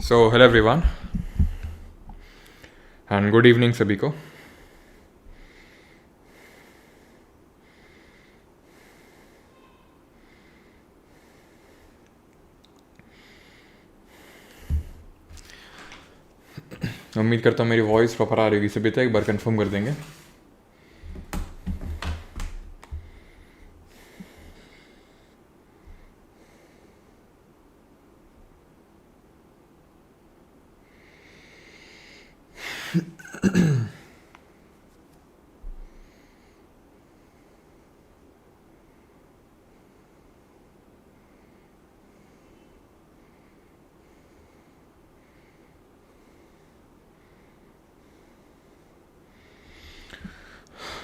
So hello everyone and good evening सभी को। उम्मीद करता हूँ मेरी वॉइस प्रॉपर आ रही होगी सभी तक। एक बार कंफर्म कर देंगे।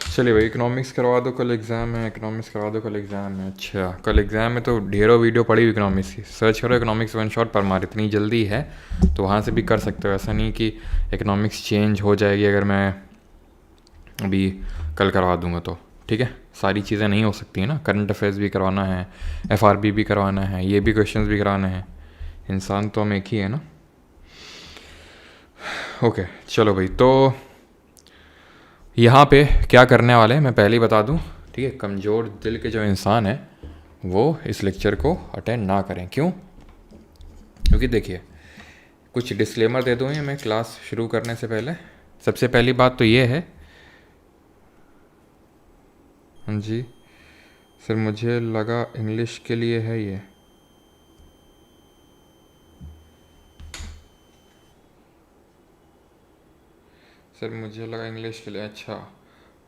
चलिए भाई, इकोनॉमिक्स करवा दो, कल एग्ज़ाम है। इकोनॉमिक्स करवा दो, कल एग्ज़ाम है। अच्छा, कल एग्ज़ाम है तो ढेरों वीडियो पड़ी हुई इकोनॉमिक्स की। सर्च करो इकोनॉमिक्स वन शॉट पर मार, इतनी जल्दी है तो वहाँ से भी कर सकते हो। ऐसा नहीं कि इकोनॉमिक्स चेंज हो जाएगी अगर मैं अभी कल करवा दूंगा तो। ठीक है, सारी चीज़ें नहीं हो सकती है ना। करंट अफेयर्स भी करवाना है, एफआरबी भी करवाना है, ये भी क्वेश्चंस भी कराने हैं। इंसान तो हम एक ही है ना। ओके चलो भाई, तो यहाँ पे क्या करने वाले हैं मैं पहले ही बता दूँ। ठीक है, कमज़ोर दिल के जो इंसान है वो इस लेक्चर को अटेंड ना करें। क्यों? क्योंकि देखिए, कुछ डिस्क्लेमर दे दूँ मैं क्लास शुरू करने से पहले। सबसे पहली बात तो ये है, हाँ जी सर, मुझे लगा इंग्लिश के लिए है ये। सर मुझे लगा इंग्लिश के लिए। अच्छा,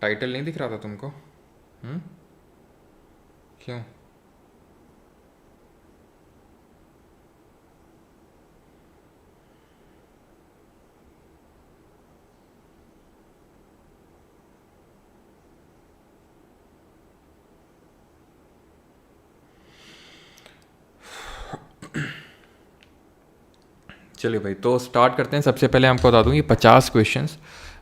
टाइटल नहीं दिख रहा था तुमको? क्यों? चलिए भाई, तो स्टार्ट करते हैं। सबसे पहले आपको बता दूं कि 50 क्वेश्चंस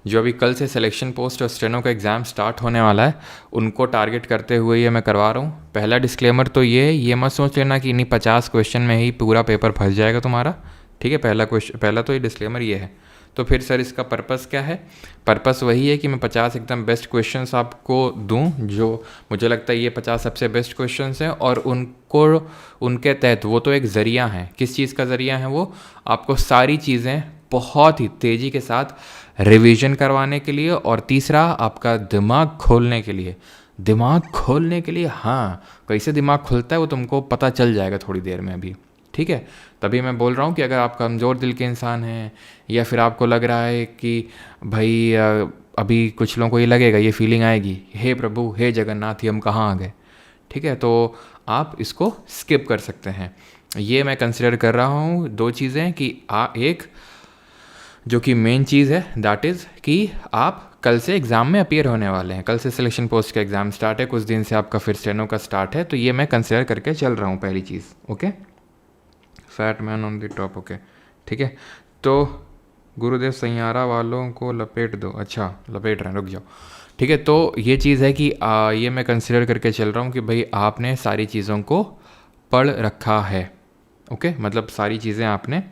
जो अभी कल से सिलेक्शन पोस्ट और स्टेनो का एग्ज़ाम स्टार्ट होने वाला है उनको टारगेट करते हुए ये मैं करवा रहा हूँ। पहला डिस्क्लेमर तो ये मत सोच लेना कि इन्हीं 50 क्वेश्चन में ही पूरा पेपर फंस जाएगा तुम्हारा। ठीक है, पहला तो ये डिस्क्लेमर ये है। तो फिर सर इसका पर्पस क्या है? पर्पस वही है कि मैं 50 एकदम बेस्ट क्वेश्चंस आपको दूं, जो मुझे लगता है ये 50 सबसे बेस्ट क्वेश्चंस हैं, और उनको उनके तहत वो तो एक ज़रिया है। किस चीज़ का ज़रिया है वो? आपको सारी चीज़ें बहुत ही तेज़ी के साथ रिवीजन करवाने के लिए, और तीसरा आपका दिमाग खोलने के लिए। दिमाग खोलने के लिए, हाँ, कैसे दिमाग खुलता है वो तुमको पता चल जाएगा थोड़ी देर में अभी। ठीक है, तभी मैं बोल रहा हूँ कि अगर आप कमज़ोर दिल के इंसान हैं, या फिर आपको लग रहा है कि भाई अभी कुछ लोगों को ये लगेगा, ये फीलिंग आएगी, हे प्रभु हे जगन्नाथ ही हम कहाँ आ गए। ठीक है, तो आप इसको स्किप कर सकते हैं। ये मैं कंसिडर कर रहा हूँ दो चीज़ें कि एक जो कि मेन चीज़ है, दैट इज़ कि आप कल से एग्ज़ाम में अपीयर होने वाले हैं। कल से सिलेक्शन पोस्ट का एग्ज़ाम स्टार्ट है, कुछ दिन से आपका फिर स्टेनो का स्टार्ट है, तो ये मैं कंसिडर करके चल रहा हूँ पहली चीज़। Okay, fat man on the top. Okay ठीक है, तो गुरुदेव सैयारा वालों को लपेट दो। अच्छा, लपेट रहे हैं, रुक जाओ। ठीक है, तो ये चीज़ है कि ये मैं कंसिडर करके चल रहा हूँ कि भाई आपने सारी चीज़ों को पढ़ रखा है। ओके, मतलब सारी चीज़ें आपने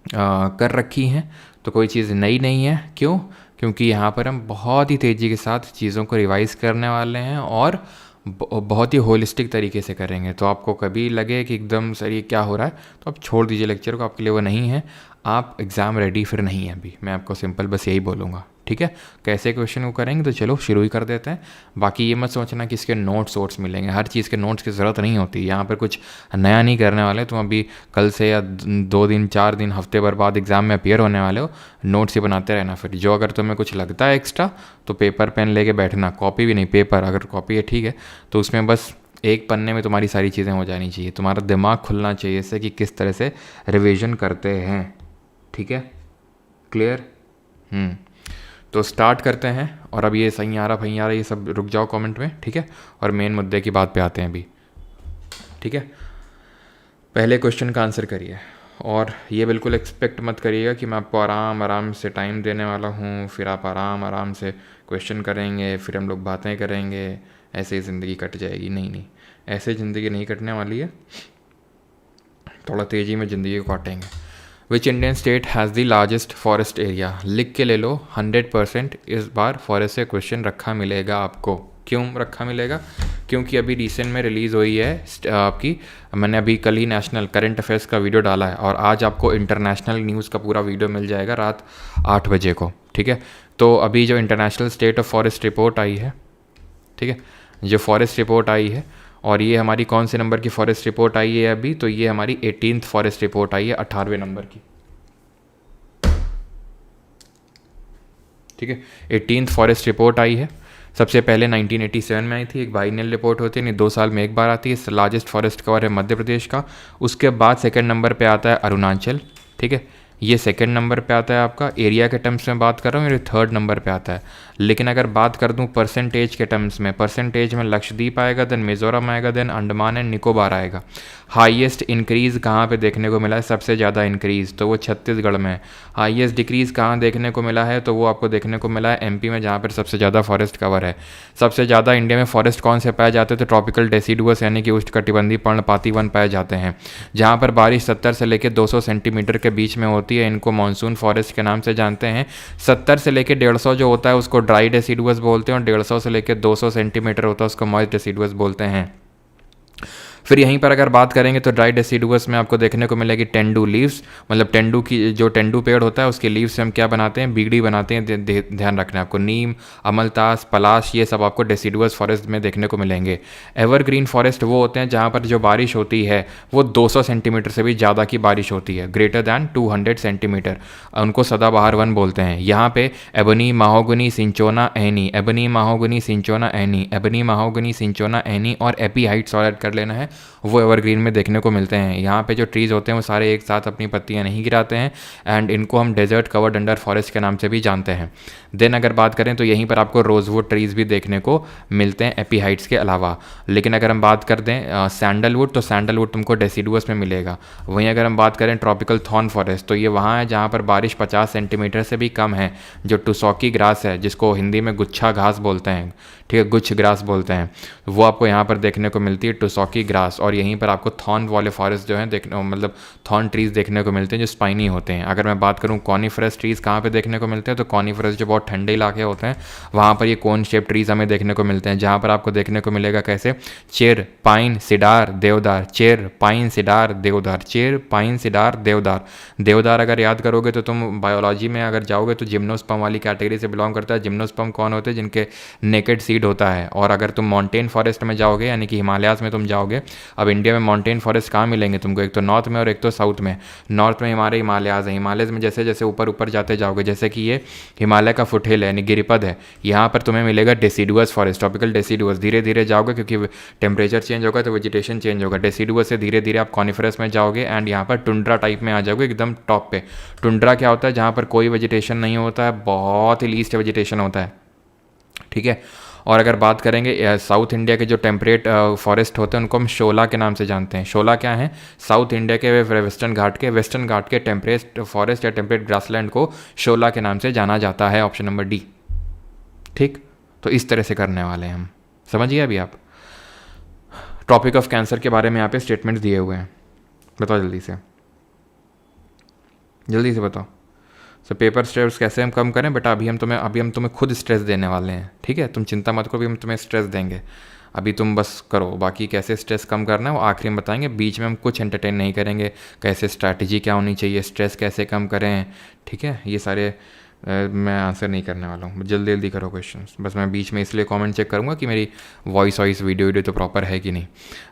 कर रखी हैं, तो कोई चीज़ नई नहीं है। क्यों? क्योंकि यहाँ पर हम बहुत ही तेज़ी के साथ चीज़ों को रिवाइज़ करने वाले हैं, और बहुत ही होलिस्टिक तरीके से करेंगे। तो आपको कभी लगे कि एकदम सर ये क्या हो रहा है, तो आप छोड़ दीजिए लेक्चर को, आपके लिए वो नहीं है। आप एग्ज़ाम रेडी फिर नहीं है अभी। मैं आपको सिंपल बस यही बोलूँगा। ठीक है, कैसे क्वेश्चन को करेंगे तो चलो शुरू ही कर देते हैं। बाकी ये मत सोचना कि इसके नोट्स वोट्स मिलेंगे, हर चीज़ के नोट्स की ज़रूरत नहीं होती। यहाँ पर कुछ नया नहीं करने वाले तुम। अभी कल से या 2 दिन 4 दिन हफ्ते भर बाद एग्ज़ाम में अपीयर होने वाले हो, नोट्स ही बनाते रहना। फिर जो अगर तुम्हें कुछ लगता है एक्स्ट्रा तो पेपर पेन लेके बैठना, कॉपी भी नहीं, पेपर। अगर कॉपी है ठीक है, तो उसमें बस एक पन्ने में तुम्हारी सारी चीज़ें हो जानी चाहिए। तुम्हारा दिमाग खुलना चाहिए इससे कि किस तरह से रिविज़न करते हैं। ठीक है, क्लियर? तो स्टार्ट करते हैं। और अब ये सैयारा भैयारा ये सब रुक जाओ कमेंट में। ठीक है, और मेन मुद्दे की बात पे आते हैं अभी। ठीक है, पहले क्वेश्चन का आंसर करिए, और ये बिल्कुल एक्सपेक्ट मत करिएगा कि मैं आपको आराम आराम से टाइम देने वाला हूँ, फिर आप आराम आराम से क्वेश्चन करेंगे, फिर हम लोग बातें करेंगे, ऐसे ही ज़िंदगी कट जाएगी। नहीं नहीं, ऐसे ज़िंदगी नहीं कटने वाली है। थोड़ा तेज़ी में ज़िंदगी को काटेंगे। Which Indian state has the largest forest area? लिख के ले लो, 100% इस बार फॉरेस्ट से क्वेश्चन रखा मिलेगा आपको। क्यों रखा मिलेगा? क्योंकि अभी रिसेंट में रिलीज़ हुई है आपकी, मैंने अभी कल ही नेशनल करंट अफेयर्स का वीडियो डाला है और आज आपको इंटरनेशनल न्यूज़ का पूरा वीडियो मिल जाएगा रात 8 बजे को, ठीक है। तो अभी जो international state of forest report आई है, ठीक है, जो फॉरेस्ट रिपोर्ट आई है, और ये हमारी कौन से नंबर की फॉरेस्ट रिपोर्ट आई है अभी, तो ये हमारी 18th फॉरेस्ट रिपोर्ट आई है, 18वें नंबर की, ठीक है। 18th फॉरेस्ट रिपोर्ट आई है। सबसे पहले 1987 में आई थी, एक बाइनल रिपोर्ट होती है, नहीं 2 साल में एक बार आती है। लार्जेस्ट फॉरेस्ट कवर है मध्य प्रदेश का। उसके बाद सेकंड नंबर पे आता है अरुणाचल, ठीक है, ये सेकंड नंबर पे आता है आपका। एरिया के टर्म्स में बात कर रहा हूँ, ये थर्ड नंबर पे आता है। लेकिन अगर बात कर दूँ परसेंटेज के टर्म्स में, परसेंटेज में लक्षद्वीप आएगा, देन मिजोरम आएगा, देन अंडमान एंड निकोबार आएगा। हाईएस्ट इंक्रीज़ कहाँ पे देखने को मिला है? सबसे ज़्यादा इंक्रीज़ तो वो छत्तीसगढ़ में है। हाईएस्ट डिक्रीज़ कहाँ देखने को मिला है? तो वो आपको देखने को मिला है एमपी में, जहाँ पर सबसे ज़्यादा फॉरेस्ट कवर है। सबसे ज़्यादा इंडिया में फॉरेस्ट कौन से पाए जाते हैं? तो ट्रॉपिकल डेसिडुअस यानी कि उष्णकटिबंधीय पर्णपाती वन पाए जाते हैं। जहाँ पर बारिश 70 से लेकर 200 सेंटीमीटर के बीच में होती है, इनको मानसून फॉरेस्ट के नाम से जानते हैं। 70 से लेकर 150 जो होता है उसको ड्राई डेसिडुअस बोलते हैं, और 150 से लेकर 200 सेंटीमीटर होता है उसको मॉइस्ट डेसिडुअस बोलते हैं। फिर यहीं पर अगर बात करेंगे तो ड्राई डेसिडुअस में आपको देखने को मिलेगी टेंडू लीव्स, मतलब टेंडू की जो टेंडू पेड़ होता है उसके लीव्स से हम क्या बनाते हैं? बीड़ी बनाते हैं। ध्यान रखना है आपको, नीम, अमलतास, पलाश, ये सब आपको डेसिडुअस फॉरेस्ट में देखने को मिलेंगे। एवरग्रीन फॉरेस्ट वो होते हैं जहाँ पर जो बारिश होती है वो 200 सेंटीमीटर से भी ज़्यादा की बारिश होती है, ग्रेटर दैन 200 सेंटीमीटर, उनको सदाबहार वन बोलते हैं। यहाँ पे ebony, mahogany, cinchona, any, ebony, mahogany, cinchona, any, ebony, mahogany, cinchona, any और एपी हाइट्स और ऐड कर लेना है, वो एवरग्रीन में देखने को मिलते हैं। यहाँ पे जो ट्रीज़ होते हैं वो सारे एक साथ अपनी पत्तियाँ नहीं गिराते हैं, एंड इनको हम डेजर्ट कवर्ड अंडर फॉरेस्ट के नाम से भी जानते हैं। देन अगर बात करें तो यहीं पर आपको रोजवुड ट्रीज़ भी देखने को मिलते हैं एपी हाइट्स के अलावा। लेकिन अगर हम बात कर दें सैंडलवुड, तो सैंडलवुड तुमको डेसिडुअस में मिलेगा। वहीं अगर हम बात करें ट्रॉपिकल थॉर्न फॉरेस्ट, तो ये वहाँ है जहाँ पर बारिश 50 सेंटीमीटर से भी कम है। जो टुसॉकी ग्रास है, जिसको हिंदी में गुच्छा घास बोलते हैं, ठीक है, गुच्छ ग्रास बोलते हैं, वो आपको यहाँ पर देखने को मिलती है, टुसॉकी ग्रास। और यहीं पर आपको थॉर्न वाले फॉरेस्ट जो हैं देखने, मतलब थॉर्न ट्रीज़ देखने को मिलते हैं जो स्पाइनी होते हैं। अगर मैं बात करूँ कॉनिफरस ट्रीज़ कहाँ पे देखने को मिलते हैं, तो कॉनिफरस जो बहुत ठंडे इलाके होते हैं वहाँ पर ये कोन शेप ट्रीज़ हमें देखने को मिलते हैं, जहाँ पर आपको देखने को मिलेगा कैसे? चेर, पाइन, सिडार, देवदार, चेर, पाइन, सिडार, देवदार, चेर, पाइन, सिडार, देवदार। देवदार अगर याद करोगे तो तुम बायोलॉजी में अगर जाओगे तो जिम्नोस्पर्म वाली कैटेगरी से बिलोंग करता है। जिम्नोस्पर्म कौन होते हैं? जिनके नेकेड सीड होता है। और अगर तुम माउंटेन फॉरेस्ट में जाओगे, यानी कि हिमालयाज़ में तुम जाओगे, अब इंडिया में माउंटेन फॉरेस्ट कहाँ मिलेंगे तुमको? एक तो नॉर्थ में और एक तो साउथ में। नॉर्थ में हमारे हिमालयाज़ हैं, हिमालयज़ में जैसे जैसे ऊपर ऊपर जाते जाओगे, जैसे कि ये हिमालय का फुटहिल है यानी गिरिपद है, यहाँ पर तुम्हें मिलेगा डेसिडुअस फॉरेस्ट, ट्रॉपिकल डेसिडुअस। धीरे धीरे जाओगे क्योंकि टेम्परेचर चेंज होगा तो वेजिटेशन चेंज होगा। डेसिडुअस से धीरे धीरे आप कॉनिफरस में जाओगे एंड यहाँ पर टुंड्रा टाइप में आ जाओगे, एकदम टॉप पे। टुंड्रा क्या होता है? जहाँ पर कोई वेजिटेशन नहीं होता है, बहुत ही लीस्ट वेजिटेशन होता है, ठीक है। और अगर बात करेंगे साउथ इंडिया के जो टेम्परेट फॉरेस्ट होते हैं उनको हम शोला के नाम से जानते हैं। शोला क्या है? साउथ इंडिया के वेस्टर्न घाट के टेम्परेट फॉरेस्ट या टेम्परेट ग्रासलैंड को शोला के नाम से जाना जाता है। ऑप्शन नंबर डी, ठीक। तो इस तरह से करने वाले हैं हम, समझिए। अभी आप ट्रॉपिक ऑफ कैंसर के बारे में यहाँ पे स्टेटमेंट्स दिए हुए हैं, बताओ जल्दी से, जल्दी से बताओ। सो पेपर स्ट्रेस कैसे हम कम करें बेटा? अभी हम तुम्हें खुद स्ट्रेस देने वाले हैं, ठीक है। तुम चिंता मत करो, अभी हम तुम्हें स्ट्रेस देंगे, अभी तुम बस करो। बाकी कैसे स्ट्रेस कम करना है वो आखिरी में बताएंगे, बीच में हम कुछ एंटरटेन नहीं करेंगे। कैसे स्ट्रैटेजी क्या होनी चाहिए, स्ट्रेस कैसे कम करें, ठीक है, ये सारे मैं आंसर नहीं करने वाला हूँ। जल्दी जल्दी करो क्वेश्चंस, बस मैं बीच में इसलिए कमेंट चेक करूँगा कि मेरी वॉइस वीडियो तो प्रॉपर है कि नहीं।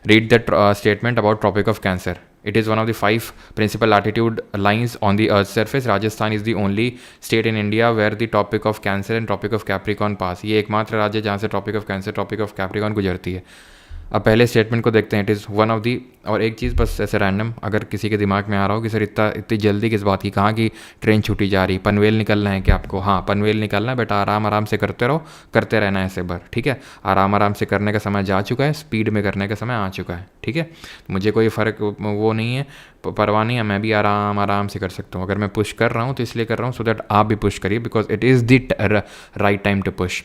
Read the statement about Tropic of Cancer. It is one of the 5 principal latitude lines on the Earth's surface. Rajasthan is the only state in India where the Tropic of Cancer and Tropic of Capricorn pass. ये एकमात्र राज्य जहाँ से Tropic of Cancer, Tropic of Capricorn गुजरती है। अब पहले statement को देखते हैं। It is one of the, और एक चीज़ बस ऐसे रैंडम अगर किसी के दिमाग में आ रहा हो कि सर इतनी जल्दी किस बात की, कहाँ की ट्रेन छूटी जा रही, पनवेल निकलना है क्या आपको? हाँ, पनवेल निकलना है बेटा, आराम आराम से करते रहो, करते रहना है ऐसे बार, ठीक है। आराम आराम से करने का समय जा चुका है, स्पीड में करने का समय आ चुका है, ठीक है। मुझे कोई फ़र्क वो नहीं है, परवाह नहीं है, मैं भी आराम आराम से कर सकता हूँ। अगर मैं पुश कर रहा हूँ तो इसलिए कर रहा हूँ सो दैट आप भी पुश करिए, because it is the right time to push,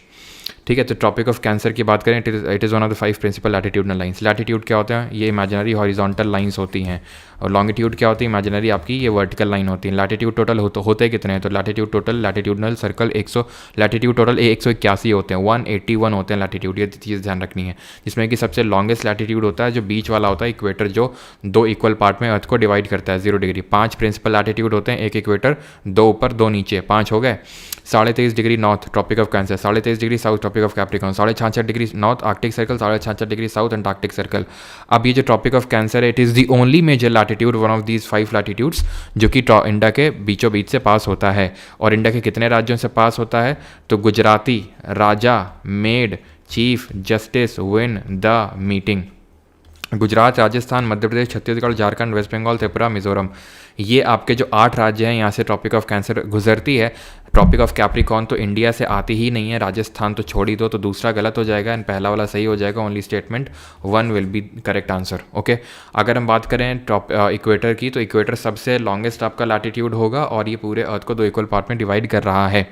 ठीक है। तो ट्रॉपिक ऑफ कैंसर की बात करें, it is one of the 5 principal latitudinal lines. Latitude क्या होते हैं? ये इमेजिनरी हॉरिजॉन्टल लाइंस होती हैं, और लॉन्गिट्यूड क्या होती है? इमेजिनरी आपकी ये वर्टिकल लाइन होती है। लैटिट्यूड टोटल होते कितने हैं? तो latitude total latitudinal circle 100, latitude total 181 होते हैं, 181 होते हैं लैटिट्यूड। ये चीज़ ध्यान रखनी है, जिसमें कि सबसे लॉन्गेस्ट लैटिट्यूड होता है जो बीच वाला होता है, इक्वेटर, जो 2 इक्वल पार्ट में अर्थ को डिवाइड करता है 0 डिग्री। 5 प्रिंसिपल लैटिट्यूड होते हैं, 1 इक्वेटर, 2 ऊपर 2 नीचे, 5 हो गए। 23.5 degree north Tropic of Cancer, 23.5 degree south Tropic of Capricorn, 66 degree north Arctic Circle, 66 degree south Antarctic Circle. अब ये जो ट्रॉपिक ऑफ कैंसर है, it is the only major latitude, one of these 5 latitudes, जो कि India के बीचों बीच से पास होता है। और इंडिया के कितने राज्यों से पास होता है? तो Gujarati Raja made chief justice win the meeting. Gujarat, Rajasthan, Madhya Pradesh, Chhattisgarh, Jharkhand, West Bengal, Tripura, Mizoram, ये आपके जो 8 राज्य हैं, यहाँ से ट्रॉपिक ऑफ कैंसर गुजरती है। ट्रॉपिक ऑफ कैप्रिकॉर्न तो इंडिया से आती ही नहीं है, राजस्थान तो छोड़ ही दो, तो दूसरा गलत हो जाएगा एंड पहला वाला सही हो जाएगा। Only statement 1 will B correct answer. Okay, अगर हम बात करें इक्वेटर की, तो इक्वेटर सबसे लॉन्गेस्ट आपका लैटिट्यूड होगा, और ये पूरे अर्थ को 2 इक्वल पार्ट में डिवाइड कर रहा है।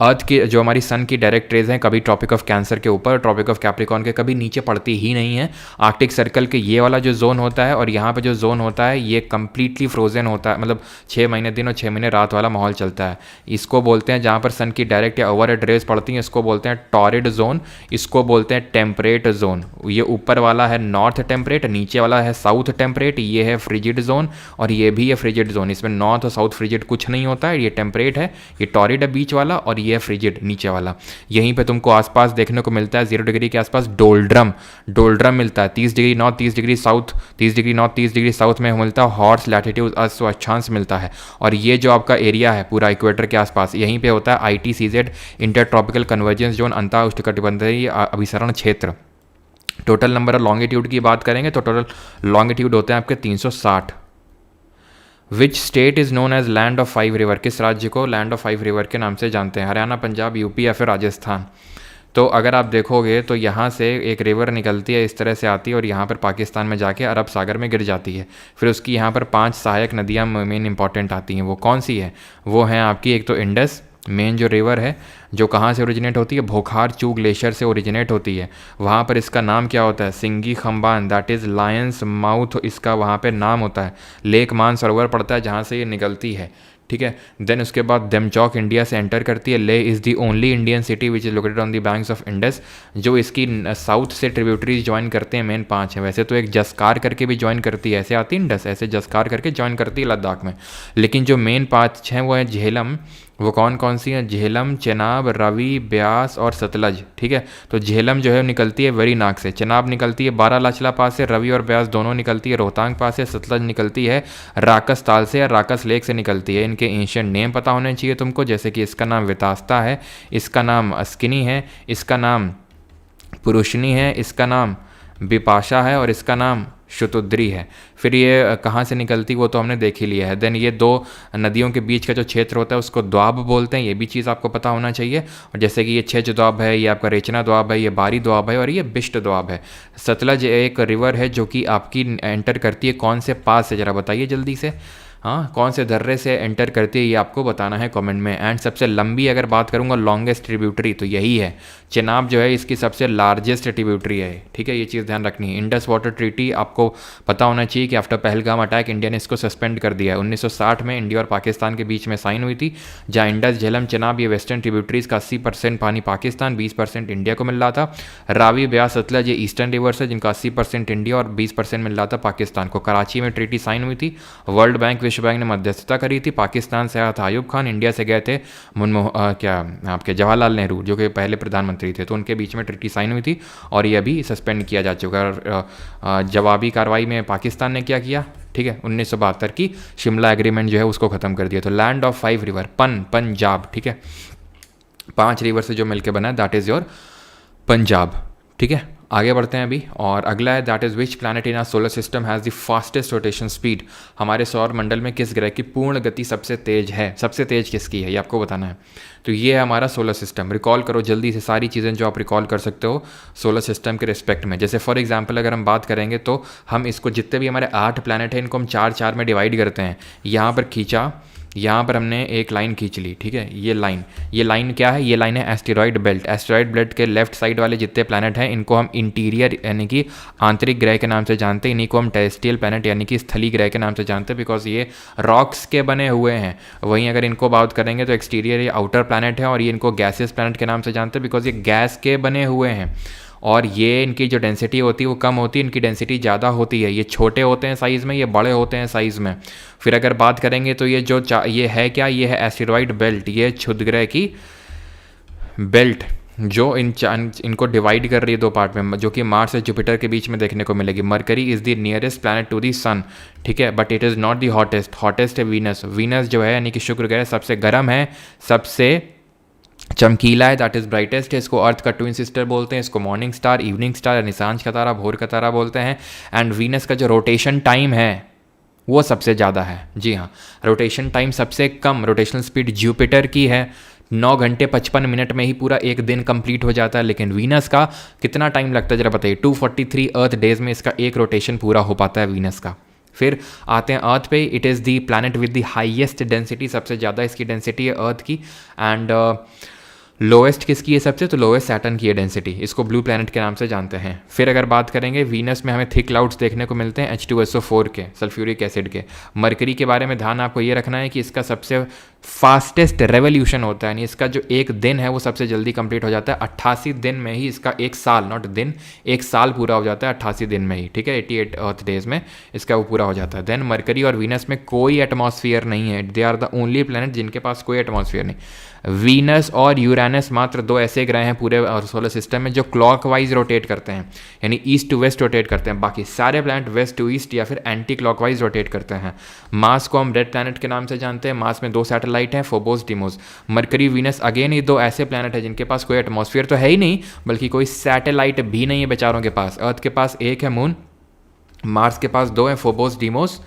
अर्थ की जो हमारी सन की डायरेक्ट रेज हैं, कभी ट्रॉपिक ऑफ कैंसर के ऊपर, ट्रॉपिक ऑफ कैप्रिकॉर्न के कभी नीचे पड़ती ही नहीं है। आर्कटिक सर्कल के ये वाला जो जोन होता है और यहाँ पे जो जोन होता है, ये कम्प्लीटली फ्रोजन होता है, मतलब 6 महीने दिन और 6 महीने रात वाला माहौल चलता है। इसको बोलते हैं, जहाँ पर सन की डायरेक्ट या ओवर हेड रेज पड़ती हैं, इसको बोलते हैं टॉरिड जोन, इसको बोलते हैं टेम्परेट जोन। ये ऊपर वाला है नॉर्थ टेम्परेट, नीचे वाला है साउथ टेम्परेट, ये है फ्रिजिड जोन और ये भी है फ्रिजिड जोन। इसमें नॉर्थ और साउथ फ्रिजिड कुछ नहीं होता है, ये टेम्परेट है, ये टॉरिड है बीच वाला, और ये है फ्रिजिड नीचे वाला। यहीं पे तुमको आसपास देखने को मिलता है 0 डिग्री के आसपास डोल्ड्रम मिलता है। 30 degree north, 30 degree south, 30 degree north, 30 degree south में मिलता है हॉर्स लैटिट्यूड, अक्षांश मिलता है। और ये जो आपका एरिया है पूरा इक्वेटर के आसपास, यहीं पे होता है ITCZ, inter tropical convergence zone, अंतर उष्णकटिबंधीय अभिसरण क्षेत्र। टोटल नंबर ऑफ लॉन्गिट्यूड की बात करेंगे तो टोटल लॉन्गिट्यूड होते हैं आपके 360। Which state is known as land of 5 river, किस राज्य को लैंड ऑफ 5 रिवर के नाम से जानते हैं? हरियाणा, पंजाब, यूपी या फिर राजस्थान। तो अगर आप देखोगे तो यहाँ से एक रिवर निकलती है, इस तरह से आती है और यहाँ पर पाकिस्तान में जाके अरब सागर में गिर जाती है। फिर उसकी यहाँ पर 5 सहायक नदियाँ मेन इंपॉर्टेंट आती हैं। वो कौन सी है? वो हैं आपकी, एक तो इंडस मेन जो रिवर है, जो कहाँ से ओरिजिनेट होती है? बोखार चू ग्लेशियर से ओरिजिनेट होती है। वहाँ पर इसका नाम क्या होता है? सिंगी खम्बान, दैट इज़ लायंस माउथ, इसका वहाँ पे नाम होता है। लेक मान सरोवर पड़ता है जहाँ से ये निकलती है, ठीक है। देन उसके बाद देमचौक इंडिया से एंटर करती है। ले is the only Indian city which is located on the banks of Indus. जो इसकी साउथ से ट्रिब्यूटरीज ज्वाइन करते हैं मेन 5 हैं। वैसे तो एक जसकार करके भी ज्वाइन करती है, ऐसे आती है इंडस, ऐसे जसकार करके ज्वाइन करती है लद्दाख में। लेकिन जो मेन 5 हैं वो है झेलम। वो कौन कौन सी हैं? झेलम, चेनाब, रावी, ब्यास और सतलज, ठीक है। तो झेलम जो है निकलती है वेरीनाग से, चेनाब निकलती है बारालाचला पास से, रवि और ब्यास दोनों निकलती है रोहतांग पास से, सतलज निकलती है राकस ताल से या राकस लेक से निकलती है। इनके एंशिएंट नेम पता होने चाहिए तुमको, जैसे कि इसका नाम वितास्ता है, इसका नाम अस्किनी है, इसका नाम पुरुषनी है, इसका नाम बिपाशा है और इसका नाम शतुद्री है। फिर ये कहाँ से निकलती वो तो हमने देख ही लिया है। देन ये 2 नदियों के बीच का जो क्षेत्र होता है उसको द्वाब बोलते हैं, ये भी चीज़ आपको पता होना चाहिए। और जैसे कि ये छेज द्वाब है, ये आपका रेचना द्वाब है, ये बारी द्वाब है और ये बिष्ट द्वाब है। सतलज एक रिवर है जो कि आपकी एंटर करती है कौन से पास से, ज़रा बताइए जल्दी से। हाँ, कौन से दर्रे से एंटर करती है ये आपको बताना है कमेंट में। एंड सबसे लंबी अगर बात करूँगा लॉन्गेस्ट ट्रिब्यूटरी तो यही है चेनाब, जो है इसकी सबसे लार्जेस्ट ट्रिब्यूटरी है, ठीक है। ये चीज़ ध्यान रखनी है। इंडस वाटर ट्रीटी आपको पता होना चाहिए कि आफ्टर पहलगाम अटैक इंडिया ने इसको सस्पेंड कर दिया है। 1960 में इंडिया और पाकिस्तान के बीच में साइन हुई थी, जहाँ इंडस, झेलम, चेनाब ये वेस्टर्न ट्रिब्यूटरीज का 80% पानी पाकिस्तान, 20% इंडिया को मिल रहा था। रावी, ब्यास, सतलज ये ईस्टर्न रिवर्स है जिनका 80% इंडिया और 20% मिल रहा था पाकिस्तान को। कराची में ट्रीटी साइन हुई थी। वर्ल्ड बैंक, विश्व बैंक ने मध्यस्थता करी थी। पाकिस्तान से आया था आयुब खान, इंडिया से गए थे आपके जवाहरलाल नेहरू जो कि पहले प्रधानमंत्री थे, तो उनके बीच में ट्रीटी साइन हुई थी और ये अभी सस्पेंड किया जा चुका है। जवाबी कार्रवाई में पाकिस्तान ने क्या किया, ठीक है, 1972 की शिमला एग्रीमेंट जो है उसको ख़त्म कर दिया। तो लैंड ऑफ 5 रिवर, पंजाब, ठीक है। 5 रिवर से जो मिलकर बना है दैट इज़ योर पंजाब, ठीक है। आगे बढ़ते हैं अभी, और अगला है that is which planet in our solar system has the fastest rotation speed. हमारे सौर मंडल में किस ग्रह की पूर्ण गति सबसे तेज है? सबसे तेज किसकी है ये आपको बताना है। तो ये है हमारा सोलर सिस्टम। रिकॉल करो जल्दी से सारी चीज़ें जो आप रिकॉल कर सकते हो सोलर सिस्टम के रिस्पेक्ट में। जैसे फॉर एग्जांपल अगर हम बात करेंगे तो हम इसको जितने भी हमारे 8 प्लैनेट हैं इनको हम 4 4 में डिवाइड करते हैं। यहाँ पर खींचा, यहाँ पर हमने एक लाइन खींच ली, ठीक है। ये लाइन क्या है? ये लाइन है एस्टेरॉयड बेल्ट। एस्टेरॉयड बेल्ट के लेफ्ट साइड वाले जितने प्लैनेट हैं इनको हम इंटीरियर यानी कि आंतरिक ग्रह के नाम से जानते हैं। इन्हीं को हम टेरेस्ट्रियल प्लैनेट यानी कि स्थलीय ग्रह के नाम से जानते हैं, बिकॉज ये रॉक्स के बने हुए हैं। वहीं अगर इनको बात करेंगे तो एक्सटीरियर ये आउटर प्लैनेट है, और ये इनको गैसियस प्लैनेट के नाम से जानते हैं बिकॉज ये गैस के बने हुए हैं। और ये इनकी जो डेंसिटी होती है वो कम होती है, इनकी डेंसिटी ज़्यादा होती है। ये छोटे होते हैं साइज़ में, ये बड़े होते हैं साइज़ में। फिर अगर बात करेंगे तो ये है क्या? ये है एस्टेरॉयड बेल्ट। ये क्षुद्रग्रह की बेल्ट जो इनको डिवाइड कर रही है दो पार्ट में, जो कि मार्स और जुपिटर के बीच में देखने को मिलेगी। Mercury is the nearest planet to the sun, ठीक है, but it is not the hottest है वीनस। वीनस जो है यानी कि शुक्र ग्रह सबसे गर्म है, सबसे चमकीला है, दैट इज़ ब्राइटेस्ट है। इसको अर्थ का ट्विन सिस्टर बोलते हैं, इसको मॉर्निंग स्टार, इवनिंग स्टार यानी सांझ का तारा, भोर का तारा बोलते हैं। एंड वीनस का जो रोटेशन टाइम है वो सबसे ज़्यादा है। जी हाँ, रोटेशन टाइम सबसे कम, रोटेशनल स्पीड जुपिटर की है, 9 घंटे 55 मिनट में ही पूरा एक दिन कंप्लीट हो जाता है। लेकिन वीनस का कितना टाइम लगता है जरा बताइए? 243 अर्थ डेज में इसका एक रोटेशन पूरा हो पाता है वीनस का। फिर आते हैं अर्थ पे। It is the planet with the highest density, सबसे ज़्यादा इसकी डेंसिटी है अर्थ की। एंड लोएस्ट किसकी है सबसे? तो लोएस्ट सैटर्न की है डेंसिटी। इसको ब्लू प्लैनेट के नाम से जानते हैं। फिर अगर बात करेंगे वीनस में हमें थिक क्लाउड्स देखने को मिलते हैं H2SO4 के, सल्फ्यूरिक एसिड के। मरकरी के बारे में ध्यान आपको ये रखना है कि इसका सबसे फास्टेस्ट रेवोल्यूशन होता है, यानी इसका जो एक दिन है वो सबसे जल्दी कंप्लीट हो जाता है। 88 दिन में ही इसका एक साल, नॉट दिन, एक साल पूरा हो जाता है 88 दिन में ही, ठीक है। 88 अर्थ डेज में इसका वो पूरा हो जाता है। देन मरकरी और वीनस में कोई एटमॉस्फेयर नहीं है, they are the only planet जिनके पास कोई एटमॉस्फेयर नहीं। वीनस और यूरेनस मात्र दो ऐसे ग्रह हैं पूरे सोलर सिस्टम में जो क्लॉकवाइज रोटेट करते हैं, यानी ईस्ट टू वेस्ट रोटेट करते हैं। बाकी सारे प्लैनेट वेस्ट टू ईस्ट या फिर एंटी क्लॉकवाइज रोटेट करते हैं। मार्स को हम रेड प्लैनेट के नाम से जानते हैं। मार्स में दो सैटेलाइट हैं, Phobos, Deimos. Mercury, Venus again ये दो ऐसे प्लैनेट हैं जिनके पास कोई एटमॉस्फेयर तो है ही नहीं, बल्कि कोई सैटेलाइट भी नहीं है बेचारों के पास। अर्थ के पास एक है मून, मार्स के पास दो हैं, Phobos, Deimos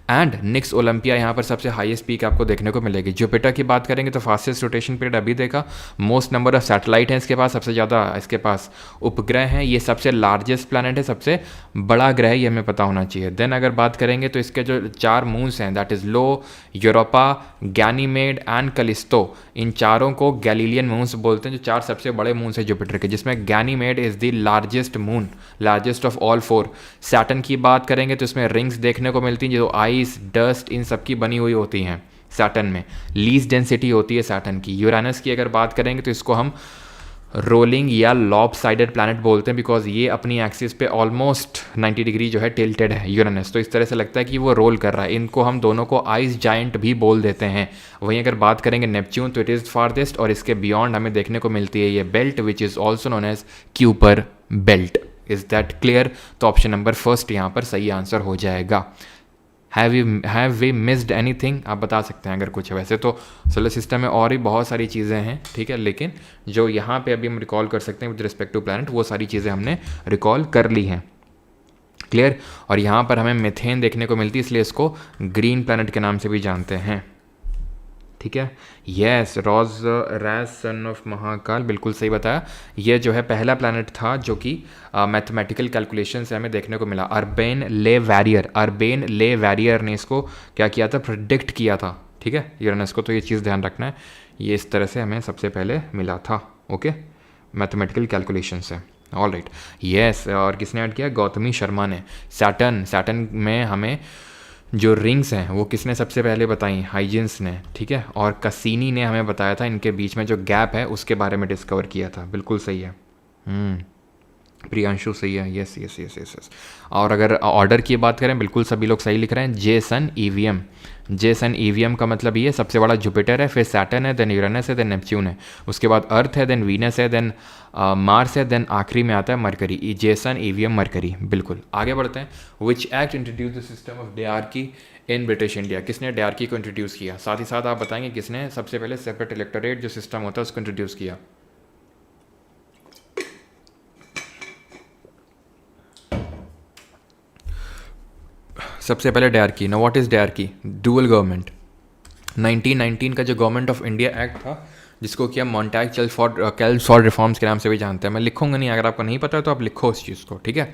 and Nix Olympia. यहाँ पर सबसे हाईएस्ट पीक आपको देखने को मिलेगी। जुपिटर की बात करेंगे तो फास्टेस्ट रोटेशन पीरियड अभी देखा। मोस्ट नंबर ऑफ सैटेलाइट हैं इसके पास, सबसे ज़्यादा इसके पास उपग्रह हैं। ये सबसे लार्जेस्ट प्लैनेट है, सबसे बड़ा ग्रह है, ये हमें पता होना चाहिए। देन अगर बात करेंगे तो इसके जो 4 मून्स हैं, that is Io, Europa, Ganymede and Callisto. इन चारों को गैलीलियन मून्स बोलते हैं, जो 4 सबसे बड़े मून्स हैं जुपिटर के, जिसमें Ganymede is the largest moon, largest of all 4। Saturn की बात करेंगे तो इसमें रिंग्स देखने को मिलती हैं जो आइस, डस्ट, इन सब की बनी हुई होती हैं। सैटर्न में लीस्ट डेंसिटी होती है सैटर्न की। यूरेनस की अगर बात करेंगे तो इसको हम रोलिंग या लॉपसाइडेड प्लैनेट बोलते हैं, बिकॉज ये अपनी एक्सिस पे ऑलमोस्ट 90 डिग्री जो है टिल्टेड है यूरेनस, तो इस तरह से लगता है कि वो रोल कर रहा है। इनको हम दोनों को आइस जायंट भी बोल देते हैं। वहीं अगर बात करेंगे नेपच्यून तो इट इज़ फारदेस्ट, और इसके बियॉन्ड हमें देखने को मिलती है ये belt which is also known as Kuiper belt. Is that clear? तो ऑप्शन नंबर फर्स्ट यहाँ पर सही आंसर हो जाएगा। Have we missed anything? आप बता सकते हैं अगर कुछ है। वैसे तो सोलर सिस्टम में और भी बहुत सारी चीज़ें हैं, ठीक है, लेकिन जो यहाँ पे अभी हम रिकॉल कर सकते हैं विद रिस्पेक्ट टू प्लैनेट, वो सारी चीज़ें हमने रिकॉल कर ली हैं। क्लियर? और यहाँ पर हमें मीथेन देखने को मिलती है, इसलिए इसको ग्रीन प्लैनेट के नाम से भी जानते हैं, ठीक है। Yes, razz son of Mahakal, बिल्कुल सही बताया। ये जो है पहला प्लैनेट था जो कि मैथमेटिकल कैलकुलेशन से हमें देखने को मिला। अर्बेन ले वैरियर ने इसको क्या किया था? प्रेडिक्ट किया था, ठीक है, यूरेनस को। तो ये चीज़ ध्यान रखना है, ये इस तरह से हमें सबसे पहले मिला था, ओके, मैथमेटिकल कैलकुलेशन से। All right, yes. और किसने ऐड किया? गौतमी शर्मा ने। सैटर्न में हमें जो रिंग्स हैं वो किसने सबसे पहले बताई? हाइजेंस ने, ठीक है। और कसीनी ने हमें बताया था इनके बीच में जो गैप है उसके बारे में डिस्कवर किया था। बिल्कुल सही है, प्रियांशु सही है। Yes yes yes yes yes. और अगर ऑर्डर की बात करें, बिल्कुल सभी लोग सही लिख रहे हैं। जेसन ईवीएम का मतलब ये सबसे बड़ा जुपिटर है, फिर सैटर्न है, देन यूरेनस है, देन नेपच्यून है, उसके बाद अर्थ है, देन वीनस है, देन मार्स है, देन आखिरी में आता है मरकरी। Jason EVM mercury. बिल्कुल, आगे बढ़ते हैं। Which act introduce the system of dyarchy in British India? किसने डायरकी को इंट्रोड्यूस किया? साथ ही साथ आप बताएंगे किसने सबसे पहले सेपरेट इलेक्टोरेट जो सिस्टम होता है उसको इंट्रोड्यूस किया? सबसे पहले डायरकी। ना what is dyarchy? Dual government. 1919 का जो गवर्नमेंट ऑफ इंडिया एक्ट था, जिसको कि हम मॉन्टैग कैल्सफोर्ड रिफॉर्म्स के नाम से भी जानते हैं। मैं लिखूंगा नहीं, अगर आपको नहीं पता है तो आप लिखो उस चीज़ को, ठीक है।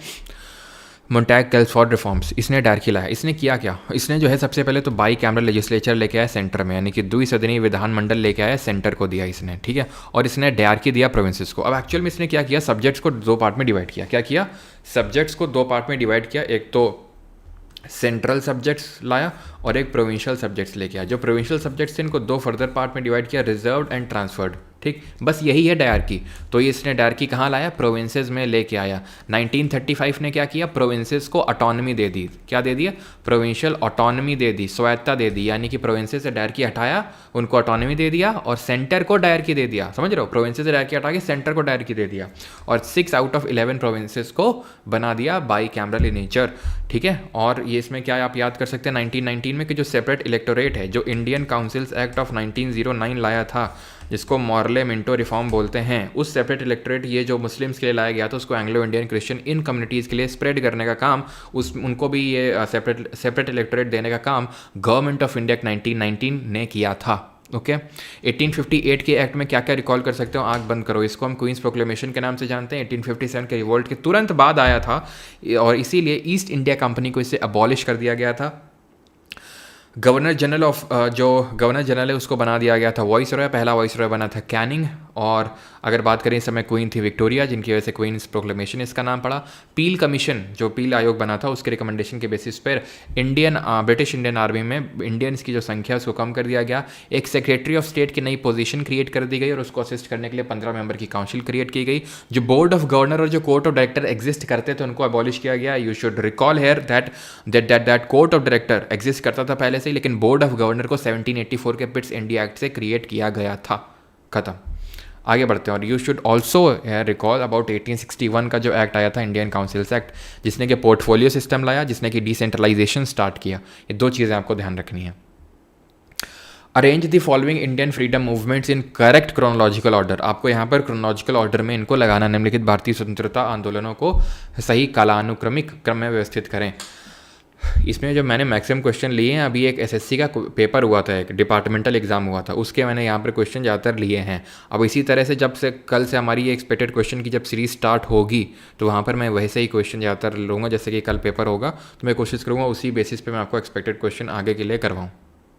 मोन्टैग केल्सफोर्ड रिफॉर्म्स, इसने डायरेक्टली लाया। इसने किया क्या, इसने जो है सबसे पहले तो बाई कैमरल लेजिस्लेचर लेके आया सेंटर में, यानी कि द्विसदनीय विधानमंडल लेके आया सेंटर को दिया इसने, ठीक है। और इसने डायरेक्टली दिया प्रोविंसेस को। अब एक्चुअल में इसने क्या किया, सब्जेक्ट्स को दो पार्ट में डिवाइड किया। क्या किया, सब्जेक्ट्स को दो पार्ट में डिवाइड किया। एक तो सेंट्रल सब्जेक्ट्स लाया और एक प्रोविंशियल सब्जेक्ट्स लेके आया। जो प्रोविंशियल सब्जेक्ट्स थे इनको दो फर्दर पार्ट में डिवाइड किया, रिजर्व्ड एंड ट्रांसफर्ड, ठीक। बस यही है डायरकी। तो ये इसने डायरकी कहाँ लाया, प्रोविंसेस में लेके आया। 1935 ने क्या किया, प्रोविंसेस को ऑटोनॉमी दे दी। क्या दे दिया, प्रोविंशियल ऑटोनॉमी दे दी, स्वायत्ता दे दी, यानी कि प्रोविंसेस से डायरकी हटाया, उनको ऑटोनॉमी दे दिया और सेंटर को डायरकी दे दिया। समझ रहे हो, प्रोविंसेस से डायरकी हटा के सेंटर को डायरकी दे दिया और 6 आउट ऑफ 11 प्रोविंसेस को बना दिया बाई कैमरल इन नेचर, ठीक है। और ये इसमें क्या आप याद कर सकते हैं 1919 में कि जो सेपरेट इलेक्टोरेट है, जो इंडियन काउंसिल्स एक्ट ऑफ 1909 लाया था, जिसको मॉर्ले मिंटो रिफॉर्म बोलते हैं, उस सेपरेट इलेक्टोरेट ये जो मुस्लिम्स के लिए लाया गया था, उसको एंग्लो इंडियन क्रिश्चियन इन कम्युनिटीज़ के लिए स्प्रेड करने का काम, उनको भी ये सेपरेट इलेक्टोरेट देने का काम गवर्नमेंट ऑफ इंडिया 1919 ने किया था। ओके 1858 के एक्ट में क्या क्या रिकॉल कर सकते हो, आंख बंद करो, इसको हम क्वींस प्रोक्लेमेशन के नाम से जानते हैं। 1857 के रिवोल्ट के तुरंत बाद आया था और इसीलिए ईस्ट इंडिया कंपनी को इसे अबॉलिश कर दिया गया था। गवर्नर जनरल ऑफ जो गवर्नर जनरल है उसको बना दिया गया था वॉइस रॉय, पहला वॉइस रॉय बना था कैनिंग। और अगर बात करें इस समय क्वीन थी विक्टोरिया, जिनकी वजह से क्वींस प्रोक्लेमेशन इसका नाम पड़ा। पील कमीशन, जो पील आयोग बना था, उसके रिकमेंडेशन के बेसिस पर ब्रिटिश इंडियन आर्मी में इंडियंस की जो संख्या है उसको कम कर दिया गया। एक सेक्रेटरी ऑफ स्टेट की नई पोजीशन क्रिएट कर दी गई और उसको असिस्ट करने के लिए 15 मेंबर की काउंसिल क्रिएट की गई। जो बोर्ड ऑफ गवर्नर और जो कोर्ट ऑफ डायरेक्टर एग्जिस्ट करते थे उनको अबॉलिश किया गया। You should recall here that court of director exist करता था पहले से ही, लेकिन बोर्ड ऑफ गवर्नर को 1784 के पिट्स इंडिया एक्ट से क्रिएट किया गया था। खत्म, आगे बढ़ते हैं। और you should also recall about 1861 का जो एक्ट आया था, इंडियन काउंसिल्स एक्ट, जिसने कि पोर्टफोलियो सिस्टम लाया, जिसने कि डिसेंट्रलाइजेशन स्टार्ट किया। ये दो चीज़ें आपको ध्यान रखनी है। Arrange the following Indian freedom movements in correct chronological order. आपको यहाँ पर क्रोनोलॉजिकल ऑर्डर में इनको लगाना, निम्नलिखित भारतीय स्वतंत्रता आंदोलनों को सही कालानुक्रमिक क्रम में व्यवस्थित करें। इसमें जो मैंने मैक्सिमम क्वेश्चन लिए हैं, अभी एक एसएससी का पेपर हुआ था, एक डिपार्टमेंटल एग्जाम हुआ था, उसके मैंने यहाँ पर क्वेश्चन ज़्यादातर लिए हैं। अब इसी तरह से जब से कल से हमारी ये एक्सपेक्टेड क्वेश्चन की जब सीरीज स्टार्ट होगी तो वहाँ पर मैं वैसे ही क्वेश्चन ज़्यादातर लूँगा। जैसे कि कल पेपर होगा तो मैं कोशिश करूँगा उसी बेसिस पे मैं आपको एक्सपेक्टेड क्वेश्चन आगे के लिए करवाऊँ,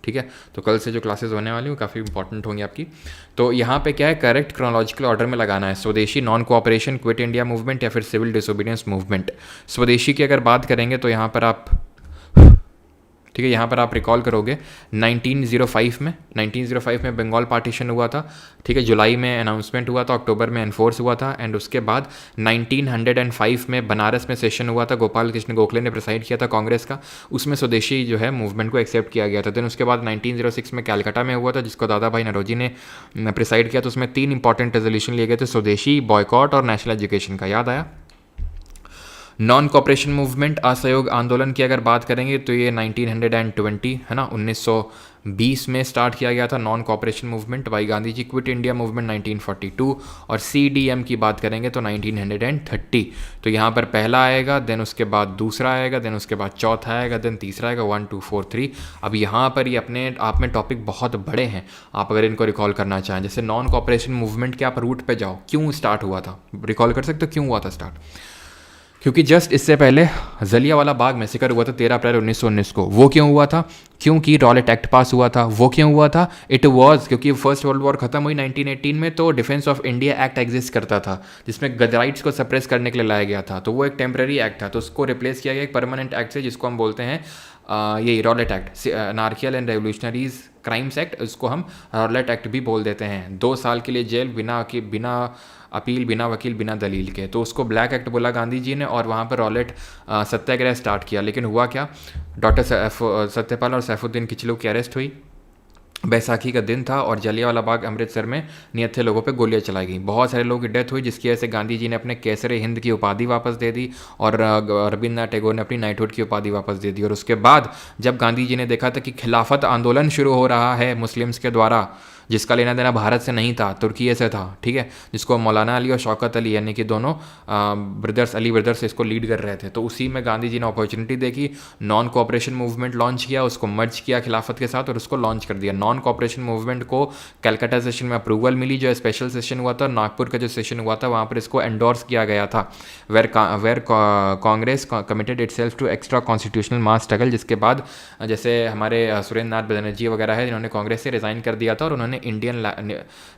ठीक है। तो कल से जो क्लासेस होने वाली वो काफ़ी इंपॉर्टेंट होंगी आपकी। तो यहाँ पे क्या है, करेक्ट क्रोनोलॉजिकल ऑर्डर में लगाना है। स्वदेशी, non cooperation, quit India movement या फिर सिविल डिसोबीडियंस मूवमेंट। स्वदेशी की अगर बात करेंगे तो यहाँ पर आप, ठीक है, यहाँ पर आप रिकॉल करोगे 1905 में बंगाल पार्टीशन हुआ था, ठीक है। जुलाई में अनाउंसमेंट हुआ था, अक्टूबर में एनफोर्स हुआ था एंड उसके बाद 1905 में बनारस में सेशन हुआ था, गोपाल कृष्ण गोखले ने प्रिसाइड किया था कांग्रेस का, उसमें स्वदेशी जो है मूवमेंट को एक्सेप्ट किया गया था। देन उसके बाद 1906 में कैलकाटा में हुआ था, जिसको दादा भाई नरोजी ने प्रिसाइड किया। तो उसमें 3 इंपॉर्टेंट रेजोल्यूशन लिए गए थे, स्वदेशी, बॉयकॉट और नेशनल एजुकेशन का। याद आया। नॉन कॉपरेशन मूवमेंट, असहयोग आंदोलन की अगर बात करेंगे तो ये 1920 है ना, 1920 में स्टार्ट किया गया था non cooperation movement by Gandhi ji. Quit India movement 1942 और CDM की बात करेंगे तो 1930। तो यहाँ पर पहला आएगा, देन उसके बाद दूसरा आएगा, देन उसके बाद चौथा आएगा, देन तीसरा आएगा, 1 2 4 3। अब यहाँ पर ये अपने आप में टॉपिक बहुत बड़े हैं, आप अगर इनको रिकॉल करना चाहें। जैसे नॉन कॉपरेशन मूवमेंट के आप रूट पे जाओ, क्यों स्टार्ट हुआ था, रिकॉल कर सकते हो क्यों हुआ था स्टार्ट। क्योंकि जस्ट इससे पहले जलियांवाला बाग मैसेकर हुआ था 13 अप्रैल 1919 को। वो क्यों हुआ था, क्योंकि रॉलेट एक्ट पास हुआ था। वो क्यों हुआ था, इट वाज क्योंकि फर्स्ट वर्ल्ड वॉर खत्म हुई 1918 में, तो defence of India act exist करता था, जिसमें गदराइट्स को सप्रेस करने के लिए लाया गया था। तो वो एक टेम्पररी एक्ट था, तो उसको रिप्लेस किया गया एक परमानेंट एक्ट से, जिसको हम बोलते हैं ये Rowlatt Act, anarchical and revolutionaries crimes act, उसको हम रॉलेट एक्ट भी बोल देते हैं। 2 साल के लिए जेल, बिना अपील, बिना वकील, बिना दलील के। तो उसको ब्लैक एक्ट बोला गांधी जी ने और वहाँ पर रॉलेट सत्याग्रह स्टार्ट किया। लेकिन हुआ क्या, डॉक्टर सत्यपाल और सैफुद्दीन किचलू की अरेस्ट हुई, बैसाखी का दिन था और जलियांवाला बाग अमृतसर में निहत्थे लोगों पे गोलियां चलाई गई। बहुत सारे लोगों की डेथ हुई, जिसकी वजह से गांधी जी ने अपने केसरे हिंद की उपाधि वापस दे दी और रविंद्रनाथ टैगोर ने अपनी नाइटहुड की उपाधि वापस दे दी। और उसके बाद जब गांधी जी ने देखा था कि खिलाफत आंदोलन शुरू हो रहा है मुस्लिम्स के द्वारा, जिसका लेना देना भारत से नहीं था, तुर्की से था, ठीक है, जिसको मौलाना अली और शौकत अली यानी कि दोनों ब्रदर्स, अली ब्रदर्स इसको लीड कर रहे थे। तो उसी में गांधी जी ने अपॉर्चुनिटी देखी, नॉन कोऑपरेशन मूवमेंट लॉन्च किया, उसको मर्ज किया खिलाफत के साथ और उसको लॉन्च कर दिया। नॉन कोऑपरेशन मूवमेंट को कलकत्ता सेशन में अप्रूवल मिली, जो स्पेशल सेशन हुआ था, नागपुर का जो सेशन हुआ था वहाँ पर इसको एंडोर्स किया गया था, where Congress committed itself to extra constitutional mass struggle. जिसके बाद जैसे हमारे सुरेंद्र नाथ बनर्जी वगैरह है जिन्होंने कांग्रेस से रिज़ाइन कर दिया था और उन्होंने इंडियन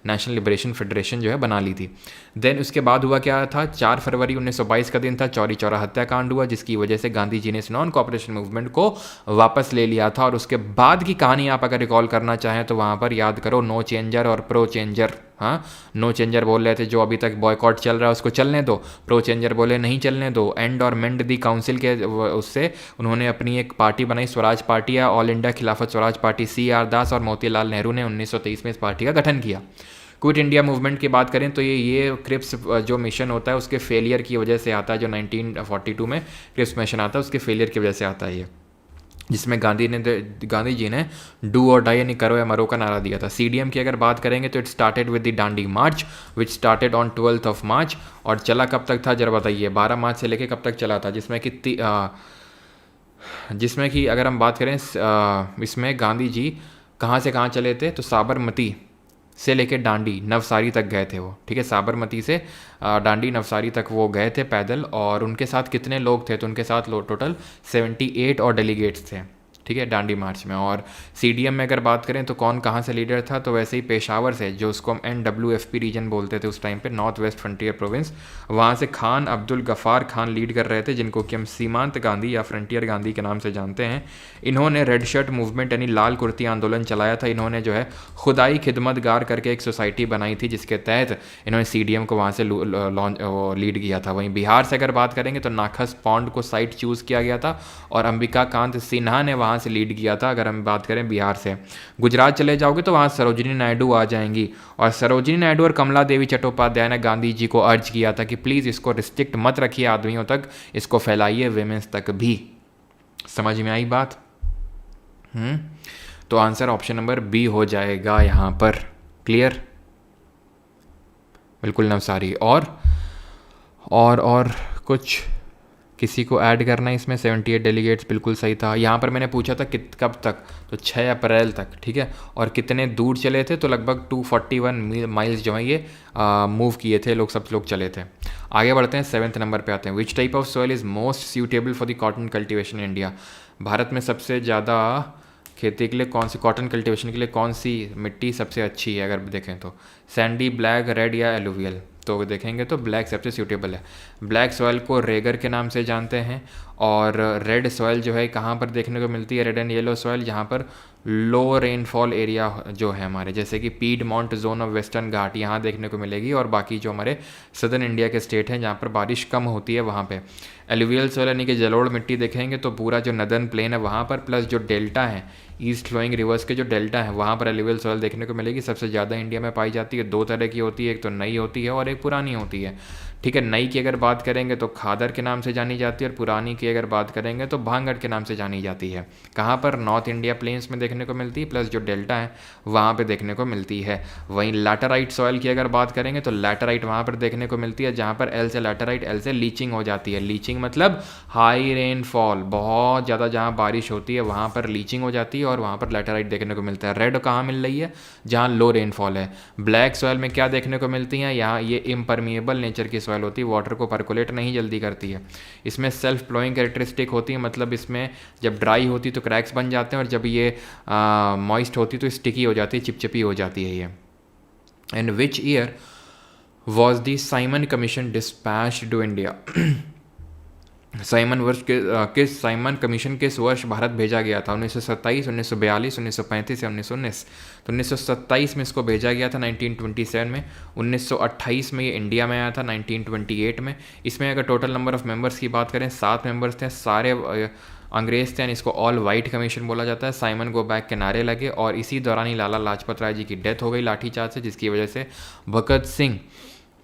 नेशनल लिबरेशन फेडरेशन जो है बना ली थी। देन उसके बाद हुआ क्या था, 4 फरवरी 1922 का दिन था, चौरी चौरा हत्याकांड हुआ, जिसकी वजह से गांधी जी ने इस नॉन कोऑपरेशन मूवमेंट को वापस ले लिया था। और उसके बाद की कहानी आप अगर रिकॉल करना चाहें तो वहाँ पर याद करो नो चेंजर और प्रो चेंजर। हाँ, नो चेंजर बोल रहे थे जो अभी तक बॉयकॉट चल रहा है उसको चलने दो, प्रो चेंजर बोले नहीं चलने दो। एंड और मेंड दी काउंसिल के उससे उन्होंने अपनी एक पार्टी बनाई, स्वराज पार्टी या ऑल इंडिया खिलाफत स्वराज पार्टी। CR दास और मोतीलाल नेहरू ने 1923 में इस पार्टी का गठन किया। क्विट इंडिया मूवमेंट की बात करें तो ये क्रिप्स जो मिशन होता है उसके फेलियर की वजह से आता है, जो 1942 में क्रिप्स मिशन आता है उसके फेलियर की वजह से आता है ये, जिसमें गांधी जी ने डू और डाई यानी करो या मरो का नारा दिया था। CDM की अगर बात करेंगे तो it started with the Dandi March which started on 12th of March। और चला कब तक था जरा बताइए, 12 मार्च से लेके कब तक चला था, जिसमें कि अगर हम बात करें इसमें गांधी जी कहाँ से कहाँ चले थे, तो साबरमती से लेके डांडी नवसारी तक गए थे वो, ठीक है, साबरमती से डांडी नवसारी तक वो गए थे पैदल। और उनके साथ कितने लोग थे, तो उनके साथ टोटल 78 और डेलीगेट्स थे, ठीक है, डांडी मार्च में। और CDM में अगर बात करें तो कौन कहाँ से लीडर था, तो वैसे ही पेशावर से, जो उसको हम NWFP रीजन बोलते थे उस टाइम पे, नॉर्थ वेस्ट फ्रंटियर प्रोविंस, वहाँ से खान अब्दुल गफ़ार खान लीड कर रहे थे, जिनको कि हम सीमांत गांधी या फ्रंटियर गांधी के नाम से जानते हैं। इन्होंने रेड शर्ट मूवमेंट यानी लाल कुर्ती आंदोलन चलाया था। इन्होंने जो है खुदाई खिदमतगार करके एक सोसाइटी बनाई थी, जिसके तहत इन्होंने CDM को वहाँ से लीड किया था। वहीं बिहार से अगर बात करेंगे तो नाखस पॉन्ड को साइट चूज़ किया गया था और अंबिका कांत सिन्हा ने वहाँ से लीड किया था। अगर हम बात करें बिहार से, गुजरात चले जाओगे तो वहाँ सरोजिनी नायडू आ जाएंगी, और सरोजिनी नायडू और कमला देवी चट्टोपाध्याय ने गांधी जी को अर्ज किया था कि प्लीज़ इसको रिस्ट्रिक्ट मत रखिए आदमियों तक, इसको फैलाइए वेमेंस तक भी। समझ में आई बात? तो आंसर ऑप्शन नंबर B हो जाएगा यहाँ पर। क्लियर? बिल्कुल नवसारी। और कुछ किसी को ऐड करना है इसमें? 78 डेलीगेट्स बिल्कुल सही था। यहाँ पर मैंने पूछा था कब तक, तो 6 अप्रैल तक, ठीक है। और कितने दूर चले थे, तो लगभग 241 माइल्स जो है ये मूव किए थे लोग, सब लोग चले थे। आगे बढ़ते हैं, 7th नंबर पे आते हैं। विच type of soil is most suitable for the cotton cultivation in India? Bharat में सबसे ज़्यादा खेती के लिए कौन सी, कॉटन कल्टिवेशन के लिए कौन सी मिट्टी सबसे अच्छी है? अगर देखें तो सैंडी, ब्लैक, रेड या एलुवियल, तो देखेंगे तो ब्लैक सबसे सूटेबल है। ब्लैक सॉइल को रेगर के नाम से जानते हैं। और रेड सॉइल जो है कहाँ पर देखने को मिलती है? रेड एंड येलो सॉइल, जहाँ पर लो रेनफॉल एरिया जो है हमारे, जैसे कि पीडमॉन्ट जोन ऑफ वेस्टर्न घाट, यहाँ देखने को मिलेगी। और बाकी जो हमारे सदर्न इंडिया के स्टेट हैं जहाँ पर बारिश कम होती है वहाँ पे। एलुवियल सॉइल यानी कि जलोढ़ मिट्टी देखेंगे तो पूरा जो नदर्न प्लेन है वहाँ पर, प्लस जो डेल्टा है, ईस्ट फ्लोइंग रिवर्स के जो डेल्टा है वहाँ पर एलुवियल सॉइल देखने को मिलेगी। सबसे ज़्यादा इंडिया में पाई जाती है। 2 तरह की होती है, एक तो नई होती है और एक पुरानी होती है, ठीक है। नई की अगर बात करेंगे तो खादर के नाम से जानी जाती है, और पुरानी की अगर बात करेंगे तो भांगड़ के नाम से जानी जाती है। कहाँ पर? नॉर्थ इंडिया प्लेन्स में देखने को मिलती है, प्लस जो डेल्टा है वहाँ पे देखने को मिलती है। वहीं लैटराइट सॉइल की अगर बात करेंगे तो लैटराइट वहाँ पर देखने को मिलती है जहाँ पर एल से लैटराइट, एल से लीचिंग हो जाती है। लीचिंग मतलब हाई रेनफॉल, बहुत ज़्यादा जहाँ बारिश होती है वहाँ पर लीचिंग हो जाती है और वहाँ पर लैटराइट देखने को मिलता है। रेड कहाँ मिल रही है? जहाँ लो रेनफॉल है। ब्लैक सॉइल में क्या देखने को मिलती हैं? यहाँ ये इम्परमिएबल नेचर की सॉइल होती है, वाटर को परकोलेट नहीं जल्दी करती है। इसमें सेल्फ फ्लोइंग कैरेक्टरिस्टिक होती है, मतलब इसमें जब ड्राई होती तो क्रैक्स बन जाते हैं और जब ये मॉइस्ट होती तो स्टिकी हो जाती है, चिपचिपी हो जाती है ये। And which year was the Simon Commission dispatched to India? Simon Commission किस वर्ष भारत भेजा गया था? 1927, 1942, 1935 या 1919? तो 1927 में इसको भेजा गया था 1927 में। 1928 में ये इंडिया में आया था 1928 में। इसमें अगर टोटल नंबर ऑफ मेंबर्स की बात करें 7 मेंबर्स थे, सारे अंग्रेज थे, इसको ऑल वाइट कमीशन बोला जाता है। साइमन गो बैक के नारे लगे और इसी दौरान ही लाला लाजपत राय जी की डेथ हो गई लाठीचार्ज से, जिसकी वजह से भगत सिंह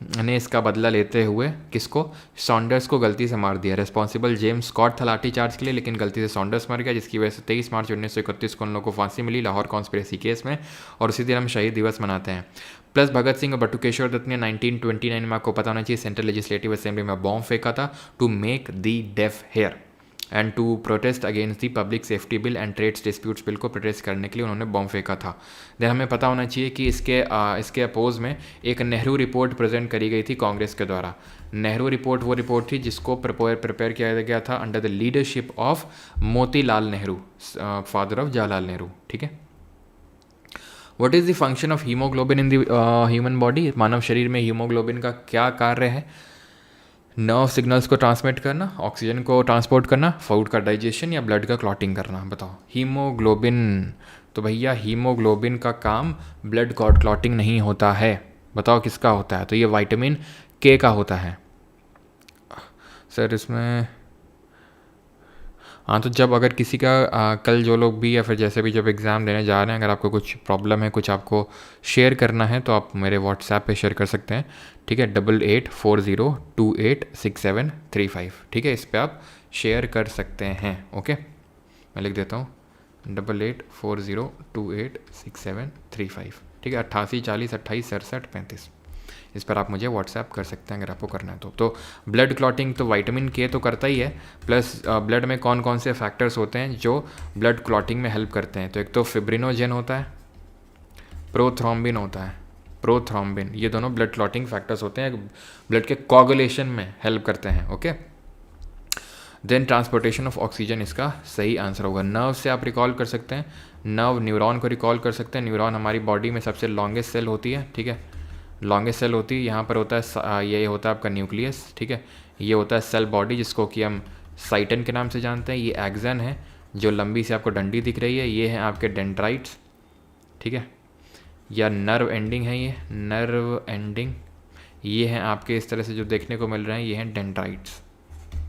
ने इसका बदला लेते हुए किसको, सॉन्डर्स को गलती से मार दिया। रिस्पॉन्सिबल जेम्स स्कॉट था लाठी चार्ज के लिए, लेकिन गलती से सॉन्डर्स मर गया, जिसकी वजह से 23 मार्च 1931 को उन लोगों को फांसी मिली लाहौर कॉन्स्पिरेसी केस में, और उसी दिन हम शहीद दिवस मनाते हैं। प्लस भगत सिंह और बटुकेश्वर दत्त ने 1929 में, आपको पता होना चाहिए, सेंट्रल लेजिस्लेटिव असेंबली में बॉम्ब फेंका था to make the deaf hear and to protest against the Public Safety Bill and Trades Disputes Bill को प्रोटेस्ट करने के लिए उन्होंने बॉम्ब फेंका था। देन हमें पता होना चाहिए कि इसके अपोज में एक नेहरू रिपोर्ट प्रेजेंट करी गई थी कांग्रेस के द्वारा। नेहरू रिपोर्ट वो रिपोर्ट थी जिसको प्रिपेयर किया गया था under the leadership of Motilal Nehru, father of Jawaharlal Nehru. ठीक है। What is the function of haemoglobin in the human body? मानव शरीर में हीमोग्लोबिन का क्या कार्य है? नर्व सिग्नल्स को ट्रांसमिट करना, ऑक्सीजन को ट्रांसपोर्ट करना, फूड का डाइजेशन, या ब्लड का क्लॉटिंग करना। बताओ हीमोग्लोबिन, तो भैया हीमोग्लोबिन का काम ब्लड क्लॉटिंग नहीं होता है। बताओ किसका होता है? तो ये विटामिन के का होता है। सर इसमें हाँ, तो जब अगर किसी का कल जो लोग भी या फिर जैसे भी जब एग्ज़ाम देने जा रहे हैं, अगर आपको कुछ प्रॉब्लम है, कुछ आपको शेयर करना है, तो आप मेरे व्हाट्सएप पे शेयर कर सकते हैं। ठीक है, 8840286735। ठीक है, इस पर आप शेयर कर सकते हैं। ओके, मैं लिख देता हूँ 8840286735। ठीक है, 8840286735। इस पर आप मुझे व्हाट्सएप कर सकते हैं अगर आपको करना है तो ब्लड क्लॉटिंग तो विटामिन के तो करता ही है, प्लस ब्लड में कौन कौन से फैक्टर्स होते हैं जो ब्लड क्लॉटिंग में हेल्प करते हैं? तो एक तो फिब्रिनोजेन होता है, प्रोथ्रोम्बिन होता है, प्रोथ्रोम्बिन, ये दोनों ब्लड क्लॉटिंग फैक्टर्स होते हैं, ब्लड के कोगुलेशन में हेल्प करते हैं। Okay, then transportation of oxygen इसका सही आंसर होगा। नर्व से आप रिकॉल कर सकते हैं, नर्व न्यूरॉन को रिकॉल कर सकते हैं। न्यूरॉन हमारी बॉडी में सबसे लॉन्गेस्ट सेल होती है। ठीक है, लॉन्गेस्ट सेल होती है, यहाँ पर होता है ये होता है आपका न्यूक्लियस। ठीक है, ये होता है सेल बॉडी जिसको कि हम साइटन के नाम से जानते हैं। ये एक्सन है जो लंबी से आपको डंडी दिख रही है, ये हैं आपके डेंड्राइट्स। ठीक है, या नर्व एंडिंग है, ये नर्व एंडिंग, ये हैं आपके इस तरह से जो देखने को मिल रहे हैं, ये हैं डेंड्राइट्स।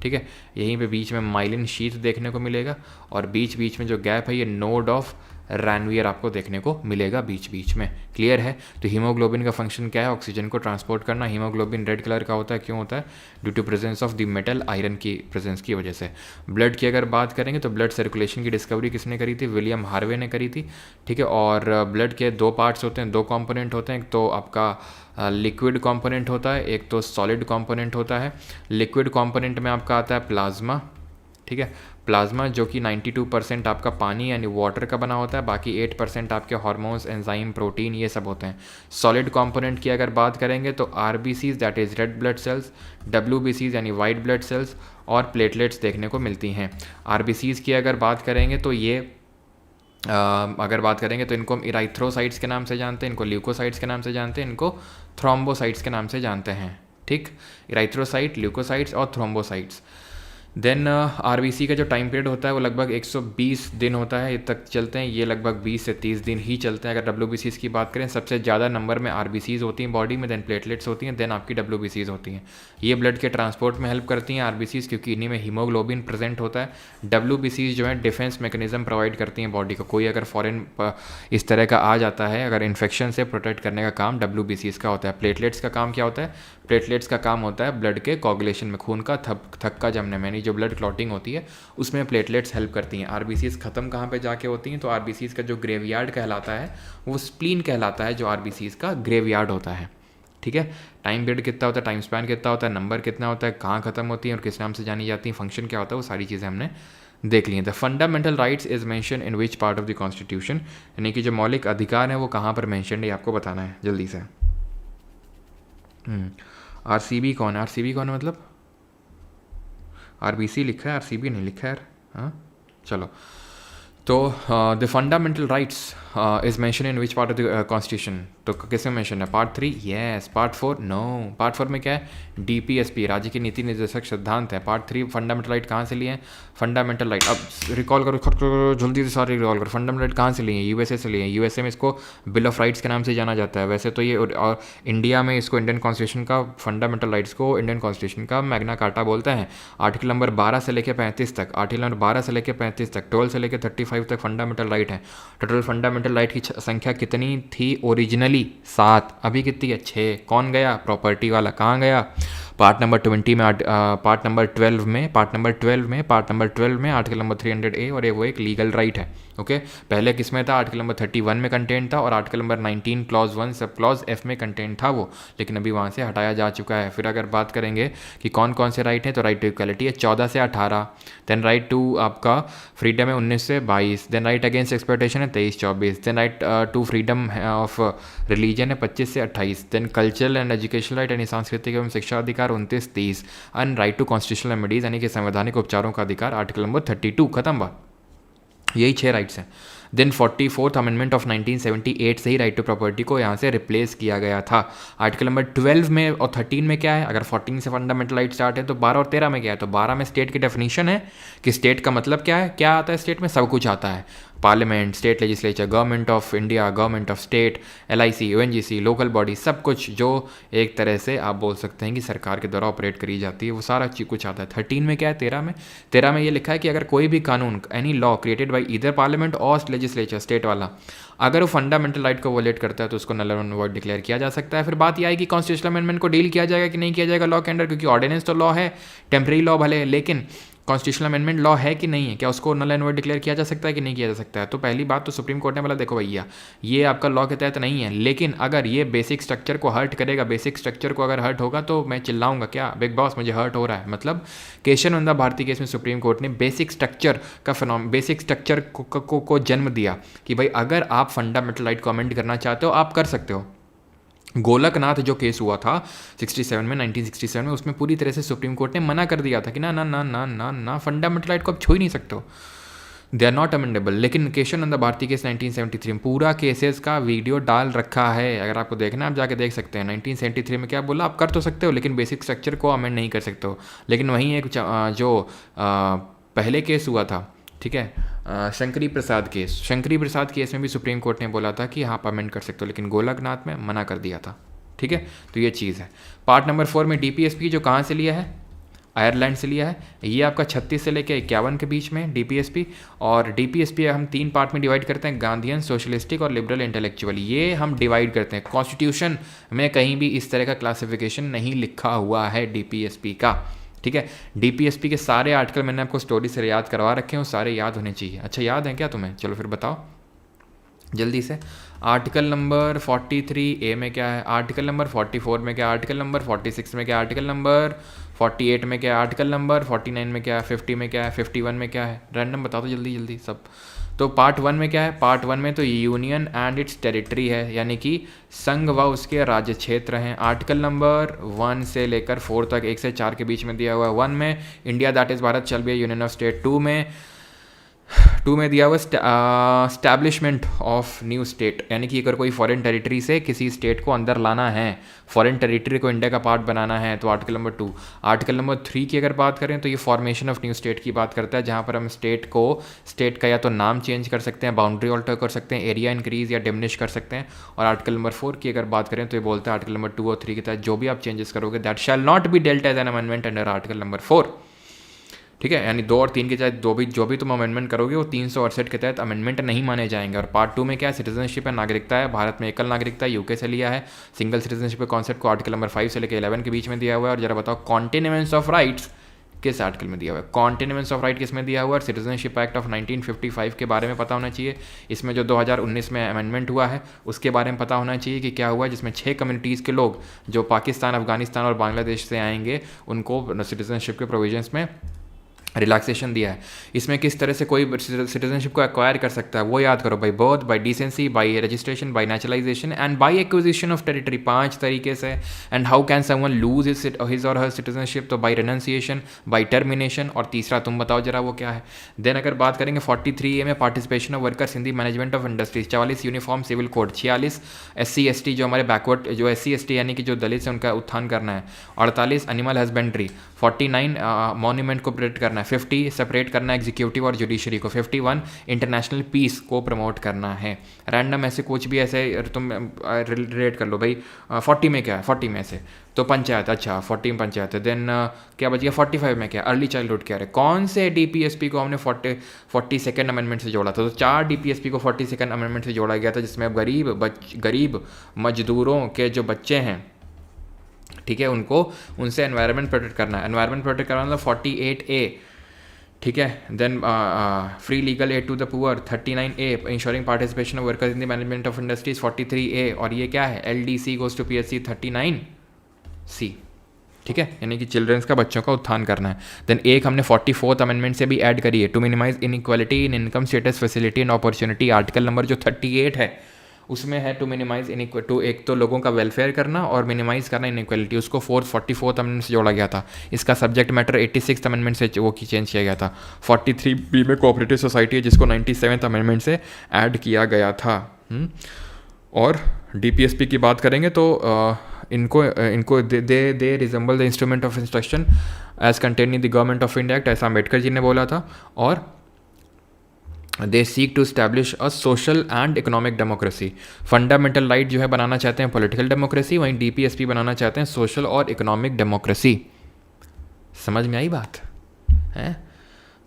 ठीक है, यहीं पे बीच में माइलिन शीथ देखने को मिलेगा, और बीच बीच में जो गैप है ये नोड ऑफ रैनवियर आपको देखने को मिलेगा बीच बीच में। क्लियर है? तो हीमोग्लोबिन का फंक्शन क्या है? ऑक्सीजन को ट्रांसपोर्ट करना। हीमोग्लोबिन रेड कलर का होता है, क्यों होता है? Due to presence of the metal iron की प्रेजेंस की वजह से। ब्लड की अगर बात करेंगे तो ब्लड सर्कुलेशन की डिस्कवरी किसने करी थी? विलियम हार्वे ने करी थी। ठीक है, और ब्लड के दो पार्ट्स होते हैं, दो कॉम्पोनेंट होते हैं, एक तो आपका लिक्विड कॉम्पोनेंट होता है, एक तो सॉलिड कॉम्पोनेंट होता है। लिक्विड कॉम्पोनेंट में आपका आता है प्लाज्मा। ठीक है, प्लाज्मा जो कि 92% आपका पानी यानी वाटर का बना होता है, बाकी 8% आपके हार्मोन्स, एंजाइम, प्रोटीन, ये सब होते हैं। सॉलिड कंपोनेंट की अगर बात करेंगे तो RBCs that is red blood cells, डब्ल्यूबीसीज यानी वाइट ब्लड सेल्स, और प्लेटलेट्स देखने को मिलती हैं। आरबीसीज की अगर बात करेंगे तो ये इनको हम इराइथ्रोसाइट्स के नाम से जानते हैं, इनको ल्यूकोसाइट्स के नाम से जानते हैं, इनको थ्रोम्बोसाइट्स के नाम से जानते हैं। ठीक, इराइथ्रोसाइट, ल्यूकोसाइट्स और थ्रोम्बोसाइट्स। देन आरबीसी का जो टाइम पीरियड होता है वो लगभग 120 दिन होता है, ये तक चलते हैं, ये लगभग 20 से 30 दिन ही चलते हैं। अगर डब्ल्यूबीसीज़ की बात करें, सबसे ज़्यादा नंबर में आरबीसीज़ होती हैं बॉडी में, देन प्लेटलेट्स होती हैं, देन आपकी डब्ल्यूबीसीज़ होती हैं। ये ब्लड के ट्रांसपोर्ट में हेल्प करती हैं आरबीसीज़, क्योंकि इन्हीं में हीमोग्लोबिन प्रेजेंट होता है। डब्ल्यूबीसीज़ जो है डिफेंस मैकेनिज्म प्रोवाइड करती हैं बॉडी को। कोई अगर फॉरेन इस तरह का आ जाता है, अगर इन्फेक्शन से प्रोटेक्ट करने का काम डब्ल्यूबीसीज़ का होता है। प्लेटलेट्स का काम क्या होता है? प्लेटलेट्स का काम होता है ब्लड के कोगुलेशन में, खून का थक्का जमने में, यानी जो ब्लड क्लॉटिंग होती है उसमें प्लेटलेट्स हेल्प करती हैं। आरबीसीज़ ख़त्म कहाँ पे जाके होती हैं? तो आरबीसीज़ का जो ग्रेवयार्ड कहलाता है वो स्प्लीन कहलाता है, जो आरबीसीज़ का ग्रेवयार्ड होता है। ठीक है, टाइम पीरियड कितना होता है, टाइम स्पैन कितना होता है, नंबर कितना होता है, कहाँ ख़त्म होती हैं और किस नाम से जानी जाती हैं, फंक्शन क्या होता है, वो सारी चीज़ें हमने देख ली हैं। The fundamental rights is mention in which part of the constitution, यानी कि जो मौलिक अधिकार हैं वो कहाँ पर मेंशन है, आपको बताना है जल्दी से। आरसीबी कौन है? आरसीबी कौन है मतलब? आरबीसी लिखा है, आरसीबी नहीं लिखा है यार। हाँ, चलो, तो the fundamental rights is mention in which part of the constitution? तो किसमें मेंशन है? Part 3? Yes. Part 4? No. Part 4 में क्या है? डीपीएसपी, राज्य की नीति निर्देशक सिद्धांत है। पार्ट 3 फंडामेंटल राइट कहाँ से लिए हैं? फंडामेंटल राइट, अब रिकॉल करो जल्दी से, सारे रिकॉल करो। फंडामेंटल राइट कहाँ से लिए हैं? यूएसए से लिए हैं। यूएसए में इसको बिल ऑफ राइट्स के नाम से जाना जाता है। वैसे तो ये और इंडिया में इसको इंडियन कॉन्स्टिट्यूशन का, फंडामेंटल राइट्स को इंडियन कॉन्स्टिट्यूशन का मैग्ना कार्टा बोलते हैं। आर्टिकल नंबर 12 से लेकर 35 तक, आर्टिकल नंबर 12 से लेकर 35 तक, 12 से लेकर 35 तक फंडामेंटल राइट है। टोटल फंडामेंटल फंडामेंटल राइट की संख्या कितनी थी ओरिजिनली? 7। अभी कितनी है? 6। कौन गया? प्रॉपर्टी वाला। कहाँ गया? पार्ट नंबर 20 में, पार्ट नंबर 12 में, पार्ट नंबर 12 में आर्टिकल नंबर 300A, और ये वो एक लीगल राइट है। ओके, पहले किस में था? आर्टिकल नंबर 31 में कंटेंट था, और article number 19 clause 1 sub clause F में कंटेंट था वो, लेकिन अभी वहाँ से हटाया जा चुका है। फिर अगर बात करेंगे कि कौन कौन से राइट हैं, तो राइट टू इक्वलिटी है 14 से 18, देन राइट टू आपका फ्रीडम है 19 से 22, देन राइट अगेंस्ट एक्सप्लॉयटेशन है 23-24, then right to freedom of religion है 25 से 28, then cultural and educational right यानी सांस्कृतिक एवं शिक्षा अधिकार 29-30, and right to constitutional remedies यानी कि संवैधानिक उपचारों का अधिकार आर्टिकल नंबर 32। खत्म बात। यही 6 राइट्स हैं। देन 44th अमेंडमेंट ऑफ 1978 से ही राइट टू प्रॉपर्टी को यहाँ से रिप्लेस किया गया था। आर्टिकल नंबर 12 में और 13 में क्या है? अगर 14 से फंडामेंटल राइट स्टार्ट है तो 12 और 13 में क्या है? तो 12 में स्टेट की डेफिनेशन है कि स्टेट का मतलब क्या है, क्या आता है स्टेट में? सब कुछ आता है। Parliament, state legislature, government of India, government of state, LIC, ONGC, local body, सब कुछ जो एक तरह से आप बोल सकते हैं कि सरकार के द्वारा ऑपरेट करी जाती है, वो सारा चीज कुछ आता है। 13 में क्या है? 13 में ये लिखा है कि अगर कोई भी कानून, any law created by either parliament और लेजिस्लेचर, स्टेट वाला, अगर वो फंडामेंटल राइट को वोलेट करता है तो उसको नल एंड वॉइड डिक्लेयर किया जा सकता है। फिर बात यह आएगी कॉन्स्टिट्यूशनल अमेंडमेंट को डील किया जाएगा कि नहीं किया जाएगा लॉ के अंडर, क्योंकि ऑर्डिनेंस तो लॉ है, टेम्परेरी लॉ भले, लेकिन कॉन्स्टिट्यूशनल अमेंडमेंट लॉ है कि नहीं है, क्या उसको नल एंड वॉइड डिक्लेयर किया जा सकता है कि नहीं किया जा सकता है? तो पहली बात तो सुप्रीम कोर्ट ने बोला देखो भैया ये आपका लॉ के तहत नहीं है, लेकिन अगर ये बेसिक स्ट्रक्चर को हर्ट करेगा, बेसिक स्ट्रक्चर को अगर हर्ट होगा तो मैं चिल्लाऊंगा, क्या बिग बॉस मुझे हर्ट हो रहा है। मतलब केशवनंदा भारती केस में सुप्रीम कोर्ट ने बेसिक स्ट्रक्चर का बेसिक स्ट्रक्चर को जन्म दिया कि भाई अगर आप फंडामेंटल राइट को अमेंड करना चाहते हो आप कर सकते हो। गोलकनाथ जो केस हुआ था 1967 में, उसमें पूरी तरह से सुप्रीम कोर्ट ने मना कर दिया था कि ना ना ना ना ना ना फंडामेंटल राइट को आप छू ही नहीं सकते हो, दे आर नॉट अमेंडेबल। लेकिन केशवनंदा भारती केस 1973 में पूरा केसेस का वीडियो डाल रखा है, अगर आपको देखना है आप जाके देख सकते हैं। 1973 में क्या बोला, आप कर तो सकते हो लेकिन बेसिक स्ट्रक्चर को अमेंड नहीं कर सकते हो। लेकिन वहीं एक जो पहले केस हुआ था, ठीक है, शंकरी प्रसाद केस में भी सुप्रीम कोर्ट ने बोला था कि हाँ आप अमेंड कर सकते हो, लेकिन गोलकनाथ में मना कर दिया था। ठीक है, तो ये चीज़ है। पार्ट नंबर 4 में DPSP जो कहाँ से लिया है, आयरलैंड से लिया है। ये आपका 36 से लेकर 51 के बीच में DPSP, और DPSP हम 3 पार्ट में डिवाइड करते हैं, गांधीयन, सोशलिस्टिक और लिबरल इंटेलेक्चुअल। ये हम डिवाइड करते हैं, कॉन्स्टिट्यूशन में कहीं भी इस तरह का क्लासिफिकेशन नहीं लिखा हुआ है DPSP का। ठीक है, DPSP के सारे आर्टिकल मैंने आपको स्टोरी से याद करवा रखे हैं, वो सारे याद होने चाहिए। अच्छा याद है क्या तुम्हें? चलो फिर बताओ जल्दी से। आर्टिकल नंबर 43A में क्या है, आर्टिकल नंबर 44 में क्या, आर्टिकल नंबर 46 में क्या, आर्टिकल नंबर 48 में क्या, आर्टिकल नंबर 49 में क्या, 50 में क्या है, 51 में क्या है, रैंडम बता दो जल्दी जल्दी सब। तो पार्ट 1 में क्या है, पार्ट 1 में तो यूनियन एंड इट्स टेरिटरी है, यानी कि संघ व उसके राज्य क्षेत्र हैं। आर्टिकल नंबर 1 से लेकर 4 तक, 1 से 4 के बीच में दिया हुआ है। 1 में India that is Bharat shall be A union of state. 2 में दिया हुआ स्टैब्लिशमेंट ऑफ न्यू स्टेट, यानी कि अगर कोई फॉरेन टेरिटरी से किसी स्टेट को अंदर लाना है, फॉरेन टेरिटरी को इंडिया का पार्ट बनाना है, तो आर्टिकल नंबर 2। आर्टिकल नंबर 3 की अगर बात करें तो ये फॉर्मेशन ऑफ न्यू स्टेट की बात करता है, जहाँ पर हम स्टेट का या तो नाम चेंज कर सकते हैं, बाउंड्री ऑल्टर कर सकते हैं, एरिया इंक्रीज या डिमिनिश कर सकते हैं। और आर्टिकल नंबर 4 की अगर बात करें तो ये बोलता है आर्टिकल नंबर 2 और 3 के तहत जो भी आप चेंजेस करोगे that shall not be dealt as an amendment under article number 4। ठीक है, यानी 2 और 3 के तहत जो भी तुम अमेंडमेंट करोगे वो 368 के तहत अमेंडमेंट नहीं माने जाएंगे। और पार्ट 2 में क्या है, सिटीजनशिप है, नागरिकता है। भारत में एकल नागरिकता यूके से लिया है। सिंगल सिटीजनशिप के कॉन्सेप्ट को आर्टिकल नंबर 5 से लेकर 11 के बीच में दिया हुआ है। और जरा बताओ कॉन्टिन्यूएंस ऑफ राइट्स किस आर्टिकल में दिया हुआ है, कॉन्टिन्यूएंस ऑफ राइट किस में दिया हुआ है। सिटीजनशिप एक्ट ऑफ 1955 के बारे में पता होना चाहिए। इसमें जो 2019 में अमेंडमेंट हुआ है उसके बारे में पता होना चाहिए कि क्या हुआ है, जिसमें 6 कम्युनिटीज़ के लोग जो पाकिस्तान, अफगानिस्तान और बांग्लादेश से आएंगे उनको सिटीजनशिप के प्रोविजंस में रिलैक्सेशन दिया है। इसमें किस तरह से कोई सिटीजनशिप को एक्वायर कर सकता है वो याद करो भाई, birth, by descent, by registration, by naturalisation and by acquisition of territory, 5 तरीके से। And how can someone lose his or her citizenship, तो बाय रेनंसिएशन, बाय टर्मिनेशन। और तीसरा तुम बताओ जरा वो क्या है। देन अगर बात करेंगे 43A में participation of workers in the management of industries. 44 uniform civil code. 46 SC ST जो हमारे बैकवर्ड, जो SC ST यानी कि जो दलित है उनका उत्थान करना है। 48 एनिमल हस्बेंड्री। 49 मॉन्यूमेंट को प्रोटेक्ट करना है। है, 50 सेपरेट करना है एग्जीक्यूटिव और जुडिशरी को, 51 इंटरनेशनल पीस को प्रमोट करना है। रैंडम ऐसे कुछ भी ऐसे तुम रिलेट कर लो भाई, 40 में क्या है, 40 में से तो पंचायत, अच्छा 40 में पंचायत है। देन क्या बच गया 45 में क्या, अर्ली चाइल्डहुड क्या है, कौन से डीपीएसपी को हमने 42nd अमेंडमेंट से जोड़ा था, तो 4 डीपीएसपी को 42nd अमेंडमेंट से जोड़ा गया था, जिसमें अब गरीब मजदूरों के जो बच्चे हैं, ठीक है, उनसे एनवायरनमेंट प्रोटेक्ट करना है। एनवायरनमेंट प्रोटेक्ट करना मतलब 48A, ठीक है। Then free legal aid to the poor 39A, ensuring participation of workers in the management of industries 43A, और ये क्या है LDC goes to PSC 39C, ठीक है, यानी कि चिल्ड्रंस का, बच्चों का उत्थान करना है। देन एक हमने 44th अमेंडमेंट से भी ऐड करी है, to minimise inequality in income status facility and opportunity. Article number जो 38 है उसमें है टू मिनिमाइज एक तो लोगों का वेलफेयर करना और मिनिमाइज करना इनइक्वालिटी, उसको 44th अमेंडमेंट से जोड़ा गया था। इसका सब्जेक्ट मैटर 86th अमेंडमेंट से वो चेंज किया गया था। 43B में कोऑपरेटिव सोसाइटी है, जिसको 97th अमेंडमेंट से ऐड किया गया था। और डीपीएसपी की बात करेंगे तो इनको they resemble the instrument of instruction as contain in the Government of India Act, ऐसा अम्बेडकर जी ने बोला था। और they seek to establish a social and economic democracy. Fundamental right जो है बनाना चाहते हैं पॉलिटिकल डेमोक्रेसी, वहीं डीपीएसपी बनाना चाहते हैं सोशल और इकोनॉमिक डेमोक्रेसी। समझ में आई बात है?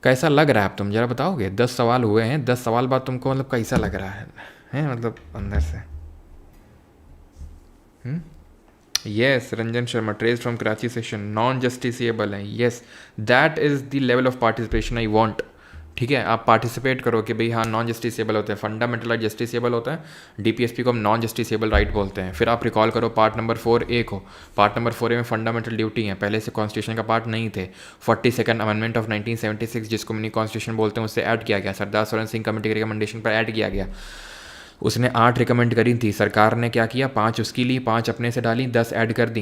कैसा लग रहा है आप तुम जरा बताओगे? 10 सवाल हुए हैं, 10 सवाल बाद तुमको मतलब कैसा लग रहा है मतलब अंदर से? Yes, Ranjan Sharma trace from Karachi session, non justiciable है। Yes, that is the level of participation I want. ठीक है, आप पार्टिसिपेट करो कि भाई हाँ नॉन जस्टिसेबल होते हैं, फंडामेंटल राइट जस्टिसेबल होता है, डीपीएसपी को हम नॉन जस्टिसेबल राइट बोलते हैं। फिर आप रिकॉल करो पार्ट नंबर 4A को, पार्ट नंबर 4A में फंडामेंटल ड्यूटी है, पहले से कॉन्स्टिट्यूशन का पार्ट नहीं थे। 42nd अमेंडमेंट ऑफ 1976 जिसको मिनी कॉन्स्टिट्यूशन बोलते हैं उससे ऐड किया गया, सरदार सोरेन सिंह कमेटी के रिकमेंडेशन पर ऐड किया गया। उसने 8 रिकमेंड करी थी, सरकार ने क्या किया 5 उसकी ली, 5 अपने से डाली, 10 ऐड कर दी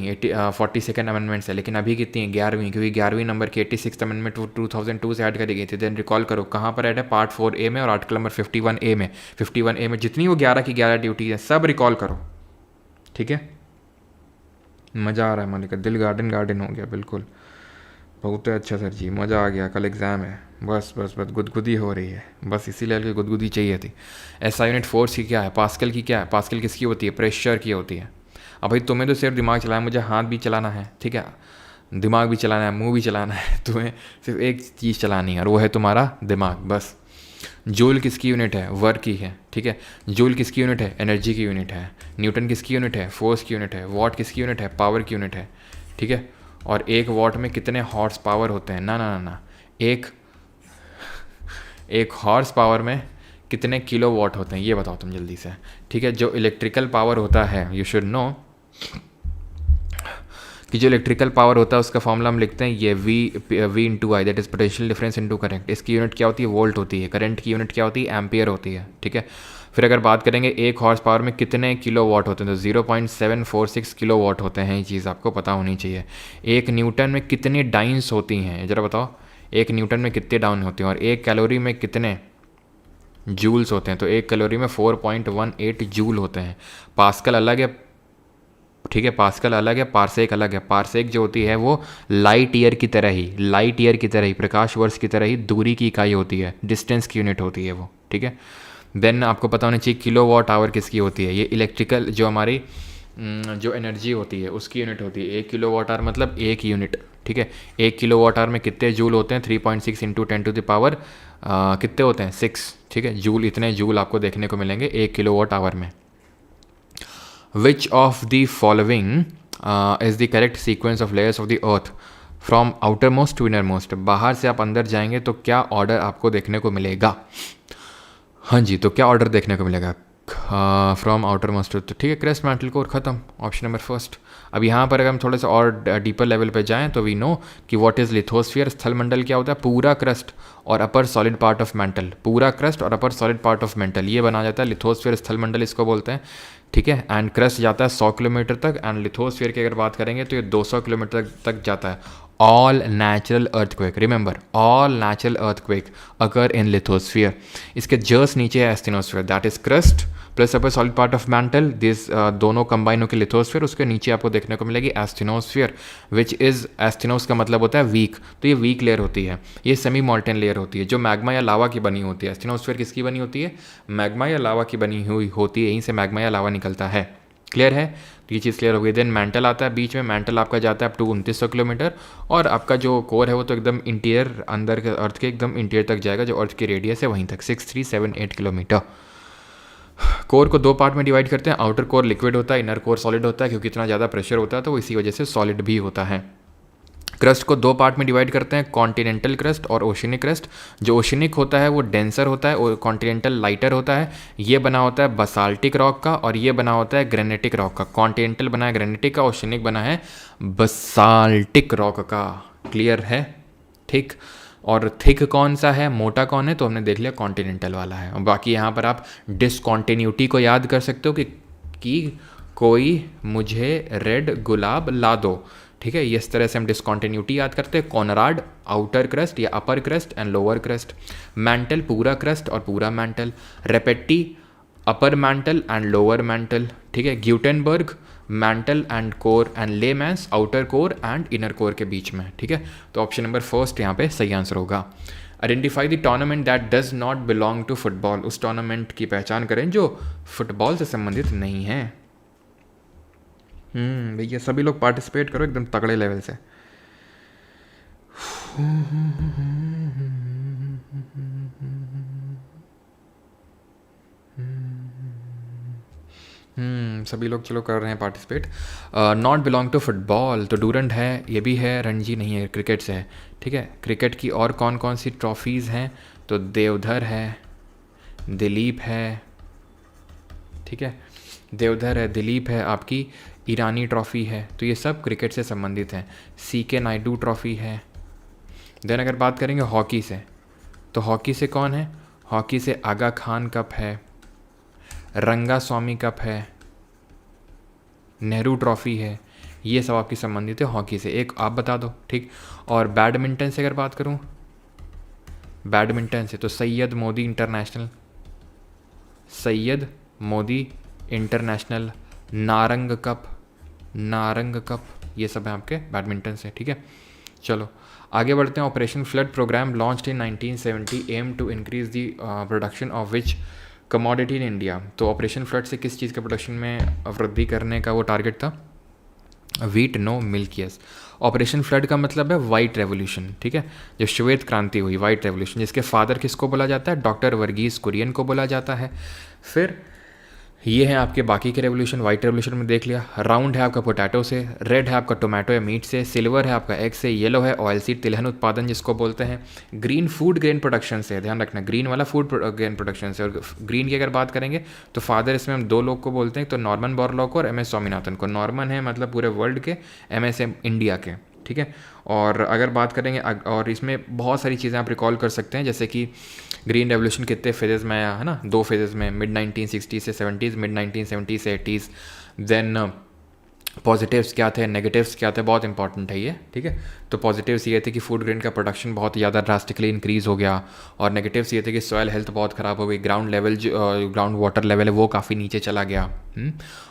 42nd अमेंडमेंट से। लेकिन अभी कितनी है 11वीं, क्योंकि 11वीं नंबर की 86th अमेंडमेंट 2002 से ऐड करी गई थी। देन रिकॉल करो कहाँ पर ऐड है, पार्ट 4A में और आर्टिकल नंबर 51A में। 51A में जितनी वो 11 की 11 ड्यूटी है सब रिकॉल करो, ठीक है। मज़ा आ रहा है मालिक, दिल गार्डन हो गया, बिल्कुल बहुत अच्छा सर जी, मज़ा आ गया। कल एग्ज़ाम है, बस गुदगुदी हो रही है, बस इसीलिए गुदगुदी चाहिए थी। SI यूनिट फोर्स की क्या है, पास्कल की क्या है, पास्कल किसकी होती है, प्रेशर की होती है। अब भाई तुम्हें तो सिर्फ दिमाग चलाना है, मुझे हाथ भी चलाना है, ठीक है, दिमाग भी चलाना है, मुंह भी चलाना है, तुम्हें सिर्फ एक चीज़ चलानी है और वो है तुम्हारा दिमाग, बस। जूल किसकी यूनिट है, वर्क की है, ठीक है। जूल किसकी यूनिट है, एनर्जी की यूनिट है। न्यूटन किसकी यूनिट है, फोर्स की यूनिट है। वॉट किसकी यूनिट है, पावर की यूनिट है, ठीक है। और 1 वॉट में कितने हॉर्स पावर होते हैं, ना, एक हॉर्स पावर में कितने किलो वॉट होते हैं ये बताओ तुम जल्दी से, ठीक है। जो इलेक्ट्रिकल पावर होता है, यू शुड नो कि जो इलेक्ट्रिकल पावर होता है उसका फॉर्मूला हम लिखते हैं ये V into I, that is potential difference into current. इसकी यूनिट क्या होती है, वोल्ट होती है। करंट की यूनिट क्या होती है, एम्पियर होती है, ठीक है। फिर अगर बात करेंगे 1 हॉर्स पावर में कितने किलो वाट होते हैं, तो 0.746 किलो वाट होते हैं। ये चीज़ आपको पता होनी चाहिए। 1 न्यूटन में कितनी डाइन्स होती हैं ज़रा बताओ, 1 न्यूटन में कितने डाउन होते हैं। और 1 कैलोरी में कितने जूल्स होते हैं, तो 1 कैलोरी में 4.18 जूल होते हैं। पास्कल अलग है, ठीक है, पास्कल अलग है, पार्सेक अलग है। पार्सेक जो होती है वो लाइट ईयर की तरह ही प्रकाश वर्ष की तरह ही दूरी की इकाई होती है, डिस्टेंस की यूनिट होती है वो, ठीक है। देन आपको पता होना चाहिए किलो वाट आवर किसकी होती है, ये इलेक्ट्रिकल जो हमारी जो एनर्जी होती है उसकी यूनिट होती है। 1 किलो वाट आवर मतलब 1 यूनिट, ठीक है। 1 किलो वाट आवर में कितने जूल होते हैं, 3.6 इंटू 10 टू द पावर कितने होते हैं 6, ठीक है। जूल, इतने जूल आपको देखने को मिलेंगे 1 किलो वाट आवर में। Which of the following is the correct sequence of layers of the earth from outermost to innermost. बाहर से आप अंदर जाएंगे तो क्या ऑर्डर आपको देखने को मिलेगा, हाँ जी, तो क्या ऑर्डर देखने को मिलेगा फ्रॉम आउटर मोस्ट, तो ठीक है क्रेस्ट मैंटल कोर ख़त्म, ऑप्शन नंबर फर्स्ट। अब यहाँ पर अगर हम थोड़ा सा और डीपर लेवल पे जाएं तो वी नो कि व्हाट इज़ लिथोस्फीयर, स्थल मंडल क्या होता है, पूरा क्रस्ट और अपर सॉलिड पार्ट ऑफ मेंटल, पूरा क्रस्ट और अपर सॉलिड पार्ट ऑफ मेंटल, ये बना जाता है लिथोस्फीयर, स्थल मंडल इसको बोलते हैं, ठीक है। एंड क्रस्ट जाता है 100 किलोमीटर तक, एंड लिथोस्फीयर की अगर बात करेंगे तो ये 200 किलोमीटर तक जाता है। All natural earthquake, remember, all natural earthquake occur in lithosphere. इसके जस्ट नीचे है asthenosphere, that is crust, plus upper solid part of mantle, this दोनों कंबाइन होकर लिथोस्फीयर, उसके नीचे आपको देखने को मिलेगी एस्थेनोस्फीयर, विच इज़ एस्थेनोस का मतलब होता है वीक, तो ये वीक लेयर होती है, ये सेमी मॉल्टन लेयर होती है जो मैग्मा या लावा की बनी होती है। एस्थेनोस्फीयर किसकी बनी होती है? मैग्मा या लावा की बनी हुई होती है, यहीं से मैग्मा या लावा निकलता है। क्लियर है? तो ये चीज़ क्लियर हो गई। देन मैंटल आता है बीच में, मैंटल आपका जाता है अप टू 2900 किलोमीटर, और आपका जो कोर है वो तो एकदम इंटीरियर, अंदर के अर्थ के एकदम इंटीरियर तक जाएगा, जो अर्थ की रेडियस है वहीं तक 6378 किलोमीटर। कोर को दो पार्ट में डिवाइड करते हैं, आउटर कोर लिक्विड होता है, इनर कोर सॉलिड होता है, क्योंकि इतना ज़्यादा प्रेशर होता है तो वो इसी वजह से सॉलिड भी होता है। क्रस्ट को दो पार्ट में डिवाइड करते हैं, कॉन्टिनेंटल क्रस्ट और ओशिनिक क्रस्ट। जो ओशिनिक होता है वो डेंसर होता है और कॉन्टिनेंटल लाइटर होता है। ये बना होता है बसाल्टिक रॉक का और ये बना होता है ग्रेनेटिक रॉक का। कॉन्टिनेंटल बना है ग्रेनेटिक का, ओशिनिक बना है बसाल्टिक रॉक का। क्लियर है? ठीक। और थिक कौन सा है, मोटा कौन है, तो हमने देख लिया कॉन्टिनेंटल वाला है। और बाकी यहाँ पर आप डिसकॉन्टिन्यूटी को याद कर सकते हो कि कोई मुझे रेड गुलाब ला दो। ठीक है, इस तरह से हम डिसकॉन्टिन्यूटी याद करते हैं। कॉनराड आउटर क्रस्ट या upper crust and lower crust. Mantle पूरा क्रस्ट और पूरा mantle. Repetti upper mantle and lower mantle. ठीक है, Gutenberg mantle and core and Lehmann's outer core and inner core के बीच में। ठीक है, तो ऑप्शन नंबर फर्स्ट यहाँ पे सही आंसर होगा। Identify the tournament that does not belong to football. उस टूर्नामेंट की पहचान करें जो फुटबॉल से संबंधित नहीं है। भैया सभी लोग पार्टिसिपेट करो एकदम तगड़े लेवल से। सभी लोग चलो कर रहे हैं participate. Not belong to football, तो डूरंड है, ये भी है, रणजी नहीं है, क्रिकेट से है। ठीक है, क्रिकेट की और कौन कौन सी ट्रॉफीज़ हैं, तो देवधर है, दिलीप है। ठीक है, देवधर है, दिलीप है, आपकी ईरानी ट्रॉफ़ी है, तो ये सब क्रिकेट से संबंधित हैं। CK नायडू ट्रॉफ़ी है। देन अगर बात करेंगे हॉकी से, तो हॉकी से कौन है, हॉकी से आगा खान कप है, रंगा स्वामी कप है, नेहरू ट्रॉफ़ी है, ये सब आपकी संबंधित है हॉकी से। एक आप बता दो। ठीक, और बैडमिंटन से अगर बात करूं, बैडमिंटन से तो Syed Modi international, Syed Modi international, Narang cup, Narang cup, ये सब है आपके बैडमिंटन से। ठीक है, चलो आगे बढ़ते हैं। Operation Flood programme launched in 1970 aim to increase the production of which commodity in India. तो ऑपरेशन फ्लड से किस चीज़ के प्रोडक्शन में वृद्धि करने का वो टारगेट था? Wheat, no, milk, yes. Operation Flood का मतलब है वाइट रेवोल्यूशन। ठीक है, जो श्वेत क्रांति हुई, वाइट रेवोल्यूशन, जिसके फादर किसको बोला जाता है? डॉक्टर वर्गीस कुरियन को बोला जाता है। फिर ये है आपके बाकी के रेवोल्यूशन। वाइट रेवोल्यूशन में देख लिया। राउंड है आपका पोटैटो से, रेड है आपका टोमेटो या मीट से, सिल्वर है आपका एग से, येलो है ऑयल सीड तिलहन उत्पादन जिसको बोलते हैं, ग्रीन फूड ग्रेन प्रोडक्शन से, ध्यान रखना ग्रीन वाला फूड ग्रेन प्रोडक्शन से। और ग्रीन की अगर बात करेंगे तो फादर इसमें हम दो लोग को बोलते हैं, तो नॉर्मन बोरलॉग और MS स्वामीनाथन को। नॉर्मन है मतलब पूरे वर्ल्ड के, MS है इंडिया के। ठीक है, और अगर बात करेंगे और इसमें बहुत सारी चीज़ें आप रिकॉल कर सकते हैं, जैसे कि ग्रीन रेवोल्यूशन कितने फेजेज़ में आया है ना, 2 फेजेज़ में, मिड 1960 से 70s, मिड 1970 से 80s। देन पॉजिटिव्स क्या थे, नेगेटिव्स क्या थे, बहुत इंपॉर्टेंट है ये। ठीक है, तो पॉजिटिव्स ये थे कि फूड ग्रेन का प्रोडक्शन बहुत ज़्यादा ड्रास्टिकली इंक्रीज़ हो गया, और नेगेटिव्स ये थे कि सॉयल हेल्थ बहुत ख़राब हो गई, ग्राउंड लेवल जो ग्राउंड वाटर लेवल है वो काफ़ी नीचे चला गया।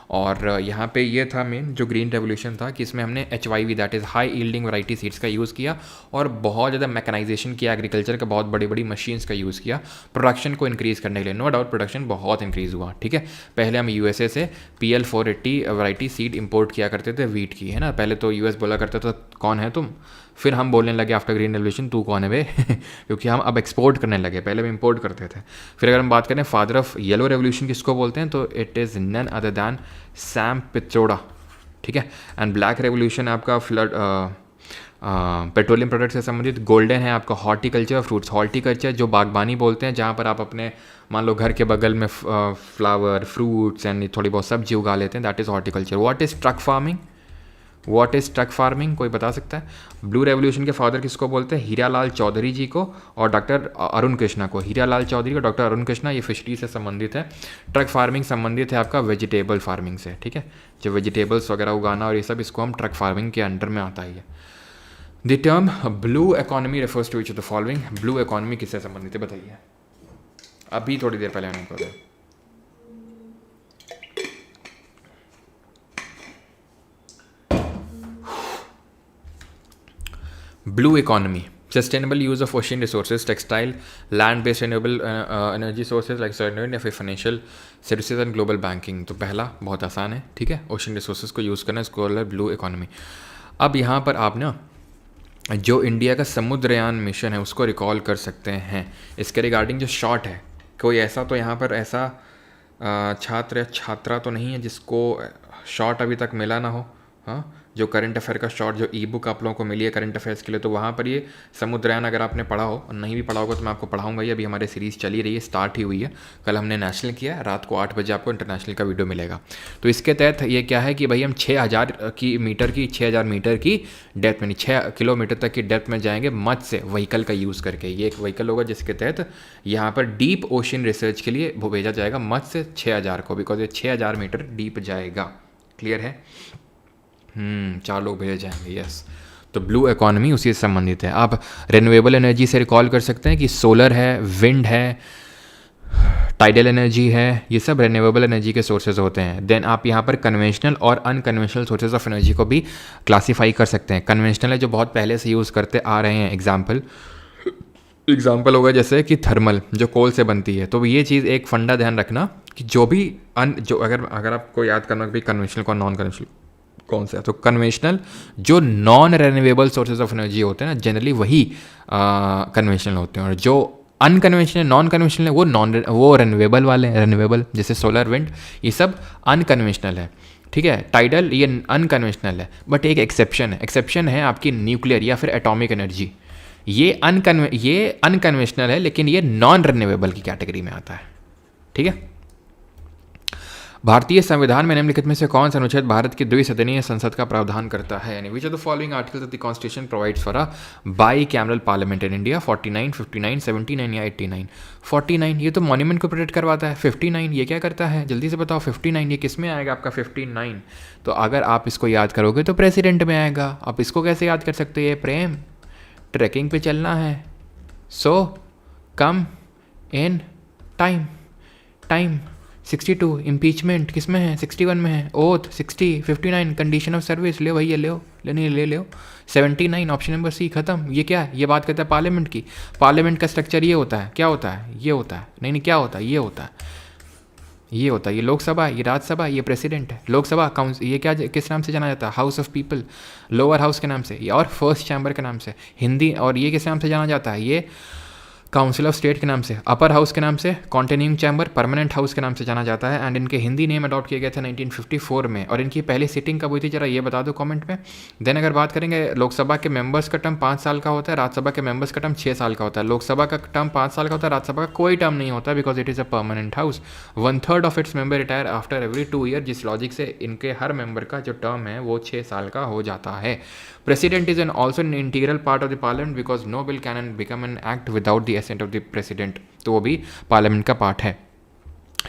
और यहाँ पे ये था मेन जो ग्रीन रेवोल्यूशन था कि इसमें हमने HYV that is high yielding variety seeds का यूज़ किया, और बहुत ज़्यादा मैकेनाइजेशन किया, एग्रीकल्चर का बहुत बड़ी बड़ी मशीन्स का यूज़ किया प्रोडक्शन को इंक्रीज़ करने के लिए। नो डाउट प्रोडक्शन बहुत इंक्रीज़ हुआ। ठीक है, पहले हम USA से PL 480 वैरायटी सीड इंपोर्ट किया करते थे वीट की, है ना। पहले तो US बोला करता था कौन है तुम, फिर हम बोलने लगे आफ्टर ग्रीन रेवोल्यूशन तू कौन है बे क्योंकि हम अब एक्सपोर्ट करने लगे, पहले हम इंपोर्ट करते थे। फिर अगर हम बात करें फादर ऑफ येलो रेवोल्यूशन किसको बोलते हैं, तो it is none other than Sam Pitroda. ठीक है, एंड ब्लैक रेवोल्यूशन आपका फ्लड पेट्रोलियम प्रोडक्ट से संबंधित। गोल्डन है आपका हॉर्टिकल्चर, फ्रूट्स हॉर्टिकल्चर जो बागबानी बोलते हैं, जहाँ पर आप अपने मान लो घर के बगल में फ्लावर फ्रूट्स एंड थोड़ी बहुत सब्जी उगा लेते हैं, that is horticulture. What is truck farming, what is truck farming, कोई बता सकता है? ब्लू रेवोल्यूशन के फादर किसको बोलते हैं? हीरालाल चौधरी जी को और डॉक्टर अरुण कृष्णा को। हीरालाल चौधरी और डॉक्टर अरुण कृष्णा, ये फिशरी से संबंधित है। ट्रक फार्मिंग संबंधित है आपका वेजिटेबल फार्मिंग से। ठीक है, जो वेजिटेबल्स वगैरह उगाना और ये सब, इसको हम ट्रक फार्मिंग के अंडर में आता है। The term blue economy refers to which of the following. Blue economy किससे संबंधित है बताइए? अभी थोड़ी देर पहले आने को blue economy, sustainable use of ocean resources, textile, land based renewable energy sources like solar या फिर financial services and global banking. तो पहला बहुत आसान है, ठीक है, ओशन रिसोर्सेज को यूज़ करना, इसको ब्लू इकोनॉमी। अब यहाँ पर आप ना जो इंडिया का समुद्रयान मिशन है उसको रिकॉल कर सकते हैं। इसके रिगार्डिंग जो शॉर्ट है, कोई ऐसा तो यहाँ पर ऐसा छात्र या छात्रा तो नहीं है जिसको शॉर्ट अभी तक मिला ना हो, हाँ, जो करंट अफेयर का शॉर्ट जो ई बुक आप लोगों को मिली है करंट अफेयर्स के लिए, तो वहाँ पर ये समुद्रयान अगर आपने पढ़ा हो और नहीं भी पढ़ा होगा तो मैं आपको पढ़ाऊंगा। ये अभी हमारी सीरीज़ चली रही है, स्टार्ट ही हुई है, कल हमने नेशनल किया है, रात को 8 बजे आपको इंटरनेशनल का वीडियो मिलेगा। तो इसके तहत ये क्या है कि भाई हम 6000 मीटर की डेप्थ में, 6 किलोमीटर तक की डेप्थ में जाएंगे मत्स्य व्हीकल का यूज़ करके। ये एक व्हीकल होगा जिसके तहत यहाँ पर डीप ओशन रिसर्च के लिए वो भेजा जाएगा मत्स्य 6000 को, बिकॉज ये 6000 मीटर डीप जाएगा। क्लियर है? 4 लोग भेजे जाएंगे, यस। तो ब्लू इकोनॉमी उसी से संबंधित है। आप रिन्यूएबल एनर्जी से रिकॉल कर सकते हैं कि सोलर है, विंड है, टाइडल एनर्जी है, ये सब रिन्यूएबल एनर्जी के सोर्सेज होते हैं। देन आप यहाँ पर कन्वेंशनल और अनकन्वेंशनल सोर्सेज ऑफ एनर्जी को भी क्लासीफाई कर सकते हैं। कन्वेंशनल है जो बहुत पहले से यूज़ करते आ रहे हैं, एग्जाम्पल होगा जैसे कि थर्मल जो कोल से बनती है। तो ये चीज़ एक फंडा ध्यान रखना कि जो भी जो अगर आपको याद करना कि भाई कन्वेंशनल कौन नॉन कन्वेंशनल कौन सा है, तो कन्वेंशनल जो non renewable sources of energy होते हैं ना, जनरली वही कन्वेंशनल होते हैं, और जो अनकन्वेंशनल नॉन कन्वेंशनल है वो रिन्यूएबल वाले हैं। रिन्यूएबल जैसे सोलर, विंड, ये सब अनकन्वेंशनल है, ठीक है। टाइडल ये अनकन्वेंशनल है, बट एक एक्सेप्शन है आपकी न्यूक्लियर या फिर एटॉमिक एनर्जी। ये अनकन्वेंशनल है लेकिन ये नॉन रिन्यूएबल की कैटेगरी में आता है, ठीक है। भारतीय संविधान में निम्नलिखित में से कौन सा अनुच्छेद भारत की द्विसदनीय संसद का प्रावधान करता है? यानी विच of the following articles of the constitution provides for a by cameral parliament in India? 49, 59, 79 या 89? 49 ये तो मॉन्यूमेंट को प्रोटेक्ट करवाता है। 59 ये क्या करता है, जल्दी से बताओ। 59 ये किस में आएगा आपका 59? तो अगर आप इसको याद करोगे तो प्रेसिडेंट में आएगा। आप इसको कैसे याद कर सकते हैं? प्रेम, ट्रैकिंग पे चलना है, सो कम इन टाइम। 62 इम्पीचमेंट किस में है? 61 में है। ओथ 60, 59 कंडीशन ऑफ सर्विस, ले भैया ले लो 79 ऑप्शन नंबर सी, खत्म। ये क्या है? ये बात करता है पार्लियामेंट की। पार्लियामेंट का स्ट्रक्चर ये होता है, क्या होता है? ये होता है, नहीं क्या होता है? ये होता है ये लोकसभा, ये राज्यसभा, ये प्रेसिडेंट है। लोकसभा काउंसिल ये क्या किस नाम से जाना जाता है? House of people, lower house के नाम से, और फर्स्ट चैम्बर के नाम से हिंदी। और ये किस नाम से जाना जाता है? ये काउंसिल ऑफ स्टेट के नाम से, अपर हाउस के नाम से, कॉन्टिन्यूइंग चैम्बर, परमानेंट हाउस के नाम से जाना जाता है। एंड इनके हिंदी नेम अडॉप्ट किए गए थे 1954 में। और इनकी पहली सिटिंग कब हुई थी, जरा ये बता दो कमेंट में। देन अगर बात करेंगे, लोकसभा के मेंबर्स का टर्म 5 साल का होता है, राज्यसभा के मेंबर्स का टर्म 6 साल का होता है। लोकसभा का टर्म 5 साल का होता है, राज्यसभा का कोई टर्म नहीं होता, because it is a permanent house. 1/3 of its member retire after every 2 year. जिस लॉजिक से इनके हर मेंबर का जो टर्म है वो 6 साल का हो जाता है। President is also an integral part of the parliament because no bill can become an act without the assent of the president। तो वो भी पार्लियामेंट का पार्ट है।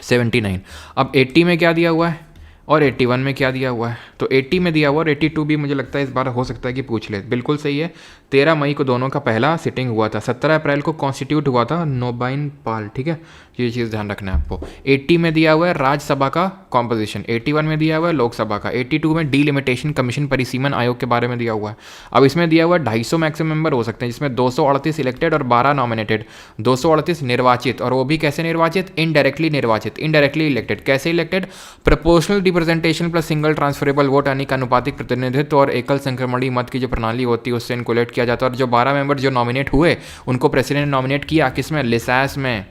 79। अब 80 में क्या दिया हुआ है और 81 में क्या दिया हुआ है? तो 80 में दिया हुआ और 82 भी मुझे लगता है इस बार हो सकता है कि पूछ ले। बिल्कुल सही है। 13 मई को दोनों का पहला सिटिंग हुआ था। 17 अप्रैल को कॉन्स्टिट्यूट हुआ था नोबाइन पाल, ठीक है। ये चीज़ ध्यान रखना है आपको। 80 में दिया हुआ है राज्यसभा का कॉम्पोजिशन, 81 में दिया हुआ है लोकसभा का, 82 में डीलिमिटेशन कमीशन परिसीमन आयोग के बारे में दिया हुआ है। अब इसमें दिया हुआ है 250 मैक्सिमम मेंबर हो सकते हैं, जिसमें 238 इलेक्टेड और 12 नॉमिनेटेड। 238 निर्वाचित, और वो भी कैसे निर्वाचित? इनडायरेक्टली निर्वाचित, इनडायरेक्टली इलेक्टेड। कैसे elected? Proportional representation plus single transferable vote, यानी कि अनुपातिक प्रतिनिधित्व और एकल संक्रमणीय मत की जो प्रणाली होती है उससे इनको इलेक्ट किया जाता है। और जो 12 मेंबर जो नॉमिनेट हुए उनको प्रेसिडेंट ने नॉमिनेट किया किसमें? लिसास में,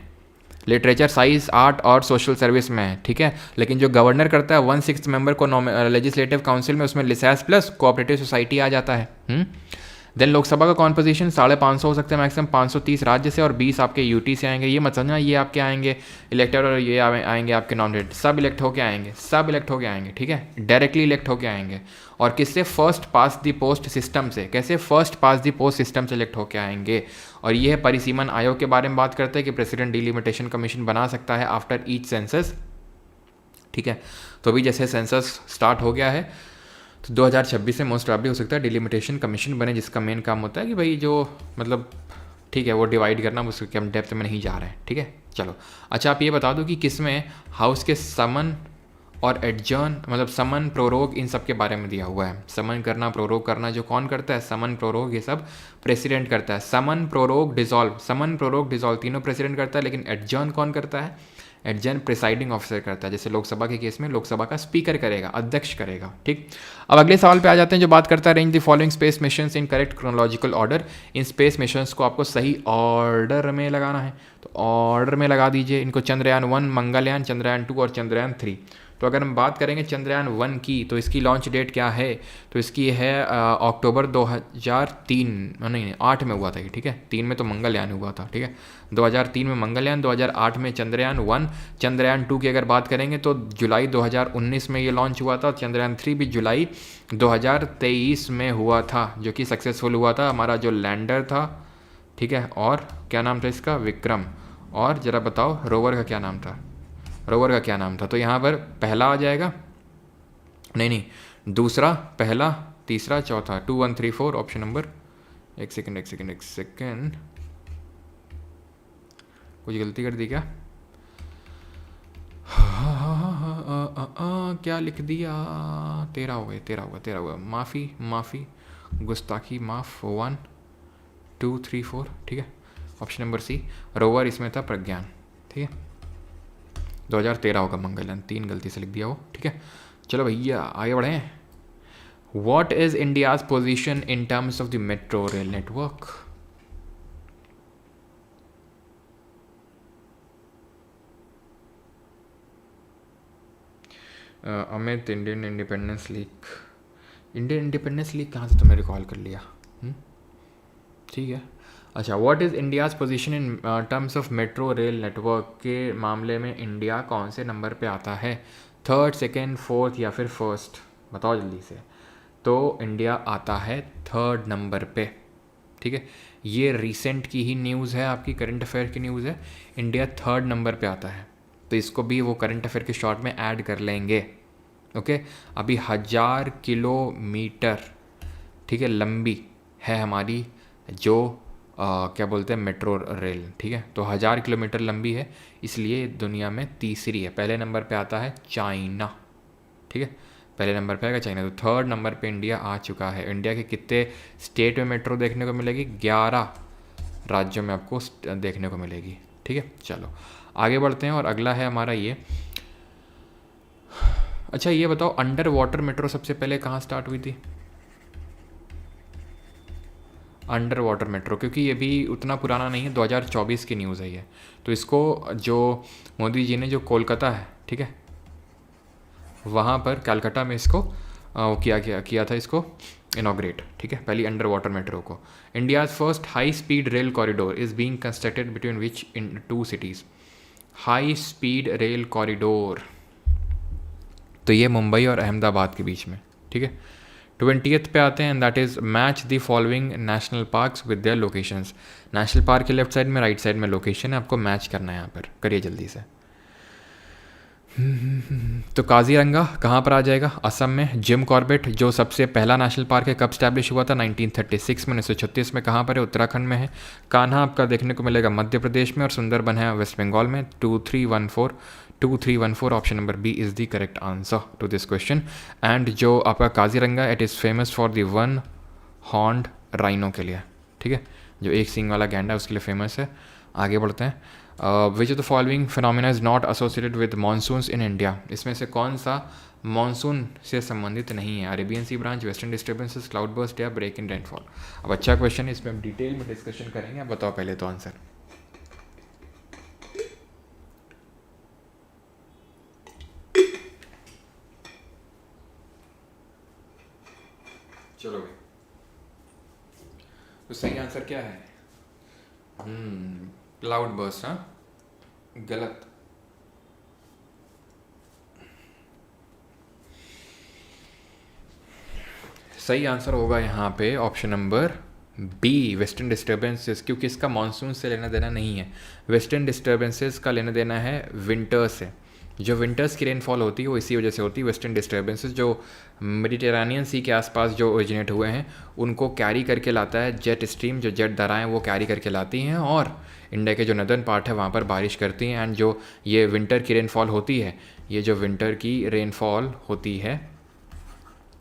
लिटरेचर, साइंस, आर्ट और सोशल सर्विस में, ठीक है। लेकिन जो गवर्नर करता है 1/6 मेंबर को लेजिस्लेटिव काउंसिल में, उसमें लिसास प्लस कोऑपरेटिव सोसाइटी आ जाता है। देन लोकसभा का कॉम्पोजिशन 550 हो सकते हैं मैक्सिमम, 530 राज्य से और 20 आपके यूटी से आएंगे। ये मत समझना ये आपके आएंगे इलेक्टेड और ये आएंगे आपके नॉमिनेटेड, सब इलेक्ट होके आएंगे, ठीक है। डायरेक्टली इलेक्ट होके आएंगे। और किससे? First pass the post system से। कैसे? First pass the post system से इलेक्ट होके आएंगे। और ये है परिसीमन आयोग के बारे में बात करते हैं कि प्रेसिडेंट डिलिमिटेशन कमीशन बना सकता है आफ्टर ईच सेंसस, ठीक है। तो अभी जैसे सेंसस स्टार्ट हो गया है तो 2026 में मोस्ट प्रॉब्ली हो सकता है डिलिमिटेशन कमीशन बने, जिसका मेन काम होता है कि भाई जो मतलब ठीक है वो डिवाइड करना, उसके हम डेप्थ में नहीं जा रहे हैं, ठीक है। चलो अच्छा, आप ये बता दो कि किस में हाउस के समन और एडजर्न मतलब समन प्रोरोग इन सब के बारे में दिया हुआ है। समन करना, प्रोरोग करना जो कौन करता है, समन प्रोरोग ये सब प्रेसिडेंट करता है। समन प्रोरोग डिसॉल्व, समन प्रोरोग डिसॉल्व तीनों प्रेसिडेंट करता है, लेकिन एडजर्न कौन करता है, एडजर्न प्रिसाइडिंग ऑफिसर करता है। जैसे लोकसभा के केस में लोकसभा का स्पीकर करेगा, अध्यक्ष करेगा। ठीक, अब अगले सवाल पे आ जाते हैं जो बात करता है arrange the following space missions in correct chronological order. In space missions को आपको सही ऑर्डर में लगाना है, तो ऑर्डर में लगा दीजिए इनको। चंद्रयान 1, मंगलयान, चंद्रयान 2 और चंद्रयान 3। तो अगर हम बात करेंगे चंद्रयान 1 की, तो इसकी लॉन्च डेट क्या है, तो इसकी है अक्टूबर 2003, नहीं 8 में हुआ था ये। ठीक है, 3 में तो मंगलयान हुआ था। ठीक है, 2003 में मंगलयान, 2008 में चंद्रयान 1। चंद्रयान 2 की अगर बात करेंगे तो जुलाई 2019 में ये लॉन्च हुआ था। चंद्रयान 3 भी जुलाई 2023 में हुआ था, जो कि सक्सेसफुल हुआ था। हमारा जो लैंडर था, ठीक है, और क्या नाम था इसका, विक्रम। और ज़रा बताओ रोवर का क्या नाम था, रोवर का क्या नाम था। तो यहाँ पर पहला आ जाएगा, नहीं, दूसरा, पहला, तीसरा, चौथा, 2 1 3 4 ऑप्शन नंबर। एक सेकेंड, कुछ गलती कर दी क्या? क्या लिख दिया, 13 हो गए, 13 हुआ। माफ़ी, गुस्ताखी माफ। 1 2 3 4, ठीक है, ऑप्शन नंबर सी रोवर इसमें था, प्रज्ञान। ठीक है, 2013 होगा मंगलयान, 3 गलती से लिख दिया वो। ठीक है, चलो भैया आगे बढ़ें। What is India's position in terms of the metro rail network? Amit, Indian independence league कहाँ से तुमने रिकॉल कर लिया? ठीक है, अच्छा, what is India's position in terms of metro rail network के मामले में इंडिया कौन से नंबर पे आता है, 3rd, 2nd, 4th या फिर 1st? बताओ जल्दी से। तो इंडिया आता है 3rd नंबर पे। ठीक है, ये रिसेंट की ही न्यूज़ है, आपकी करंट अफेयर की न्यूज़ है। इंडिया 3rd नंबर पे आता है, तो इसको भी वो करंट अफेयर के शॉर्ट में ऐड कर लेंगे। ओके, अभी 1000 किलोमीटर, ठीक है, लंबी है हमारी जो क्या बोलते हैं मेट्रो रेल। ठीक है, तो 1000 किलोमीटर लंबी है, इसलिए दुनिया में तीसरी है। पहले नंबर पे आता है चाइना। ठीक है, पहले नंबर पे आएगा चाइना। तो 3rd नंबर पे इंडिया आ चुका है। इंडिया के कितने स्टेट में मेट्रो देखने को मिलेगी? 11 राज्यों में आपको देखने को मिलेगी। ठीक है, चलो आगे बढ़ते हैं और अगला है हमारा ये। अच्छा, ये बताओ अंडर वाटर मेट्रो सबसे पहले कहाँ स्टार्ट हुई थी? अंडर वाटर मेट्रो, क्योंकि ये भी उतना पुराना नहीं है, 2024 की न्यूज़ है ये। तो इसको जो मोदी जी ने जो कोलकाता है, ठीक है, वहाँ पर कलकत्ता में इसको किया था इसको इनॉग्रेट। ठीक है, पहली अंडर वाटर मेट्रो को। India's first high speed rail corridor is being constructed between which in 2 cities? High speed rail corridor, तो ये मुंबई और अहमदाबाद के बीच में। ठीक है, 20th पे आते हैं, and that is match the following national parks with their locations. National park के लेफ्ट साइड में, राइट साइड में लोकेशन है, आपको मैच करना है यहाँ पर। करिए जल्दी से। तो काजीरंगा कहाँ पर आ जाएगा? असम में। जिम कॉर्बेट जो सबसे पहला नेशनल पार्क है, कब स्टैब्लिश हुआ था? 1936 में। 1936 में कहाँ पर है? उत्तराखंड में है। कान्हा आपका देखने को मिलेगा मध्य प्रदेश में, और सुंदरबन है वेस्ट बंगाल में। 2314 option number B is the correct answer to this question. And जो आपका Kaziranga, it is famous for the 1 horned rhino के लिए। ठीक है, जो एक सींग वाला गैंडा उसके लिए फेमस है। आगे बढ़ते हैं। Which of the following phenomena is not associated with monsoons in India? इसमें से कौन सा मानसून से संबंधित नहीं है? Arabian Sea branch, western disturbances, cloud burst या ब्रेक इन रेनफॉल? अब अच्छा क्वेश्चन है, इस पर हम डिटेल में डिस्कशन करेंगे। अब बताओ पहले तो आंसर। चलो भाई, तो सही आंसर क्या है? Cloudburst. हाँ, गलत। सही आंसर होगा यहाँ पे option number B, western disturbances, क्योंकि इसका मानसून से लेना देना नहीं है। वेस्टर्न डिस्टर्बेंसेस का लेना देना है विंटर से। जो विंटर्स की रेनफॉल होती है वो इसी वजह से होती है, वेस्टर्न डिस्टर्बेंसेस जो मेडिटेरेनियन सी के आसपास जो ओरिजिनेट हुए हैं उनको कैरी करके लाता है जेट स्ट्रीम, जो जेट धाराएं वो कैरी करके लाती हैं और इंडिया के जो नदर्न पार्ट है वहाँ पर बारिश करती हैं। एंड जो ये विंटर की रेनफॉल होती है, ये जो विंटर की रेनफॉल होती है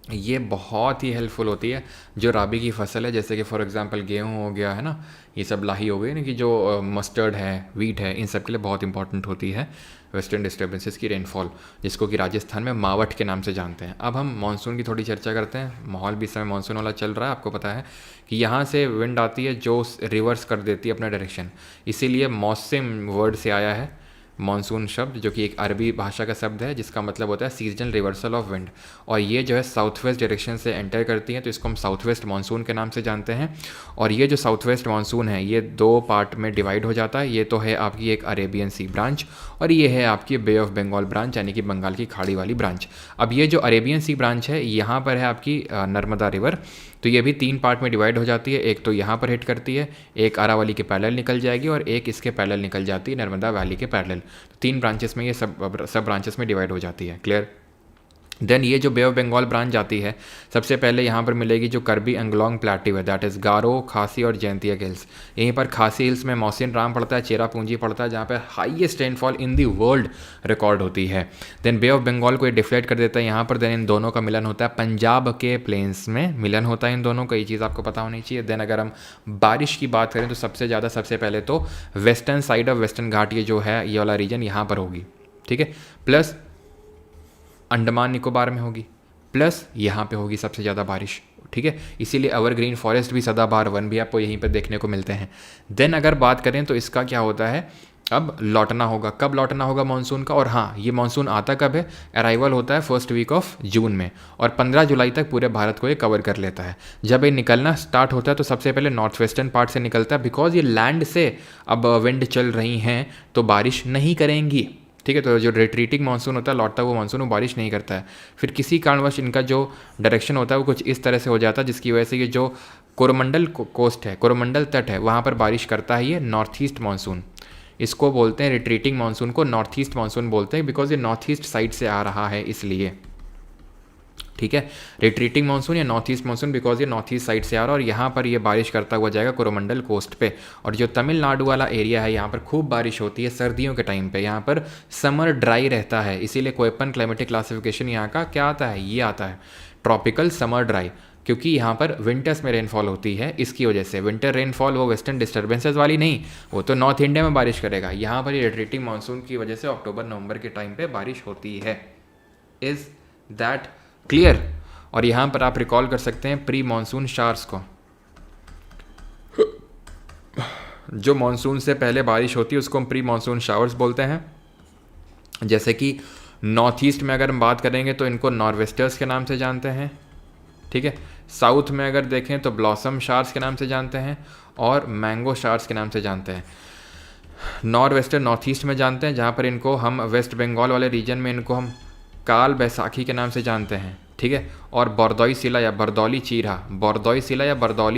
ये बहुत ही हेल्पफुल होती है जो राबी की फसल है, जैसे कि फॉर एग्जांपल गेहूँ हो गया है ना, ये सब लाही हो गई ना, कि जो मस्टर्ड है, वीट है, इन सब के लिए बहुत इंपॉर्टेंट होती है वेस्टर्न डिस्टर्बेंसेस की रेनफॉल, जिसको कि राजस्थान में मावठ के नाम से जानते हैं। अब हम मानसून की थोड़ी चर्चा करते हैं। माहौल भी इस समय मानसून वाला चल रहा है, आपको पता है कि यहाँ से विंड आती है जो रिवर्स कर देती है अपना डायरेक्शन, इसीलिए मौसम वर्ड से आया है मानसून शब्द, जो कि एक अरबी भाषा का शब्द है जिसका मतलब होता है सीजनल रिवर्सल ऑफ विंड। और ये जो है साउथ वेस्ट डायरेक्शन से एंटर करती हैं तो इसको हम साउथ वेस्ट मानसून के नाम से जानते हैं। और ये जो साउथ वेस्ट मानसून है ये दो पार्ट में डिवाइड हो जाता है। ये तो है आपकी एक अरेबियन सी ब्रांच और ये है आपकी बे ऑफ बंगाल ब्रांच, यानी कि बंगाल की खाड़ी वाली ब्रांच। अब ये जो अरेबियन सी ब्रांच है यहाँ पर है आपकी नर्मदा रिवर, तो ये भी 3 पार्ट में डिवाइड हो जाती है। एक तो यहाँ पर हिट करती है, एक अरावली के पैरेलल निकल जाएगी और एक इसके पैरेलल निकल जाती है नर्मदा वैली के पैरेलल। तो 3 ब्रांचेस में ये सब ब्रांचेस में डिवाइड हो जाती है। क्लियर? देन ये जो बे ऑफ बंगाल ब्रांच जाती है, सबसे पहले यहाँ पर मिलेगी जो करबी एंगलोंग प्लेट्यू है, दैट इज़ गारो, खासी और जयंतिया हिल्स। यहीं पर खासी हिल्स में मौसिन राम पड़ता है, चेरापूंजी पड़ता है, जहाँ पर highest rainfall in the world record होती है। देन बे ऑफ बंगाल को ये डिफ्लेक्ट कर देता है यहाँ पर, देन इन दोनों का मिलन होता है पंजाब के प्लेन्स में, मिलन होता है इन दोनों का, ये चीज़ आपको पता होनी चाहिए। देन अगर हम बारिश की बात करें तो सबसे पहले तो वेस्टर्न साइड ऑफ वेस्टर्न घाट, ये जो है ये वाला रीजन यहाँ पर होगी, ठीक है, प्लस अंडमान निकोबार में होगी, प्लस यहाँ पे होगी सबसे ज़्यादा बारिश, ठीक है। इसीलिए एवरग्रीन फॉरेस्ट भी, सदाबहार वन भी आपको यहीं पर देखने को मिलते हैं। देन अगर बात करें तो इसका क्या होता है, अब लौटना होगा। कब लौटना होगा मानसून का? और हाँ, ये मानसून आता कब है? अराइवल होता है फर्स्ट वीक ऑफ जून में और 15 जुलाई तक पूरे भारत को ये कवर कर लेता है। जब ये निकलना स्टार्ट होता है तो सबसे पहले नॉर्थ वेस्टर्न पार्ट से निकलता है, बिकॉज ये लैंड से अब विंड चल रही हैं तो बारिश नहीं करेंगी, ठीक है। तो जो रिट्रीटिंग मानसून होता है, लौटता हुआ मानसून, वो बारिश नहीं करता है। फिर किसी कारणवश इनका जो डायरेक्शन होता है वो कुछ इस तरह से हो जाता है जिसकी वजह से ये जो कोरोमंडल कोस्ट है, कोरोमंडल तट है, वहाँ पर बारिश करता है ये नॉर्थ ईस्ट मानसून। इसको बोलते हैं रिट्रीटिंग मानसून को नॉर्थ ईस्ट मानसून बोलते हैं, बिकॉज ये नॉर्थ ईस्ट साइड से आ रहा है इसलिए, ठीक है। रिट्रीटिंग मानसून या नॉर्थ ईस्ट मानसून, बिकॉज ये नॉर्थ ईस्ट साइड से आ रहा है और यहाँ पर ये बारिश करता हुआ जाएगा कोरोमंडल कोस्ट पे। और जो तमिलनाडु वाला एरिया है यहाँ पर खूब बारिश होती है सर्दियों के टाइम पे, यहाँ पर समर ड्राई रहता है, इसीलिए कोयपन क्लाइमेटिक क्लासिफिकेशन यहाँ का क्या आता है, ये आता है ट्रॉपिकल समर ड्राई, क्योंकि यहाँ पर विंटर्स में रेनफॉल होती है। इसकी वजह से विंटर रेनफॉल वो वेस्टर्न डिस्टर्बेंसेस वाली नहीं, वो तो नॉर्थ इंडिया में बारिश करेगा। यहाँ पर ये रिट्रीटिंग मानसून की वजह से अक्टूबर नवंबर के टाइम पे बारिश होती है। Is that clear? और यहाँ पर आप रिकॉल कर सकते हैं प्री मानसून शावर्स को। जो मानसून से पहले बारिश होती है उसको हम प्री मानसून शावर्स बोलते हैं। जैसे कि नॉर्थ ईस्ट में अगर हम बात करेंगे तो इनको नॉर्वेस्टर्स के नाम से जानते हैं, ठीक है। साउथ में अगर देखें तो ब्लॉसम शावर्स के नाम से जानते हैं और मैंगो शावर्स के नाम से जानते हैं। नॉर्थ वेस्टर्न नॉर्थ ईस्ट में जानते हैं, जहाँ पर इनको हम वेस्ट बंगाल वाले रीजन में इनको हम काल बैसाखी के नाम से जानते हैं, ठीक है। और बरदौई सिला या बरदौली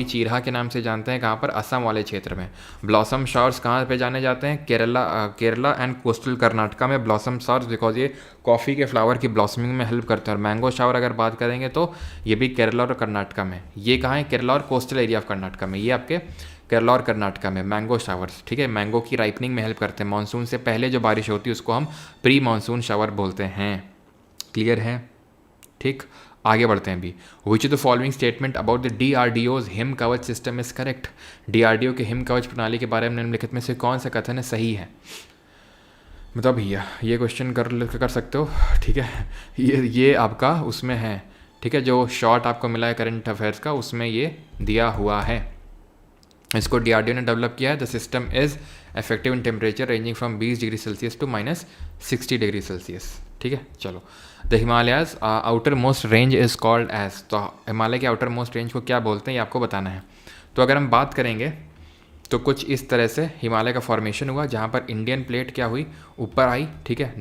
चीरहा के नाम से जानते हैं, कहाँ पर? असम वाले क्षेत्र में। ब्लॉसम शावर्स कहाँ पे जाने जाते हैं? केरला एंड कोस्टल कर्नाटका में ब्लॉसम शावर्स, बिकॉज ये कॉफ़ी के फ्लावर की ब्लॉसमिंग में हेल्प करते हैं। और मैंगो शावर अगर बात करेंगे तो ये भी केरला और कर्नाटका में। ये कहाँ है? केरला और कोस्टल एरिया ऑफ कर्नाटका में। ये आपके केरला और कर्नाटका में मैंगो शावर्स, ठीक है। मैंगो की राइपनिंग में हेल्प करते हैं। मानसून से पहले जो बारिश होती है उसको हम प्री मानसून शावर बोलते हैं। क्लियर है? ठीक, आगे बढ़ते हैं अभी। विच of the following statement about the DRDO's him कवच सिस्टम इज करेक्ट? DRDO के हिम कवच प्रणाली के बारे में निम्नलिखित में से कौन सा कथन है सही है? मतलब भैया ये क्वेश्चन कर सकते हो, ठीक है। ये आपका उसमें है, ठीक है, जो शॉर्ट आपको मिला है करंट अफेयर्स का, उसमें ये दिया हुआ है। इसको DRDO ने डेवलप किया है। The system is effective in temperature ranging from 20 degree Celsius to -60 degree Celsius, ठीक है। चलो, the Himalayas outermost range is called as. तो हिमालय के आउटर मोस्ट रेंज को क्या बोलते हैं ये आपको बताना है। तो अगर हम बात करेंगे तो कुछ इस तरह से हिमालय का फॉर्मेशन हुआ, जहाँ पर इंडियन प्लेट क्या हुई, ऊपर आई, ठीक है।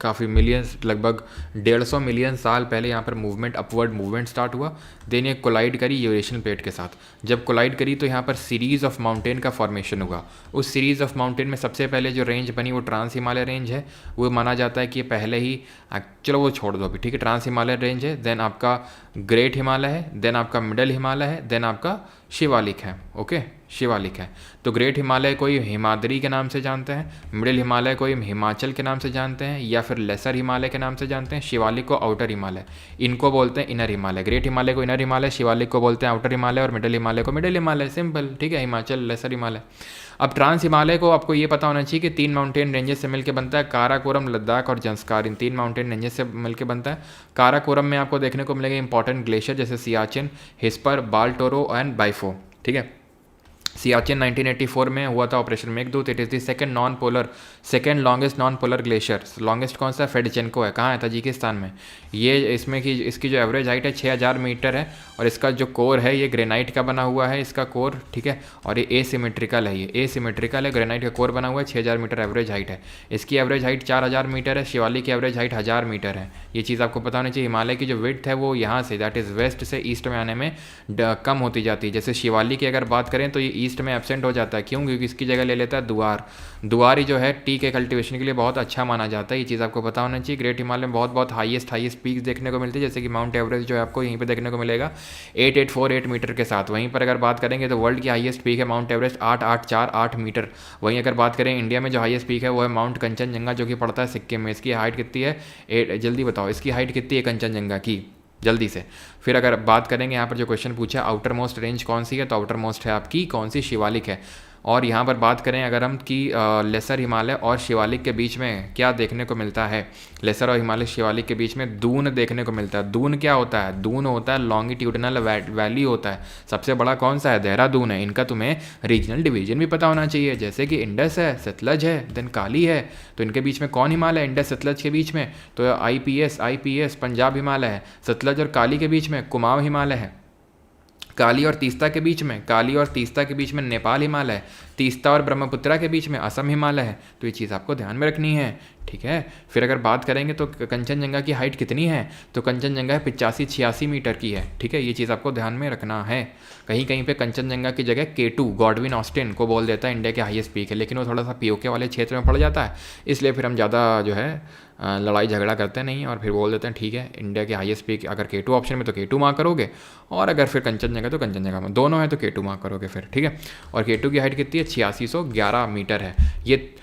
काफ़ी मिलियंस, लगभग 150 मिलियन साल पहले यहाँ पर मूवमेंट, अपवर्ड मूवमेंट स्टार्ट हुआ। देन ये कोलाइड करी यूरेशियन प्लेट के साथ। जब कोलाइड करी तो यहाँ पर सीरीज़ ऑफ माउंटेन का फॉर्मेशन हुआ। उस सीरीज़ ऑफ माउंटेन में सबसे पहले जो रेंज बनी वो ट्रांस हिमालय रेंज है। वो माना जाता है कि ये पहले ही, चलो वो छोड़ दो अभी, ठीक है। ट्रांस हिमालय रेंज है, देन आपका ग्रेट हिमालय है, देन आपका मिडल हिमालय है, देन आपका शिवालिक है। ओके, शिवालिक है। तो ग्रेट हिमालय को हिमाद्री के नाम से जानते हैं, मिडिल हिमालय को हिमाचल के नाम से जानते हैं, या फिर लेसर हिमालय के नाम से जानते हैं, शिवालिक को आउटर हिमालय, इनको बोलते हैं इनर हिमालय। ग्रेट हिमालय को इनर हिमालय, शिवालिक को बोलते हैं आउटर हिमालय, और मिडिल हिमालय को मिडिल हिमालय। सिंपल, ठीक है। हिमाचल, लेसर हिमालय। अब ट्रांस हिमालय को आपको ये पता होना चाहिए कि 3 माउंटेन रेंजेस से मिलकर बनता है, काराकोरम, लद्दाख और जंस्कार। इन 3 माउंटेन रेंजेस से मिलकर बनता है। काराकोरम में आपको देखने को मिलेगा इंपॉर्टेंट ग्लेशियर जैसे सियाचिन, हिस्पर, बालटोरो एंड बाइफो, ठीक है। सियाचिन 1984 में हुआ था operation Meghdoot. It is the second longest non polar glacier. Longest कौन सा? फेडचेंको है। कहाँ है? ताजिकिस्तान में। ये इसमें की इसकी जो एवरेज हाइट है 6000 मीटर है, और इसका जो कोर है ये ग्रेनाइट का बना हुआ है, इसका कोर, ठीक है। और ये एसिमेट्रिकल है, ये एसिमेट्रिकल है, ग्रेनाइट का कोर बना हुआ है। 6000 मीटर एवरेज हाइट है। इसकी एवरेज हाइट 4000 मीटर है। शिवालिक की एवरेज हाइट 1000 मीटर है। ये चीज़ आपको पता होनी चाहिए। हिमालय की जो विड्थ है वो यहाँ से, दैट इज़ वेस्ट से ईस्ट में आने में कम होती जाती है। जैसे शिवालिक की अगर बात करें तो ये ईस्ट में एब्सेंट हो जाता है। क्यों? क्योंकि इसकी जगह ले लेता है दुआर। दुआर ही जो है टी के कल्टीवेशन के लिए बहुत अच्छा माना जाता है। ये चीज़ आपको पता होना चाहिए। ग्रेट हिमालय में बहुत हाईएस्ट पीक्स देखने को मिलती है, जैसे कि माउंट एवरेस्ट जो है आपको यहीं पे देखने को मिलेगा 8848 मीटर के साथ। वहीं पर अगर बात करेंगे तो वर्ल्ड की हाईएस्ट पीक है माउंट एवरेस्ट 8848 मीटर। वहीं अगर बात करें इंडिया में जो हाईएस्ट पीक है वो है माउंट कंचनजंगा, जो कि पड़ता है सिक्किम में। इसकी हाइट कितनी है? जल्दी बताओ, इसकी हाइट कितनी है कंचनजंगा की, जल्दी से। फिर अगर बात करेंगे यहाँ पर जो क्वेश्चन पूछा है आउटर मोस्ट रेंज कौन सी है, तो आउटर मोस्ट है आपकी कौन सी? शिवालिक है। और यहाँ पर बात करें अगर हम कि लेसर हिमालय और शिवालिक के बीच में क्या देखने को मिलता है, लेसर और हिमालय शिवालिक के बीच में दून देखने को मिलता है। दून क्या होता है? दून होता है लॉन्गिट्यूडनल वैली होता है। सबसे बड़ा कौन सा है? देहरादून है। इनका तुम्हें रीजनल डिवीजन भी पता होना चाहिए, जैसे कि इंडस है, सतलज है, देन काली है। तो इनके बीच में कौन हिमालय है? इंडस सतलज के बीच में तो आईपीएस पंजाब हिमालय है। सतलज और काली के बीच में कुमाऊं हिमालय है। काली और तीस्ता के बीच में नेपाल हिमालय है। तीस्ता और ब्रह्मपुत्रा के बीच में असम हिमालय है। तो ये चीज़ आपको ध्यान में रखनी है, ठीक है। फिर अगर बात करेंगे तो कंचनजंगा की हाइट कितनी है, तो कंचनजंगा 85-86 मीटर की है, ठीक है। ये चीज़ आपको ध्यान में रखना है। कहीं कहीं पे कंचनजंगा की जगह K2 गॉडविन ऑस्टिन को बोल देता है इंडिया के हाईएस्ट पीक है, लेकिन वो थोड़ा सा पीओके वाले क्षेत्र में पड़ जाता है, इसलिए फिर हम ज़्यादा जो है लड़ाई झगड़ा करते नहीं, और फिर बोल देते हैं ठीक है इंडिया के हाईएस्ट पीक अगर K2 ऑप्शन में तो K2 मार्क करोगे, और अगर फिर कंचनजंगा तो कंचनजंगा में, दोनों है तो K2 मार्क करोगे फिर, ठीक है। और K2 की हाइट कितनी है? 8611 मीटर है। ये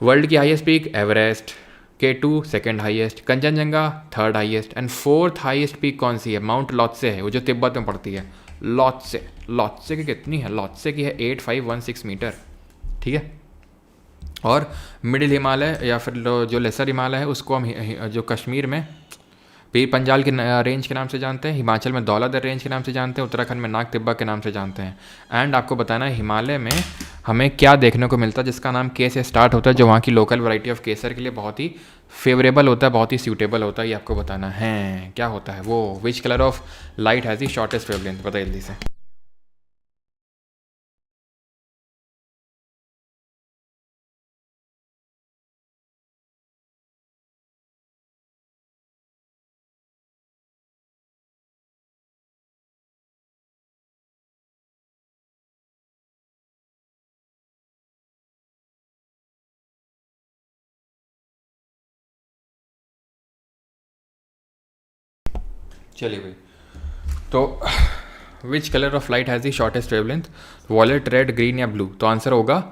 वर्ल्ड की highest peak Everest, K2 second highest, Kanchenjunga third highest, and fourth highest peak कौन सी है? माउंट लॉत्से है, वो जो तिब्बत में पड़ती है। लॉत्से की कितनी है? लॉत्से की है 8516 मीटर, ठीक है। और मिडिल हिमालय या फिर जो लेसर हिमालय है उसको हम जो कश्मीर में पीर पंजाल के रेंज के नाम से जानते हैं, हिमाचल में दौलाधर रेंज के नाम से जानते हैं, उत्तराखंड में नाग तिब्बा के नाम से जानते हैं। एंड आपको बताना है हिमालय में हमें क्या देखने को मिलता है जिसका नाम के से स्टार्ट होता है, जो वहाँ की लोकल वैरायटी ऑफ केसर के लिए बहुत ही फेवरेबल होता है, बहुत ही सूटेबल होता है। ये आपको बताना है क्या होता है वो। Which colour of light has the shortest wavelength? बताइए जल्दी से। चलिए भाई, तो which colour of light has the shortest wavelength? Wallet, red, green या ब्लू? तो आंसर होगा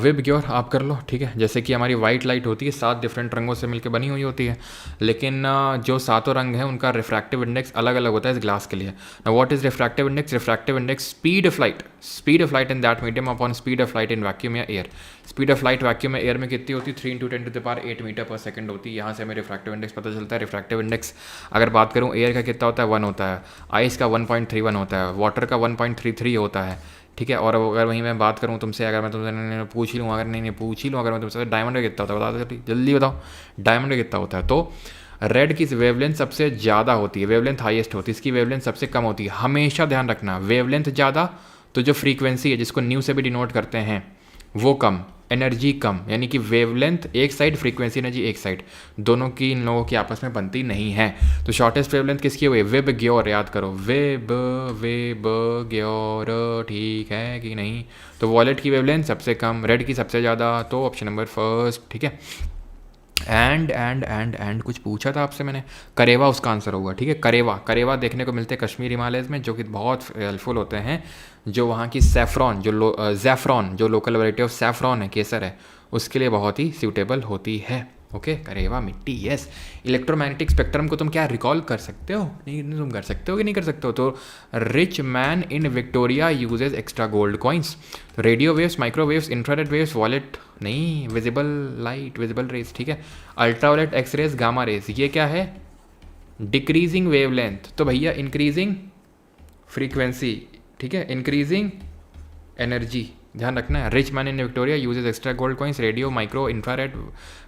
विब ग्योर। आप कर लो, ठीक है। जैसे कि हमारी वाइट लाइट होती है 7 डिफरेंट रंगों से मिलकर बनी हुई होती है, लेकिन जो सातों रंग हैं उनका रिफ्रैक्टिव इंडेक्स अलग अलग होता है इस ग्लास के लिए। Now what is refractive index? Refractive index speed of light in that medium upon speed of light in vacuum या air. Speed of light vacuum में एयर में कितनी होती है? 3 × 10⁸ मीटर पर सेकंड होती है। यहाँ से हमें रिफ्रैक्टिव इंडेक्स पता चलता है। रिफ्रैक्टिव इंडेक्स अगर बात करूँ एयर का कितना होता है? 1 होता है, आइस का 1.31 होता है, वाटर का 1.33 होता है, ठीक है। और अगर वहीं मैं बात करूँ तुमसे, अगर मैं तुमसे पूछ ही लूँ, अगर नहीं पूछ ही लूँ, अगर मैं तुमसे डायमंड का कितना होता है बता दो जल्दी बताओ, डायमंड का कितना होता है? तो रेड की वेवलेंथ सबसे ज़्यादा होती है, वेवलेंथ हाईएस्ट होती है, इसकी वेवलेंथ सबसे कम होती है। हमेशा ध्यान रखना, वेवलेंथ ज़्यादा तो जो फ्रीक्वेंसी है जिसको न्यू से भी डिनोट करते हैं वो कम, एनर्जी कम, यानी कि वेवलेंथ एक साइड, फ्रीक्वेंसी एनर्जी एक साइड, दोनों की इन लोगों की आपस में बनती नहीं है। तो शॉर्टेस्ट वेवलेंथ किसकी हुई? वेब ग्योर, याद करो, वेब ग्योर, ठीक है कि नहीं? तो वॉलेट की वेवलेंथ सबसे कम, रेड की सबसे ज़्यादा, तो ऑप्शन नंबर फर्स्ट, ठीक है। एंड कुछ पूछा था आपसे मैंने, करेवा उसका आंसर होगा, ठीक है। करेवा देखने को मिलते हैं कश्मीर हिमालयस में, जो कि बहुत हेल्पफुल होते हैं। जो वहाँ की सैफरॉन ज़ैफ़रॉन जो लोकल वैरायटी ऑफ सैफरॉन है, केसर है, उसके लिए बहुत ही सूटेबल होती है। ओके, करेवा मिट्टी, यस। इलेक्ट्रोमैग्नेटिक स्पेक्ट्रम को तुम क्या रिकॉल कर सकते हो? नहीं, तुम कर सकते हो कि नहीं कर सकते हो? तो rich man in Victoria uses extra gold coins. Radio waves, microwaves, infrared waves, violet नहीं, विजिबल लाइट, विजिबल रेज, ठीक है। Ultraviolet, X rays, gamma rays, ये क्या है? डिक्रीजिंग वेवलेंथ, तो भैया इंक्रीजिंग फ्रीक्वेंसी, ठीक है, इंक्रीजिंग एनर्जी, ध्यान रखना है। Rich man in Victoria uses extra gold coins, radio, micro, infrared,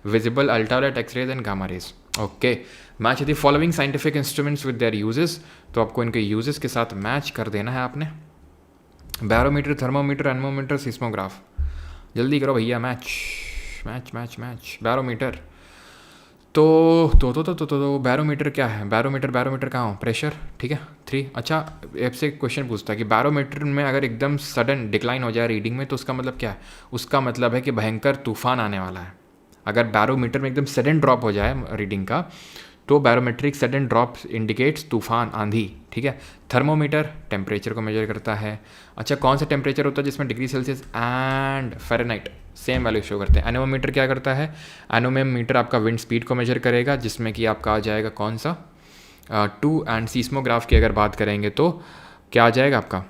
visible, ultraviolet, X rays and gamma rays. Okay, match the following scientific instruments with their uses, तो आपको इनके uses के साथ मैच कर देना है आपने। बैरोमीटर, थर्मोमीटर, एनमोमीटर, सिस्मोग्राफ, जल्दी करो भैया, match match match match. Barometer तो बैरोमीटर क्या है? बैरोमीटर कहाँ हो? प्रेशर, ठीक है, 3। अच्छा, आपसे एक क्वेश्चन पूछता है कि बैरोमीटर में अगर एकदम सडन डिक्लाइन हो जाए रीडिंग में, तो उसका मतलब क्या है? उसका मतलब है कि भयंकर तूफान आने वाला है। अगर बैरोमीटर में एकदम सडन ड्रॉप हो जाए रीडिंग का, तो बैरोमेट्रिक सडन ड्रॉप इंडिकेट्स तूफान, आंधी, ठीक है। थर्मोमीटर टेम्परेचर को मेजर करता है। अच्छा, कौन सा टेम्परेचर होता है जिसमें degree Celsius and Fahrenheit same value show करते हैं? एनोमीटर क्या करता है? एनोमीटर आपका विंड स्पीड को मेजर करेगा, जिसमें कि आपका आ जाएगा कौन सा? 2। एंड सीस्मोग्राफ की अगर बात करेंगे तो क्या आ जाएगा आपका?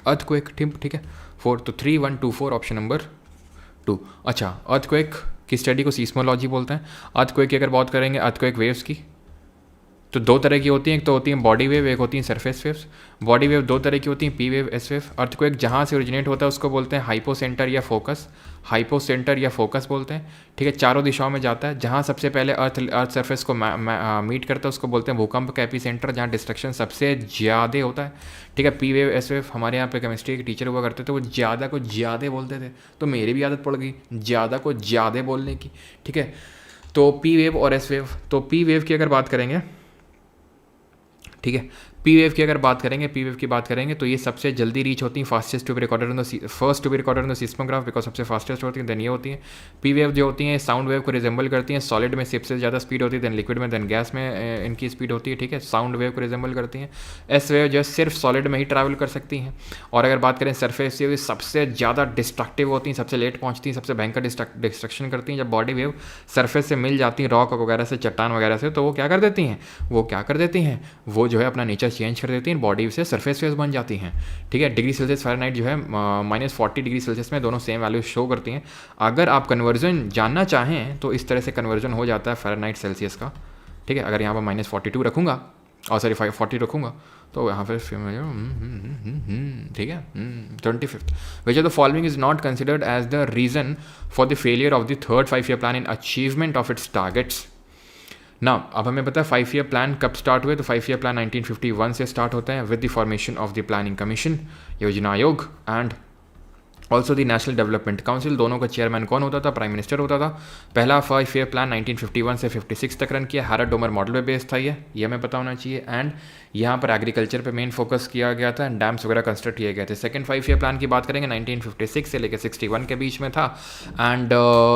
अर्थक्वेक, ठीक है, 4। तो 3, 1, 2, 4, ऑप्शन नंबर 2। अच्छा, अर्थक्वेक की स्टडी को सीस्मोलॉजी बोलते हैं। अर्थक्वेक की अगर बात करेंगे, अर्थक्वेक वेव्स की, तो 2 तरह की होती हैं, एक तो होती हैं बॉडी वेव, एक होती हैं सरफेस वेव्स। बॉडी वेव 2 तरह की होती हैं, P wave, S wave. Earthquake जहाँ से ओरिजिनेट होता है उसको बोलते हैं हाइपोसेंटर या फोकस, हाइपोसेंटर या फोकस बोलते हैं, ठीक है। चारों दिशाओं में जाता है। जहाँ सबसे पहले अर्थ सरफेस को मीट करता है उसको बोलते हैं भूकंप का एपिसेंटर, जहाँ डिस्ट्रक्शन सबसे ज़्यादा होता है, ठीक है। पी वेव, एस वेव, हमारे यहाँ पे केमिस्ट्री के टीचर हुआ करते थे, वो ज़्यादा को ज़्यादा बोलते थे, तो मेरी भी आदत पड़ गई ज़्यादा को ज़्यादा बोलने की, ठीक है। तो पी वेव और एस वेव, तो पी वेव की अगर बात करेंगे, ठीक है, पी वेव की अगर बात करेंगे तो ये सबसे जल्दी रीच होती हैं, fastest to be recorded in the first to be recorded in the seismograph, because सबसे फास्टेस्ट होती हैं, देन ये होती हैं। पी वेव जो होती हैं साउंड वेव को रिजेंबल करती हैं, सॉलिड में सबसे ज़्यादा स्पीड होती है, देन लिक्विड में, देन गैस में इनकी स्पीड होती है, ठीक है, साउंड वेव को रिजेंबल करती हैं। एस वेव जो है सिर्फ सॉलिड में ही ट्रैवल कर सकती हैं। और अगर बात करें सरफेस वेव, सबसे ज़्यादा डिस्ट्रक्टिव होती हैं, सबसे लेट पहुँचती हैं, सबसे भयंकर डिस्ट्रक्शन करती हैं। जब बॉडी वेव सरफेस से मिल जाती हैं, रॉक वगैरह से, चट्टान वगैरह से, तो वो क्या कर देती हैं, वो जो है अपना नेचर चेंज कर देती हैं, बॉडी से सरफेस वेव्स बन जाती हैं, ठीक है। डिग्री सेल्सियस फ़ारेनहाइट जो है -40 डिग्री सेल्सियस में दोनों सेम वैल्यू शो करती हैं। अगर आप कन्वर्जन जानना चाहें तो इस तरह से कन्वर्जन हो जाता है फ़ारेनहाइट सेल्सियस का, ठीक है। अगर यहाँ पर -42 रखूँगा और सॉरी 40 रखूँगा तो यहाँ पर ठीक है। 25th, which of the following is not considered as the reason for the failure of the third 5-year plan in achievement of its targets. ना, अब हमें पता है 5-year प्लान कब स्टार्ट हुए, तो 5-year प्लान 1951 से स्टार्ट होता है with the formation of the planning commission, योजना आयोग, and also the national development council. दोनों का चेयरमैन कौन होता था? प्राइम मिनिस्टर होता था। पहला 5-year प्लान 1951 से 56 तक रन किया, हैरड डोमर मॉडल पे बेस्ड था ये हमें पता होना चाहिए। एंड यहाँ पर एग्रीकल्चर पे मेन फोकस किया गया था, डैम्स वगैरह कंस्ट्रक्ट किए गए थे। सेकंड 5-year प्लान की बात करेंगे 1956 से लेकर 61 के बीच में था। एंड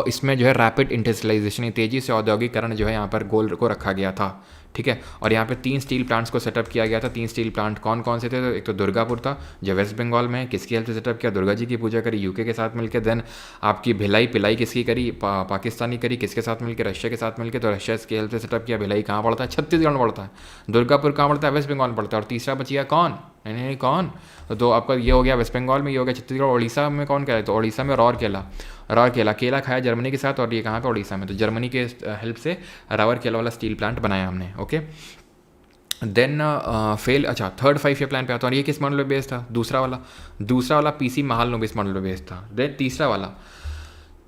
इसमें जो है रैपिड इंडस्ट्रियलाइजेशन, तेज़ी से औद्योगिकरण जो है यहाँ पर गोल को रखा गया था, ठीक है। और यहाँ पे 3 स्टील प्लांट्स को सेटअप किया गया था। 3 स्टील प्लांट कौन कौन से थे? तो एक तो दुर्गापुर था जो वेस्ट बंगाल में, किसकी हेल्प से सेटअप किया? दुर्गा जी की पूजा करी यूके के साथ मिलकर। देन आपकी भिलाई पिलाई किसकी करी? पाकिस्तानी करी, किसके साथ मिलकर? रशिया के साथ मिलकर। तो रशिया की हेल्प से सेटअप किया। भिलाई कहाँ पड़ता है? छत्तीसगढ़ में पड़ता है। दुर्गापुर कहाँ पड़ता है? वेस्ट बंगाल में पड़ता है। और तीसरा बचिया कौन? नहीं कौन? तो आपका ये हो गया वेस्ट बंगाल में, ये हो गया छत्तीसगढ़। उड़ीसा में कौन कहलाए? तो उड़ीसा में राउरकेला, केला खाया जर्मनी के साथ, और ये कहाँ पे? उड़ीसा में। तो जर्मनी के हेल्प से राउरकेला वाला स्टील प्लांट बनाया हमने, ओके। देन अच्छा, थर्ड 5-year प्लान पे आता है, और ये किस मॉडल पे बेस्ड था? दूसरा वाला पीसी महालनोबिस मॉडल पे बेस्ड था। देन तीसरा वाला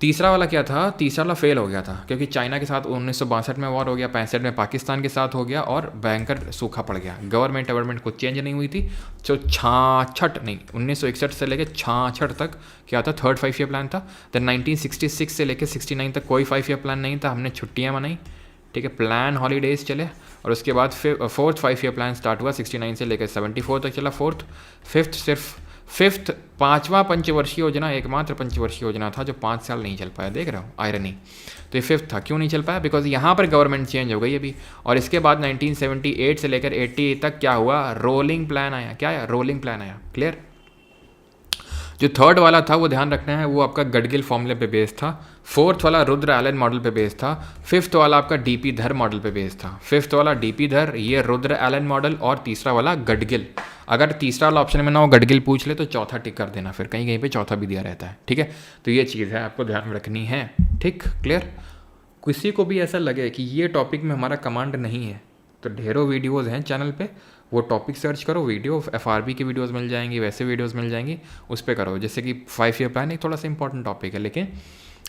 तीसरा वाला क्या था, तीसरा वाला फेल हो गया था क्योंकि चाइना के साथ 1962 में वॉर हो गया, 65 में पाकिस्तान के साथ हो गया और भयंकर सूखा पड़ गया, गवर्नमेंट कुछ चेंज नहीं हुई थी। तो 1961 से लेकर 66 तक क्या था, थर्ड 5 ईयर प्लान था। देन 1966 से लेकर 69 तक कोई 5 ईयर प्लान नहीं था, हमने छुट्टियाँ मनाई, ठीक है, प्लान हॉलीडेज चले। और उसके बाद फिर फोर्थ 5 ईयर प्लान स्टार्ट हुआ 69 से लेकर 74 तक चला, फिफ्थ पांचवा पंचवर्षीय योजना, एकमात्र पंचवर्षीय योजना था जो 5 साल नहीं चल पाया। देख रहे हो आयरनी। तो ये फिफ्थ था, क्यों नहीं चल पाया, बिकॉज यहाँ पर गवर्नमेंट चेंज हो गई अभी। और इसके बाद 1978 से लेकर 80 तक क्या हुआ, रोलिंग प्लान आया। क्या आया, रोलिंग प्लान आया। क्लियर। जो थर्ड वाला था वो ध्यान रखना है, वो आपका गडगिल फॉर्मूले पे बेस्ड था। फोर्थ वाला रुद्र एलन मॉडल पे बेस्ड था। फिफ्थ वाला आपका डीपी धर मॉडल पे बेस्ड था। फिफ्थ वाला डीपी धर, ये रुद्र एलन मॉडल, और तीसरा वाला गडगिल। अगर तीसरा वाला ऑप्शन में ना हो गडगिल पूछ ले तो चौथा टिक कर देना, फिर कहीं कहीं पे चौथा भी दिया रहता है, ठीक है। तो ये चीज़ है, आपको ध्यान रखनी है, ठीक। क्लियर। किसी को भी ऐसा लगे कि ये टॉपिक में हमारा कमांड नहीं है तो ढेरों वीडियोज़ हैं चैनल पे, वो टॉपिक सर्च करो, वीडियो FRB की वीडियोस मिल जाएंगी, वैसे वीडियोस मिल जाएंगी, उस पर करो। जैसे कि 5 ईयर प्लान एक थोड़ा सा इंपॉर्टेंट टॉपिक है, लेकिन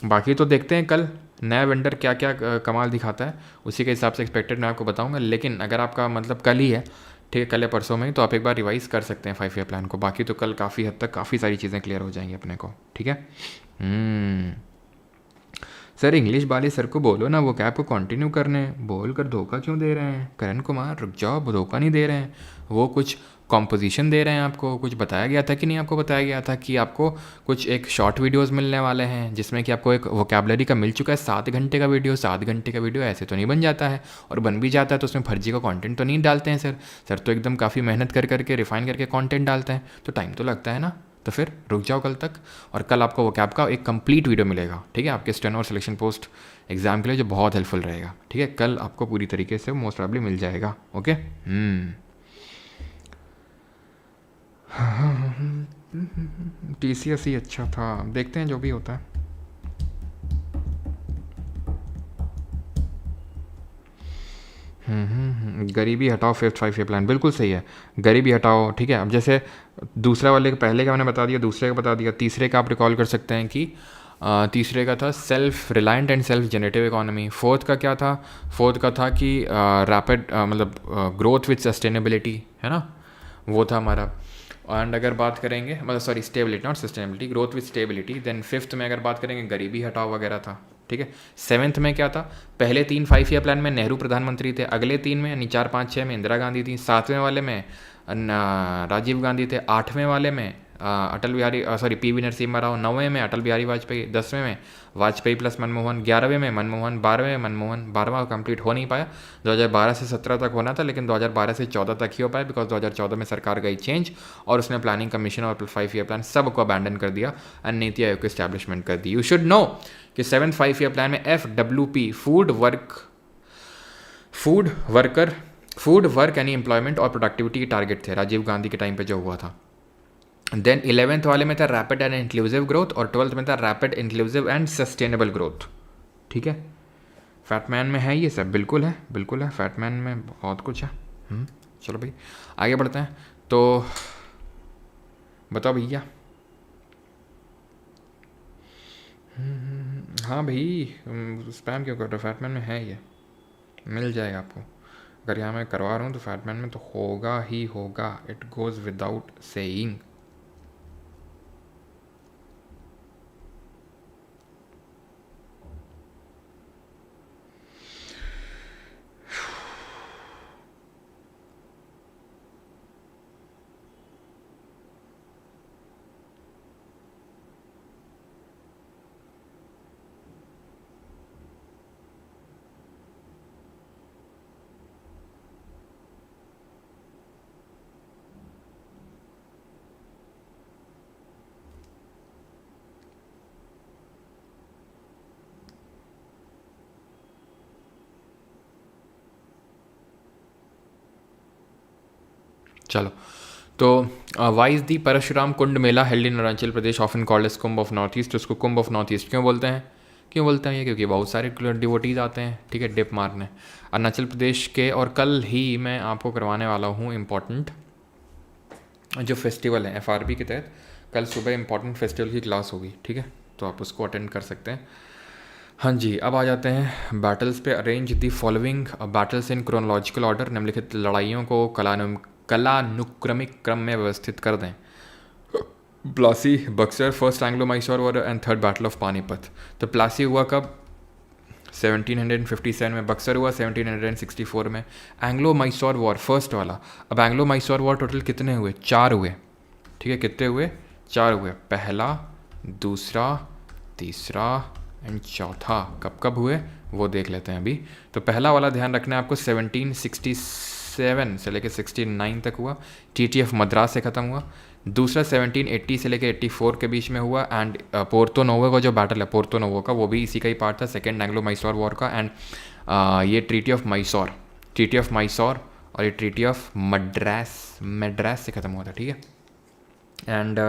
बाकी तो देखते हैं कल नया वेंडर क्या क्या कमाल दिखाता है, उसी के हिसाब से एक्सपेक्टेड मैं आपको बताऊंगा। लेकिन अगर आपका मतलब कल ही है, ठीक है, कल या परसों में ही, तो आप एक बार रिवाइज कर सकते हैं 5 ईयर प्लान को। बाकी तो कल काफ़ी हद तक काफ़ी सारी चीज़ें क्लियर हो जाएंगी अपने को, ठीक है। सर इंग्लिश वाले सर को बोलो ना वो कैब को कंटिन्यू करने, बोल कर धोखा क्यों दे रहे हैं। करण कुमार रुक जाओ, धोखा नहीं दे रहे हैं, वो कुछ कॉम्पोजिशन दे रहे हैं आपको। कुछ बताया गया था कि नहीं, आपको बताया गया था कि आपको कुछ एक शॉर्ट वीडियोस मिलने वाले हैं जिसमें कि आपको एक वोकैबुलरी का मिल चुका है 7 घंटे का वीडियो। 7 घंटे का वीडियो ऐसे तो नहीं बन जाता है, और बन भी जाता है तो उसमें फर्जी का कंटेंट तो नहीं डालते हैं सर। सर तो एकदम काफ़ी मेहनत कर करके रिफाइन करके कंटेंट डालते हैं, तो टाइम तो लगता है ना। तो फिर रुक जाओ कल तक, और कल आपको वो कैब का एक कंप्लीट वीडियो मिलेगा, ठीक है, आपके स्टेनो और सिलेक्शन पोस्ट एग्जाम के लिए, जो बहुत हेल्पफुल रहेगा, ठीक है। कल आपको पूरी तरीके से मोस्ट प्रॉब्ली मिल जाएगा, ओके। TCS ही अच्छा था, देखते हैं जो भी होता है। गरीबी हटाओ, फिफ्थ 5 ईयर प्लान बिल्कुल सही है, गरीबी हटाओ, ठीक है। अब जैसे दूसरा वाले का, पहले का मैंने बता दिया, दूसरे का बता दिया, तीसरे का आप रिकॉल कर सकते हैं कि तीसरे का था self reliant and self generative economy. Fourth का क्या था, फोर्थ का था कि रैपिड मतलब ग्रोथ विथ सस्टेनेबिलिटी, है ना, वो था हमारा। एंड अगर बात करेंगे मतलब sorry stability not sustainability, growth with stability. Then fifth में अगर बात करेंगे गरीबी हटाओ वगैरह था, ठीक है। सेवन्थ में क्या था, पहले 3 5 ईयर प्लान में नेहरू प्रधानमंत्री थे, अगले 3 में यानी 4 5 6 में इंदिरा गांधी थी, 7वें वाले में राजीव गांधी थे, 8वें वाले में अटल बिहारी PV नरसिम्हा राव, 9वें में अटल बिहारी वाजपेयी, 10वें में वाजपेयी प्लस मनमोहन, 11वें में मनमोहन, 12वें में मनमोहन। 12वां कंप्लीट हो नहीं पाया, 2012 से 17 तक होना था, लेकिन 2012 से 14 तक ही हो पाया, बिकॉज 2014 में सरकार गई चेंज और उसने प्लानिंग कमीशन और 5 ईयर प्लान सबको अबैंडन कर दिया एंड नीति आयोग की स्टैब्लिशमेंट कर दी। यू शुड नो कि 7th 5 ईयर प्लान में FWP food work any employment और प्रोडक्टिविटी के टारगेट थे राजीव गांधी के टाइम पे जो हुआ था। देन 11th वाले में था रैपिड एंड इंक्लूसिव ग्रोथ, और 12th में था rapid inclusive and sustainable growth, ठीक है। फैटमैन में है ये सब, बिल्कुल है, बिल्कुल है, फैटमैन में बहुत कुछ है। चलो भाई आगे बढ़ते हैं, तो बताओ भैया। हाँ भाई स्पैम क्यों कर रहे हो, फैटमैन में है, ये मिल जाएगा आपको। अगर यहाँ मैं करवा रहा हूँ तो फैटमैन में तो होगा ही होगा, इट गोज़ विदाउट सेइंग। चलो तो why is the Parshuram Kund Mela held in Arunachal Pradesh often called as Kumbh of north east. उसको कुंभ ऑफ नॉर्थ ईस्ट क्यों बोलते हैं, ये क्योंकि बहुत सारे डिवोटीज आते हैं, ठीक है, डिप मारने अरुणाचल प्रदेश के। और कल ही मैं आपको करवाने वाला हूँ इम्पॉर्टेंट जो फेस्टिवल है FRB के तहत, कल सुबह इम्पॉर्टेंट फेस्टिवल की क्लास होगी, ठीक है। तो आप उसको अटेंड कर सकते हैं। हाँ जी, अब आ जाते हैं बैटल्स पे। Arrange the following battles in chronological order, निम्नलिखित लड़ाइयों को कलानुक्रमिक क्रम में व्यवस्थित कर दें। Plassey, Buxar, first Anglo Mysore war and third battle of Panipat. तो प्लासी हुआ कब? 1757 में। बक्सर हुआ 1764 में। एंग्लो मैसूर वॉर फर्स्ट वाला। अब एंग्लो मैसूर वॉर टोटल कितने हुए? 4 हुए, ठीक है। कितने हुए? 4 हुए। पहला, दूसरा, तीसरा एंड चौथा कब कब हुए वो देख लेते हैं अभी। तो पहला वाला ध्यान रखना है आपको, 1767 से लेकर 69 तक हुआ, TTF मद्रास से ख़त्म हुआ। दूसरा 1780 से लेकर 84 के बीच में हुआ। एंड पोर्तो नोवो का जो बैटल है पोर्तो नोवो का, वो भी इसी का ही पार्ट था, सेकेंड एंग्लो मैसूर वॉर का। एंड ये ट्रीटी ऑफ मैसूर और ये ट्रीटी ऑफ मद्रास से ख़त्म हुआ था, ठीक है। एंड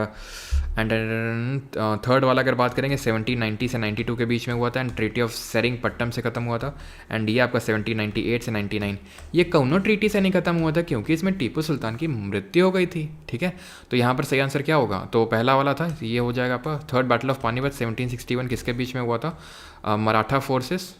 थर्ड वाला अगर बात करेंगे 1790 से 92 के बीच में हुआ था, एंड ट्रीटी ऑफ सेरिंगपट्टम से ख़त्म हुआ था। एंड ये आपका 1798 से 99। ये कौनों ट्रीटी से नहीं ख़त्म हुआ था क्योंकि इसमें टीपू सुल्तान की मृत्यु हो गई थी, ठीक है। तो यहाँ पर सही आंसर क्या होगा? तो पहला वाला था, ये हो जाएगा आपका। थर्ड बैटल ऑफ पानीपत 1761 किसके बीच में हुआ था? मराठा फोर्सेस,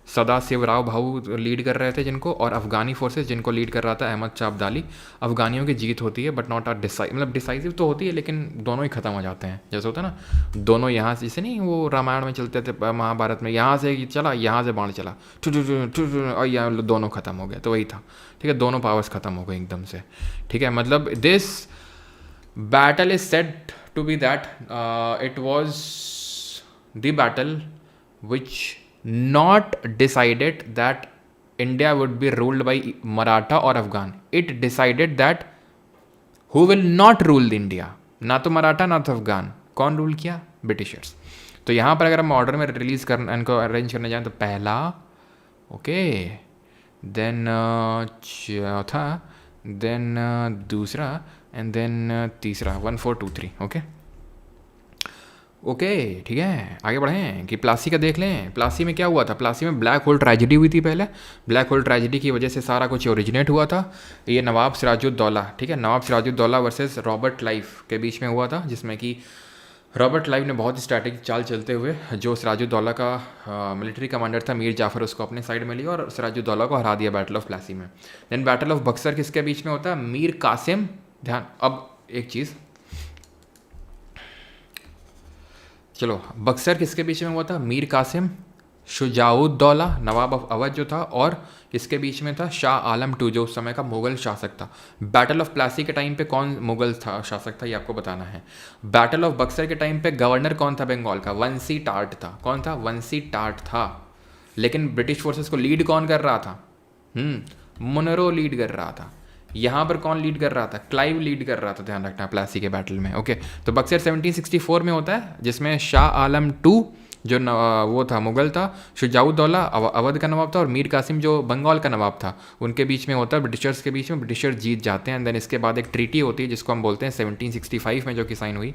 सदाशिवराव भाऊ लीड कर रहे थे जिनको, और अफगानी फोर्सेस जिनको लीड कर रहा था अहमद शाह अब्दाली। अफगानियों की जीत होती है बट नॉट मतलब डिसाइसिव तो होती है, लेकिन दोनों ही खत्म हो जाते हैं। जैसे होता है ना, दोनों यहाँ से, जैसे नहीं वो रामायण में चलते थे, महाभारत में, यहाँ से चला, यहाँ से बाण चला, और यहाँ दोनों खत्म हो गए। तो वही था, ठीक है। दोनों पावर्स खत्म हो गए एकदम से, ठीक है। मतलब this battle is said to be that it was the battle which not decided that India would be ruled by Maratha or Afghan. It decided that who will not rule the India. ना तो मराठा ना तो अफगान, कौन rule किया? Britishers. तो यहाँ पर अगर हम ऑर्डर में रिलीज कर इनको अरेंज करने जाएं तो पहला, ओके, देन चौथा, देन दूसरा एंड देन तीसरा, 1 4 2 3, ओके ओके, ठीक है। आगे बढ़ें कि प्लासी का देख लें। प्लासी में क्या हुआ था? प्लासी में ब्लैक होल ट्रेजेडी हुई थी पहले। ब्लैक होल ट्रेजेडी की वजह से सारा कुछ ओरिजिनेट हुआ था। ये नवाब सिराजुद्दौला, ठीक है, नवाब सिराजुद्दौला वर्सेस रॉबर्ट क्लाइव के बीच में हुआ था, जिसमें कि रॉबर्ट क्लाइव ने बहुत ही स्ट्रैटेजिक चाल चलते हुए जो सिराजुद्दौला का मिलिट्री कमांडर था मीर जाफ़र, उसको अपने साइड में लिया और सिराजुद्दौला को हरा दिया बैटल ऑफ प्लासी में। देन बैटल ऑफ बक्सर किसके बीच में होता है? मीर कासिम। ध्यान, अब एक चीज़, चलो, बक्सर किसके बीच में हुआ था? मीर कासिम, शुजाउद्दौला नवाब ऑफ अवध जो था, और किसके बीच में था? शाह आलम II जो उस समय का मुगल शासक था। बैटल ऑफ प्लासी के टाइम पे कौन मुगल था शासक था, ये आपको बताना है। बैटल ऑफ बक्सर के टाइम पे गवर्नर कौन था बंगाल का? वंशी टाट था। कौन था? वंशी टाट था। लेकिन ब्रिटिश फोर्सेस को लीड कौन कर रहा था? मुनरो लीड कर रहा था। यहाँ पर कौन लीड कर रहा था? क्लाइव लीड कर रहा था, ध्यान रखना प्लासी के बैटल में, ओके। तो बक्सर 1764 में होता है, जिसमें शाह आलम II जो वो था मुगल था, शुजाउद्दौला अवध का नवाब था, और मीर कासिम जो बंगाल का नवाब था, उनके बीच में होता है, ब्रिटिशर्स के बीच में। ब्रिटिशर्स जीत जाते हैं। एंड देन इसके बाद एक ट्रीटी होती है जिसको हम बोलते हैं 1765 में, जो कि साइन हुई,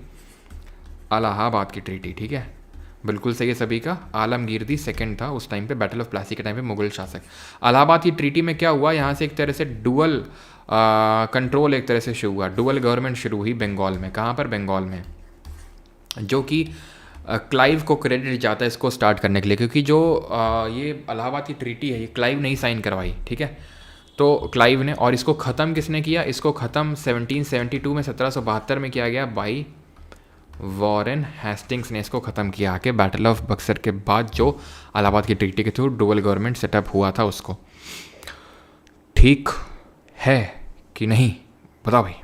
इलाहाबाद की ट्रीटी, ठीक है। बिल्कुल सही है सभी का। आलमगीर दी सेकंड था उस टाइम पे, बैटल ऑफ प्लासी के टाइम पे मुगल शासक। इलाहाबाद की ट्रीटी में क्या हुआ? यहाँ से एक तरह से डुअल कंट्रोल एक तरह से शुरू हुआ, डुअल गवर्नमेंट शुरू हुई बंगाल में। कहाँ पर? बंगाल में, जो कि क्लाइव को क्रेडिट जाता है इसको स्टार्ट करने के लिए, क्योंकि जो ये इलाहाबाद की ट्रीटी है ये क्लाइव नहीं साइन करवाई, ठीक है। तो क्लाइव ने, और इसको ख़त्म किसने किया? इसको ख़त्म 1772 में 1772 में किया गया बाई वॉरेन हेस्टिंग्स ने इसको ख़त्म किया आके, बैटल ऑफ बक्सर के बाद जो इलाहाबाद की ट्रीटी के थ्रू डुअल गवर्नमेंट सेटअप हुआ था उसको। ठीक है कि नहीं? बताओ भाई।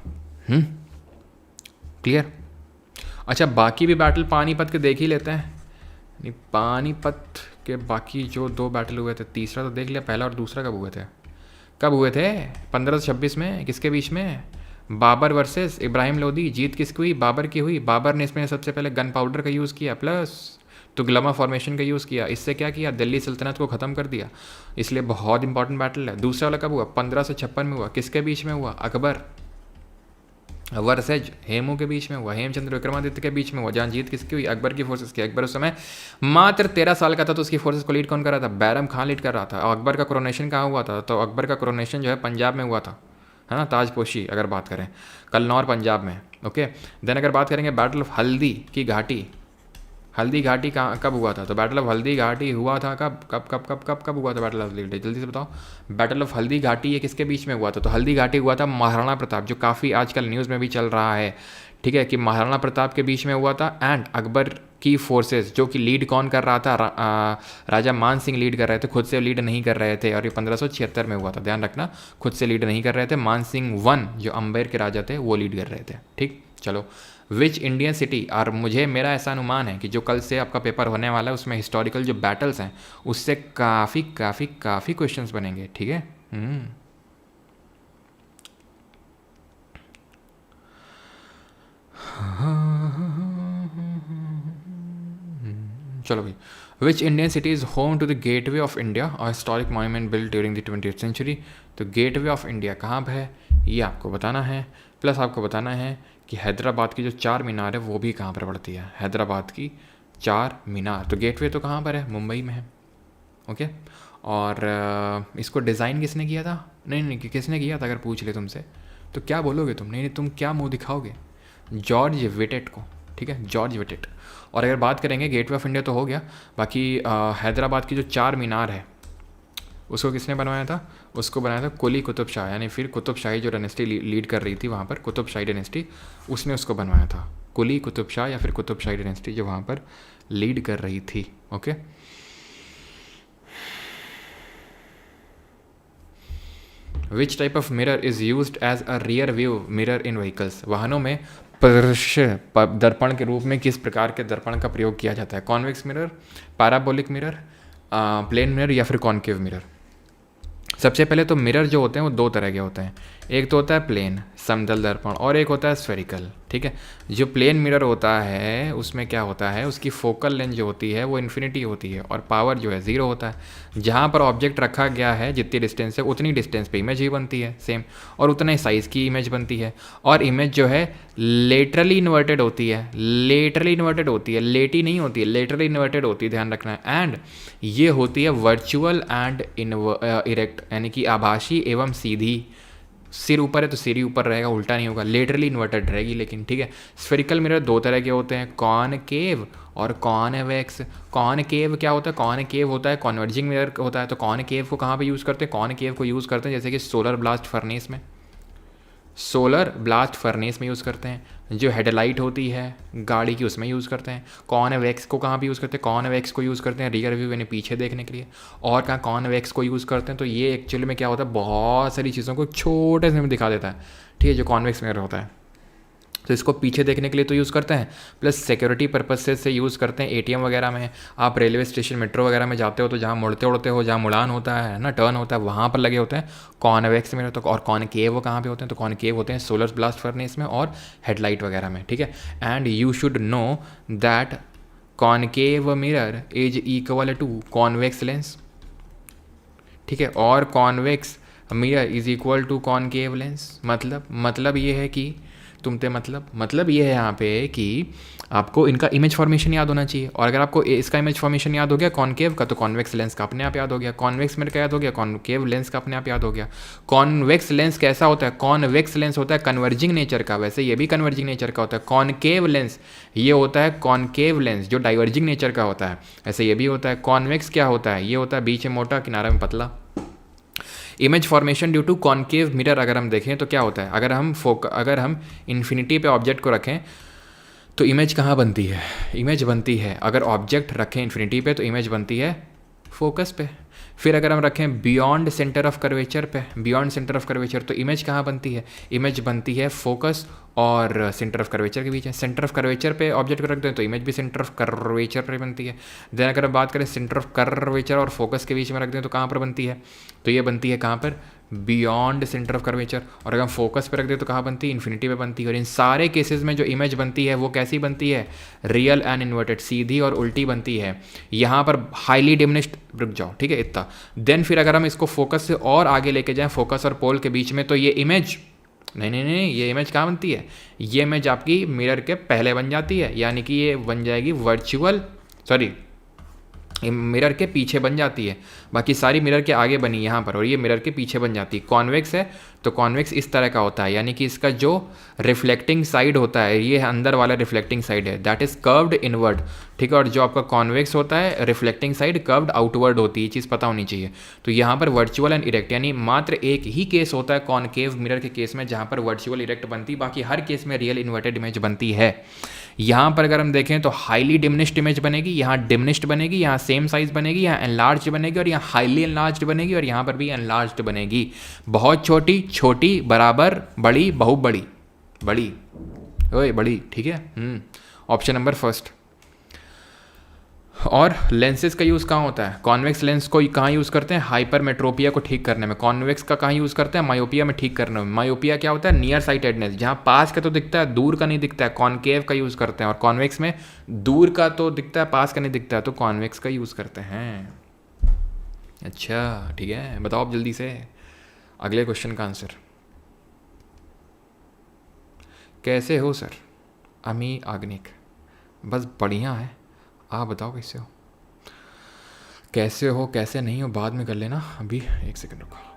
क्लियर? अच्छा, बाकी भी बैटल पानीपत के देख ही लेते हैं। नहीं, पानीपत के बाकी जो 2 बैटल हुए थे, तीसरा तो देख लिया, पहला और दूसरा कब हुए थे? 1526 में। किसके बीच में? बाबर वर्सेस इब्राहिम लोदी। जीत किसकी हुई? बाबर की हुई। बाबर ने इसमें सबसे पहले गन पाउडर का यूज़ किया, प्लस तुगलमा फॉर्मेशन का यूज़ किया। इससे क्या किया? दिल्ली सल्तनत को ख़त्म कर दिया। इसलिए बहुत इंपॉर्टेंट बैटल है। दूसरा वाला कब हुआ? 1556 में हुआ। किसके बीच में हुआ? अकबर वर्सेज हेमू के बीच में हुआ, हेमचंद्र विक्रमादित्य के बीच में हुआ। जहाँ जीत किसकी हुई? अकबर की फोर्सेस की। अकबर उस समय मात्र 13 साल का था, तो उसकी फोर्सेस को लीड कौन कर रहा था? बैरम खान लीड कर रहा था। और अकबर का कोरोनेशन कहाँ हुआ था? तो अकबर का कोरोनेशन जो है पंजाब में हुआ था, है ना, ताजपोशी अगर बात करें, कलनौर पंजाब में, ओके। देन अगर बात करेंगे बैटल ऑफ हल्दी की घाटी, हल्दी घाटी कहाँ कब हुआ था? तो बैटल ऑफ हल्दी घाटी हुआ था कब कब कब कब कब कब हुआ था बैटल ऑफ हल्दी घाटी? जल्दी से बताओ। बैटल ऑफ हल्दी घाटी ये किसके बीच में हुआ था? तो हल्दी घाटी हुआ था महाराणा प्रताप, जो काफ़ी आजकल न्यूज़ में भी चल रहा है, ठीक है, कि महाराणा प्रताप के बीच में हुआ था एंड अकबर की फोर्सेस, जो कि लीड कौन कर रहा था? राजा मान सिंह लीड कर रहे थे, खुद से लीड नहीं कर रहे थे, और ये 1576 में हुआ था, ध्यान रखना, खुद से लीड नहीं कर रहे थे। मान सिंह वन जो अंबेर के राजा थे वो लीड कर रहे थे, ठीक। चलो, विच इंडियन सिटी, और मुझे मेरा ऐसा अनुमान है कि जो कल से आपका पेपर होने वाला है उसमें हिस्टोरिकल जो बैटल्स हैं उससे काफ़ी काफ़ी काफ़ी क्वेश्चंस बनेंगे, ठीक है। चलो भाई, which Indian city is home to the gateway of India, और historic monument build during the 20th century. तो गेटवे ऑफ इंडिया कहाँ पर है ये आपको बताना है, प्लस आपको बताना है कि हैदराबाद की जो चार मीनार है वो भी कहाँ पर पड़ती है, हैदराबाद की चार मीनार। तो गेटवे तो कहाँ पर है? मुंबई में है, ओके। और इसको डिज़ाइन किसने किया था? नहीं, किसने किया था अगर पूछ ले तुमसे तो क्या बोलोगे तुम? नहीं, तुम क्या मुंह दिखाओगे? जॉर्ज विटेट को, ठीक है, जॉर्ज विटेट। और अगर बात करेंगे गेटवे ऑफ इंडिया तो हो गया, बाकी हैदराबाद की जो चार मीनार है उसको किसने बनवाया था? उसको बनाया था कुली कुतुब शाह, यानी फिर कुतुब शाही जो डायनेस्टी लीड कर रही थी वहाँ पर, कुतुब शाही डायनेस्टी, उसने उसको बनवाया था। कुली कुतुब शाह या फिर कुतुब शाही डायनेस्टी जो वहाँ पर लीड कर रही थी, okay. Which type of mirror is used as a rear view mirror in vehicles? वाहनों में दर्पण के रूप में किस प्रकार के दर्पण का प्रयोग किया जाता है? Convex mirror, parabolic mirror, plane mirror या फिर कॉन्केव मिरर? सबसे पहले तो मिरर जो होते हैं वो दो तरह के होते हैं, एक तो होता है प्लेन समतल दर्पण और एक होता है स्फेरिकल, ठीक है। जो प्लेन मिरर होता है उसमें क्या होता है, उसकी फोकल लेंथ जो होती है वो इन्फिनिटी होती है और पावर जो है ज़ीरो होता है। जहाँ पर ऑब्जेक्ट रखा गया है जितनी डिस्टेंस है उतनी डिस्टेंस पे इमेज ही बनती है सेम, और उतने साइज़ की इमेज बनती है। और इमेज जो है लेटरली इन्वर्टेड होती है, लेटरली इन्वर्टेड होती है, लेटी नहीं होती है, लेटरली इन्वर्टेड होती है, ध्यान रखना है। एंड ये होती है वर्चुअल एंड इरेक्ट, यानी कि आभासी एवं सीधी। सिर ऊपर है तो सिर ही ऊपर रहेगा, उल्टा नहीं होगा, लेटरली इन्वर्टेड रहेगी लेकिन, ठीक है। स्फेरिकल मिरर दो तरह के होते हैं, कॉनकेव और कॉनवेक्स। कॉनकेव क्या होता है? कॉनकेव होता है कॉन्वर्जिंग मिरर होता है। तो कॉनकेव को कहाँ पे यूज़ करते हैं? कॉनकेव को यूज़ करते हैं जैसे कि सोलर ब्लास्ट फर्नेस में, सोलर ब्लास्ट फर्नेस में यूज़ करते हैं। जो हेडलाइट होती है गाड़ी की उसमें यूज़ करते हैं। कॉनवेक्स को कहाँ पे यूज़ करते हैं? कॉनवेक्स को यूज़ करते हैं रियर व्यू यानी पीछे देखने के लिए। और कहाँ कॉनवेक्स को यूज़ करते हैं? तो ये एक्चुअली में क्या होता है, बहुत सारी चीज़ों को छोटे से में दिखा देता है, ठीक है, जो कॉन्वेक्स मिरर होता है। तो इसको पीछे देखने के लिए तो यूज़ करते हैं, प्लस सिक्योरिटी पर्पज से यूज़ करते हैं। एटीएम वगैरह में, आप रेलवे स्टेशन मेट्रो वगैरह में जाते हो तो जहाँ मुड़ते उड़ते हो, जहाँ मुड़ान होता है ना, टर्न होता है, वहाँ पर लगे होते हैं कॉनवेक्स मिरर। तो और कॉनकेव कहाँ पे होते हैं? तो कॉनकेव होते हैं सोलर ब्लास्ट फर्नेस में और हेडलाइट वगैरह में, ठीक है। And you should know that concave mirror is equal to convex lens, ठीक है, और convex mirror is equal to concave lens. मतलब ये है कि मतलब ये है यहाँ पे कि आपको इनका इमेज फॉर्मेशन याद होना चाहिए। और अगर आपको इसका इमेज फॉर्मेशन याद हो गया कॉनकेव का, तो कॉन्वेक्स लेंस का अपने आप याद हो गया। कॉन्वेक्स मिरर का याद हो गया, कॉनकेव लेंस का अपने आप याद हो गया। कॉन्वेक्स लेंस कैसा होता है? कॉन्वेक्स लेंस होता है कन्वर्जिंग नेचर का, वैसे ये भी कन्वर्जिंग नेचर का होता है। कॉनकेव लेंस ये होता है कॉनकेव लेंस जो डाइवर्जिंग नेचर का होता है, ऐसे ये भी होता है। कॉन्वेक्स क्या होता है? ये होता है बीच में मोटा, किनारा में पतला। Image formation due to concave mirror अगर हम देखें तो क्या होता है, अगर हम इन्फिनिटी पे ऑब्जेक्ट को रखें तो इमेज कहाँ बनती है? इमेज बनती है, अगर ऑब्जेक्ट रखें इन्फिनिटी पे तो इमेज बनती है फोकस पे। फिर अगर हम रखें बियॉन्ड सेंटर ऑफ कर्वेचर पे, बियॉन्ड सेंटर ऑफ कर्वेचर, तो इमेज कहाँ बनती है? इमेज बनती है फोकस और सेंटर ऑफ कर्वेचर के बीच है। सेंटर ऑफ कर्वेचर पे ऑब्जेक्ट को रख दें तो इमेज भी सेंटर ऑफ कर्वेचर पर बनती है। देन अगर बात करें सेंटर ऑफ कर्वेचर और फोकस के बीच में रख दें तो कहाँ पर बनती है? तो ये बनती है कहाँ पर? Beyond centre of curvature. और अगर हम फोकस पे रख दें तो कहाँ बनती है? इन्फिनिटी पे बनती है। और इन सारे केसेस में जो इमेज बनती है वो कैसी बनती है? रियल एंड इन्वर्टेड, सीधी और उल्टी बनती है। यहाँ पर हाईली डिमिनिश्ड, रुक जाओ, ठीक है, इतना। देन फिर अगर हम इसको फोकस से और आगे लेके जाएं, फोकस और पोल के बीच में, तो ये इमेज नहीं, ये इमेज कहाँ बनती है? ये इमेज आपकी मिरर के पहले बन जाती है, यानी कि ये बन जाएगी मिरर के पीछे बन जाती है। बाकी सारी मिरर के आगे बनी यहाँ पर, और ये मिरर के पीछे बन जाती है। कॉन्वेक्स है तो कॉन्वेक्स इस तरह का होता है, यानी कि इसका जो रिफ्लेक्टिंग साइड होता है, ये अंदर वाला रिफ्लेक्टिंग साइड है, दैट इज कर्व्ड इनवर्ड। ठीक है। और जो आपका कॉन्वेक्स होता है, रिफ्लेक्टिंग साइड कर्व्ड आउटवर्ड होती है, ये चीज़ पता होनी चाहिए। तो यहाँ पर वर्चुअल एंड इरेक्ट, यानी मात्र एक ही केस होता है कॉनकेव मिरर के केस में जहाँ पर वर्चुअल इरेक्ट बनती, बाकी हर केस में रियल इन्वर्टेड इमेज बनती है। यहाँ पर अगर हम देखें तो हाईली डिमिनिश्ड इमेज बनेगी, यहाँ डिमिनिश्ड बनेगी, यहाँ सेम साइज बनेगी, यहाँ एनलार्ज बनेगी, और यहाँ हाईली एनलार्ज बनेगी, और यहाँ पर भी एनलार्ज बनेगी। बहुत छोटी, छोटी, बराबर, बड़ी, बहुत बड़ी, बड़ी, ओए बड़ी, ठीक है। Option number first. और लेंसेज का यूज़ कहाँ होता है? कॉन्वेक्स लेंस को कहाँ यूज़ करते हैं? हाइपरमेट्रोपिया को ठीक करने में। कॉन्वेक्स का कहाँ यूज़ करते हैं? मायोपिया में ठीक करने में। मायोपिया क्या होता है? नियर साइटेडनेस, जहाँ पास का तो दिखता है, दूर का नहीं दिखता है, कॉनकेव का यूज़ करते हैं। और कॉन्वेक्स में दूर का तो दिखता है, पास का नहीं दिखता है, तो कॉन्वेक्स का यूज़ करते हैं। अच्छा ठीक है, बताओ अब जल्दी से अगले क्वेश्चन का आंसर। कैसे हो सर? अमी आग्निक, बस बढ़िया है, आप बताओ कैसे हो? कैसे हो कैसे नहीं हो बाद में कर लेना, अभी एक सेकंड रुको।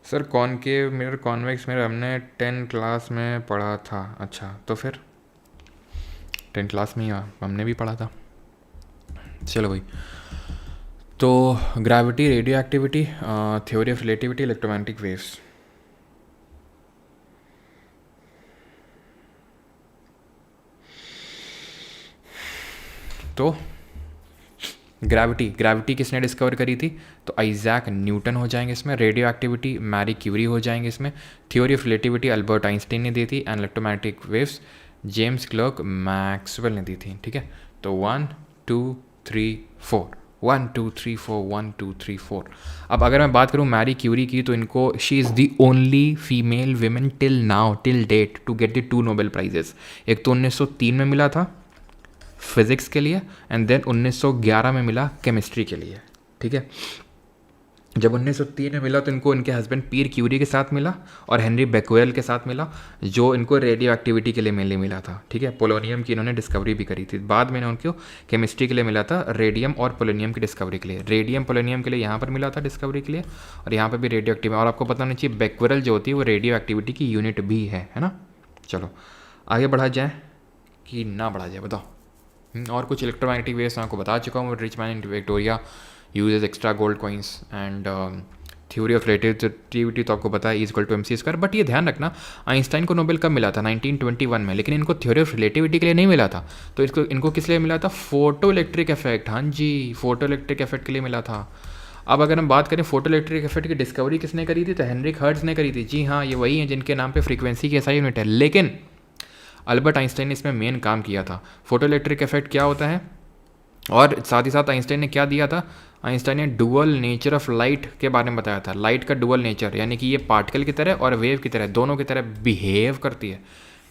Sir concave mirror convex mirror हमने 10 क्लास में पढ़ा था। अच्छा तो फिर 10 क्लास में ही हमने भी पढ़ा था। चलो भाई, तो gravity, radio activity, theory of relativity, electromagnetic waves. तो ग्रेविटी किसने डिस्कवर करी थी? तो आइजैक न्यूटन हो जाएंगे इसमें। रेडियो एक्टिविटी मैरी क्यूरी हो जाएंगे इसमें। Theory of relativity Albert Einstein ने दी थी। And electromagnetic waves James clerk Maxwell ने दी थी। ठीक है, तो 1 2 3 4 1 2 3 4 1 2 3 4। अब अगर मैं बात करूँ मैरी क्यूरी की, तो इनको she is the only female women till now, till date, to get the 2 Nobel prizes. एक तो 1903 में मिला था फिजिक्स के लिए, एंड देन 1911 में मिला केमिस्ट्री के लिए। ठीक है, जब 1903 में मिला तो इनको इनके हस्बैंड पीर क्यूरी के साथ मिला और हेनरी बेक्वेल के साथ मिला, जो इनको रेडियो एक्टिविटी के लिए मेनली मिला था। ठीक है, पोलोनियम की इन्होंने डिस्कवरी भी करी थी। बाद में उनको केमिस्ट्री के लिए मिला था, रेडियम और पोलोनियम की डिस्कवरी के लिए। रेडियम पोलोनियम के लिए यहाँ पर मिला था डिस्कवरी के लिए, और यहाँ पर भी रेडियो एक्टिव। और आपको पता होना चाहिए बेक्वेल जो होती है वो रेडियो एक्टिविटी की यूनिट भी है ना। चलो आगे बढ़ा जाए कि ना बढ़ा जाए, बताओ। और कुछ इलेक्ट्रोमैग्नेटिक वेव्स आपको बता चुका हूँ। Rich man in Victoria uses extra gold coins, and theory of relativity तो आपको पता है is equal to MC²। But ये ध्यान रखना, आइंस्टाइन को नोबेल कब मिला था? 1921 में, लेकिन इनको थ्योरी ऑफ रिलेटिविटी के लिए नहीं मिला था। तो इनको किस लिए मिला था? Photo electric effect. हाँ जी, फोटो इलेक्ट्रिक इफेक्ट के लिए मिला था। अब अगर हम बात करें फोटो इलेक्ट्रिक इफेक्ट की डिस्कवरी किसने करी थी, तो हेनरिक हर्ट्ज ने करी थी। जी हाँ, ये वही है जिनके नाम पे फ्रीक्वेंसी की SI यूनिट है। लेकिन अल्बर्ट आइंस्टाइन ने इसमें मेन काम किया था। फोटो इलेक्ट्रिक इफेक्ट क्या होता है, और साथ ही साथ आइंस्टाइन ने क्या दिया था? आइंस्टाइन ने डुअल नेचर ऑफ लाइट के बारे में बताया था। लाइट का डुअल नेचर, यानी कि ये पार्टिकल की तरह और वेव की तरह, दोनों की तरह बिहेव करती है।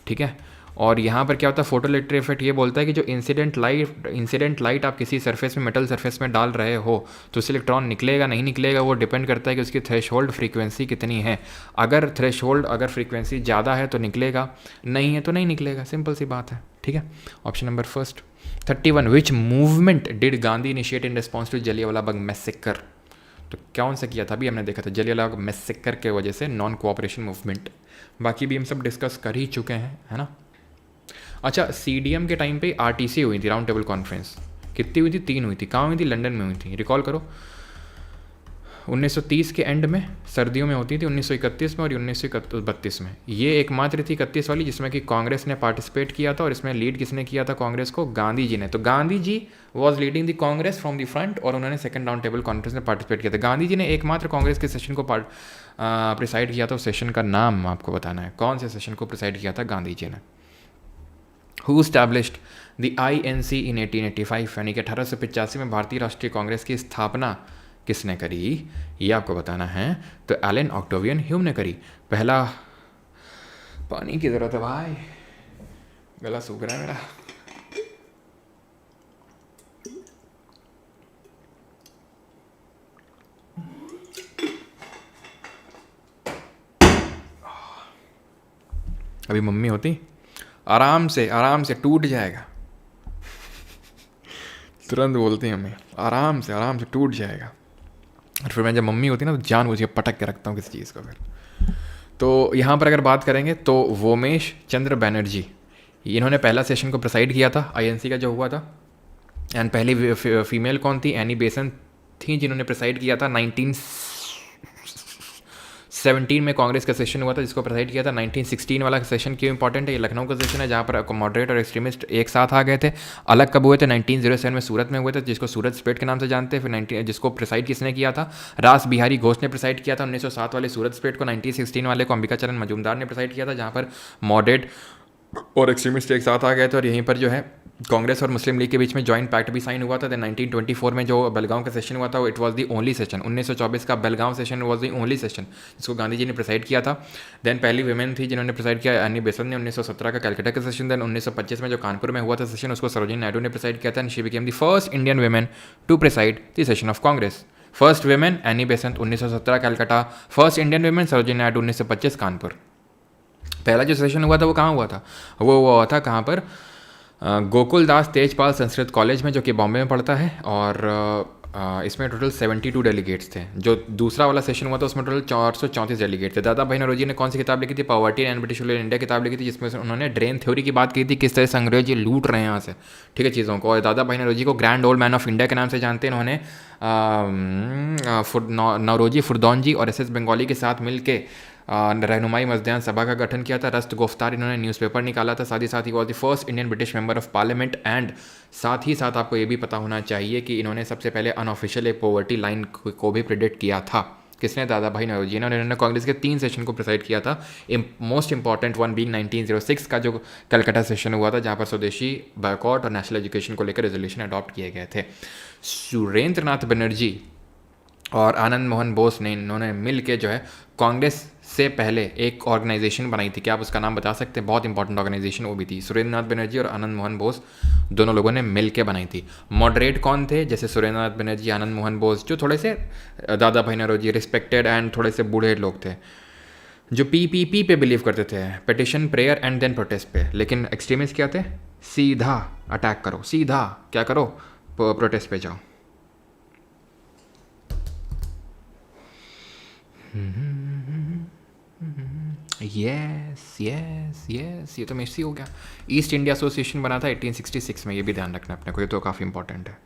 ठीक है, और यहाँ पर क्या होता है, फोटो इलेक्ट्रिक इफेक्ट ये बोलता है कि जो इंसिडेंट लाइट आप किसी सरफेस में, मेटल सरफेस में डाल रहे हो, तो उससे इलेक्ट्रॉन निकलेगा नहीं निकलेगा, वो डिपेंड करता है कि उसकी थ्रेशोल्ड फ्रीक्वेंसी कितनी है। अगर फ्रीक्वेंसी ज़्यादा है तो निकलेगा, नहीं है तो नहीं निकलेगा। सिंपल सी बात है। ठीक है, option number first. 31, which movement did Gandhi initiate in response to Jallianwala Bagh massacre? तो कौन सा किया था? अभी हमने देखा था जलियांवाला बाग मैसेकर के वजह से नॉन कोऑपरेशन मूवमेंट। बाकी भी हम सब डिस्कस कर ही चुके हैं, है ना। अच्छा, CDM के टाइम पे RTC हुई थी, राउंड टेबल कॉन्फ्रेंस। कितनी हुई थी? 3 हुई थी। कहाँ हुई थी? लंदन में हुई थी। रिकॉल करो, 1930 के एंड में, सर्दियों में होती थी, 1931 में और 1932 में। ये एकमात्र थी 31 वाली जिसमें कि कांग्रेस ने पार्टिसिपेट किया था, और इसमें लीड किसने किया था कांग्रेस को? गांधी जी ने। तो Gandhi ji was leading the Congress from the front, और उन्होंने सेकंड राउंड टेबल कॉन्फ्रेंस में पार्टिसिपेट किया था। गांधी जी ने एकमात्र कांग्रेस के सेशन को प्रिसाइड किया था। उस सेशन का नाम आपको बताना है, कौन से सेशन को प्रिसाइड किया था गांधी जी ने। हु स्टैब्लिश्ड द INC इन 1885, यानी कि 1885 में भारतीय राष्ट्रीय कांग्रेस की स्थापना किसने करी, ये आपको बताना है। तो एलन ऑक्टेवियन ह्यूम ने करी। पहला पानी की ज़रूरत है भाई, गला सूख रहा है मेरा। अभी मम्मी होती आराम से टूट जाएगा, तुरंत बोलती हैं मम्मी आराम से टूट जाएगा। और फिर मैं जब मम्मी होती है ना तो जानबूझ के पटक के रखता हूँ किसी चीज़ को। फिर तो यहाँ पर अगर बात करेंगे तो वोमेश चंद्र बनर्जी, इन्होंने पहला सेशन को प्रिसाइड किया था आईएनसी का जो हुआ था। एंड पहली फीमेल कौन थी? एनी बेसन थी, जिन्होंने प्रिसाइड किया था 1917 में कांग्रेस का सेशन हुआ था जिसको प्रिसाइड किया था। 1916 वाला सेशन क्यों इंपॉर्टेंट है? ये लखनऊ का सेशन है जहाँ पर मॉडरेट और एक्सट्रीमिस्ट एक साथ आ गए थे। अलग कब हुए थे? 1907 में सूरत में हुए थे, जिसको सूरत स्प्लिट के नाम से जानते हैं। फिर 19 जिसको प्रिसाइड किसने किया था? रास बिहारी घोष ने प्रिसाइड किया था 1907 वाले सूरत स्प्लिट को। 1916 वाले को अंबिका चरण मजूमदार ने प्रिसाइड किया था, जहाँ पर मॉडरेट और एक्सट्रीमिस्ट एक साथ आ गए थे। और यहीं पर जो है कांग्रेस और मुस्लिम लीग के बीच में जॉइंट पैक्ट भी साइन हुआ था। देन 1924 में जो बेलगांव का सेशन हुआ था, it was the only session. 1924 का Belgaum session was the only session जिसको गांधी जी ने प्रिसाइड किया था। देन पहली वुमेन थी जिन्होंने प्रिसाइड किया, एनी बेसन ने 1917 का कैलकाटा का सेशन। देन 1925 में जो कानपुर में हुआ था सेशन, उसको सरोजिनी नायडू ने प्रिसाइड किया था। And she became the first Indian women to preside the session of Congress. First women Annie Besant 1917 Calcutta, first Indian women Sarojini Naidu 1925 Kanpur. पहला जो सेशन हुआ था वो कहाँ हुआ था? वो हुआ था कहाँ पर? गोकुल दास तेजपाल संस्कृत कॉलेज में, जो कि बॉम्बे में पड़ता है। और इसमें टोटल 72 डेलीगेट्स थे। जो दूसरा वाला सेशन हुआ था उसमें टोटल 434 डेलीगेट थे। दादा भाई नौरोजी ने कौन सी किताब लिखी थी? Poverty and British rule in India किताब लिखी थी, जिसमें उन्होंने ड्रेन थ्योरी की बात की थी, किस तरह से अंग्रेज ये लूट रहे हैं यहाँ से, ठीक है, चीज़ों को। और दादा भाई नौरोजी को grand old man of India के नाम से जानते हैं। इन्होंने नौरोजी फुरदौन जी और एस बंगाली के साथ मिल के रहनुमाई मजदान सभा का गठन किया था। रस्त गुफ्तार इन्होंने न्यूज़पेपर निकाला था। साथ he was the first Indian British member of parliament. And साथ ही साथ आपको ये भी पता होना चाहिए कि इन्होंने सबसे पहले अनऑफिशियल एक पॉवर्टी लाइन को भी प्रेडिक्ट किया था। किसने? दादा भाई नौरोजी ने। इन्होंने कांग्रेस के 3 सेशन को प्रिसाइड किया था। मोस्ट इंपॉर्टेंट वन बीइंग 1906 का जो कलकत्ता सेशन हुआ था, जहाँ पर स्वदेशी बायकॉट और नेशनल एजुकेशन को लेकर रेजोल्यूशन अडॉप्ट किए गए थे। सुरेंद्र नाथ बनर्जी और आनंद मोहन बोस ने, इन्होंने मिल के जो है कांग्रेस से पहले एक ऑर्गेनाइजेशन बनाई थी। क्या आप उसका नाम बता सकते हैं? बहुत इंपॉर्टेंट ऑर्गेनाइजेशन वो भी थी। सुरेंद्र नाथ बनर्जी और आनंद मोहन बोस दोनों लोगों ने मिल के बनाई थी। मॉडरेट कौन थे? जैसे सुरेंद्र नाथ बनर्जी, आनंद मोहन बोस, जो थोड़े से दादा भाई नौरोजी रिस्पेक्टेड एंड थोड़े से बूढ़े लोग थे, जो PPP पे बिलीव करते थे, petition, prayer and then protest पे। लेकिन एक्सट्रीमिस्ट क्या थे? सीधा अटैक करो, सीधा क्या करो, प्रोटेस्ट पे जाओ। यस, ये तो मिस ही हो गया। ईस्ट इंडिया एसोसिएशन बना था 1866 में, ये भी ध्यान रखना अपने को, ये तो काफ़ी इंपॉर्टेंट है।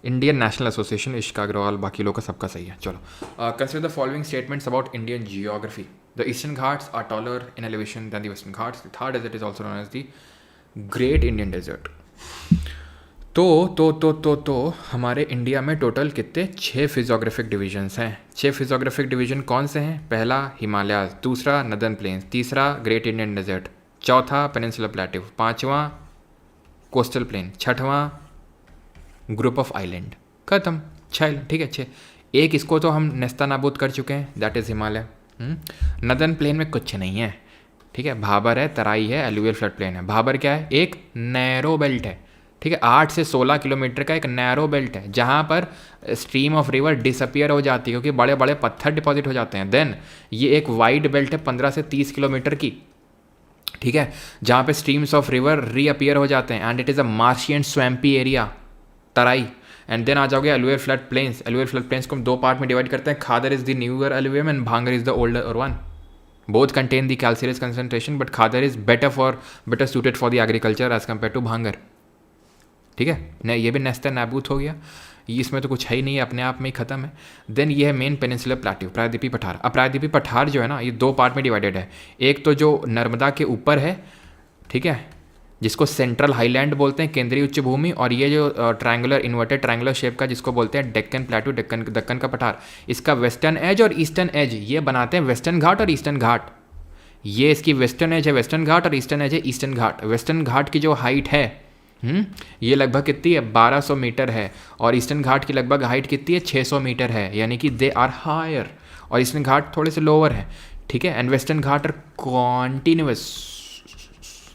इंडियन नेशनल एसोसिएशन, इश्क अग्रवाल, बाकी लोग का सबका सही है। चलो, consider the following statements about Indian geography. The eastern Ghats are taller in elevation than the western Ghats. The Thar desert is also known as the great Indian desert. तो हमारे इंडिया में टोटल कितने? 6 फिजियोग्राफिक डिवीजन्स हैं। 6 फिजियोग्राफिक डिवीजन कौन से हैं? पहला हिमालयाज, दूसरा नदर्न प्लेन्स, तीसरा ग्रेट इंडियन डेजर्ट, चौथा पेनिनसुलर प्लेट्यू, पांचवा कोस्टल प्लेन, छठवां ग्रुप ऑफ आइलैंड। खत्म, 6, ठीक है, 6। एक इसको तो हम नेस्ता नाबूद कर चुके हैं, that is Himalaya. Northern plane में कुछ नहीं है, ठीक है, भाबर है, तराई है, एलुवियल फ्लड प्लेन है। भाबर क्या है? एक नैरो बेल्ट है, ठीक है, 8 से 16 किलोमीटर का एक नैरो बेल्ट है, जहाँ पर स्ट्रीम ऑफ रिवर डिसअपियर हो जाती है क्योंकि बड़े बड़े पत्थर डिपॉजिट हो जाते हैं। देन ये एक वाइड बेल्ट है 15 से 30 किलोमीटर की, ठीक है, जहाँ पे स्ट्रीम्स ऑफ रिवर रीअपियर हो जाते हैं। And it is a marshy and swampy area, Terai. And then आ जाओगे alluvial flood plains. Alluvial flood plains को हम 2 पार्ट में डिवाइड करते हैं। Khadar is the newer alluvium and Bhangar is the older one. Both contain the calcareous concentration, but Khadar is better suited for the agriculture as compared to Bhangar, ठीक है। नहीं, ये भी नेस्ता नाबूद हो गया, इसमें तो कुछ है ही नहीं है, अपने आप में ही खत्म है। देन ये है मेन पेनिनसुलर प्लेट्यू, प्रायद्वीपीय पठार। अब प्रायद्वीपीय पठार जो है ना, ये 2 पार्ट में डिवाइडेड है। एक तो जो नर्मदा के ऊपर है, ठीक है, जिसको सेंट्रल हाईलैंड बोलते हैं, केंद्रीय उच्च भूमि, और ये जो ट्रायंगुलर इन्वर्टेड ट्रायंगुलर शेप का जिसको बोलते हैं डेक्कन प्लेट्यू, दक्कन का पठार। इसका वेस्टर्न एज और ईस्टर्न एज ये बनाते हैं वेस्टर्न घाट और ईस्टर्न घाट। ये इसकी वेस्टर्न एज है वेस्टर्न घाट और ईस्टर्न एज है ईस्टर्न घाट। वेस्टर्न घाट की जो हाइट है ये लगभग कितनी है? 1200 मीटर है। और ईस्टर्न घाट की लगभग हाइट कितनी है? 600 मीटर है, यानी कि दे आर हायर। और ईस्टर्न घाट थोड़े से लोअर है, ठीक है। And western Ghat are continuous,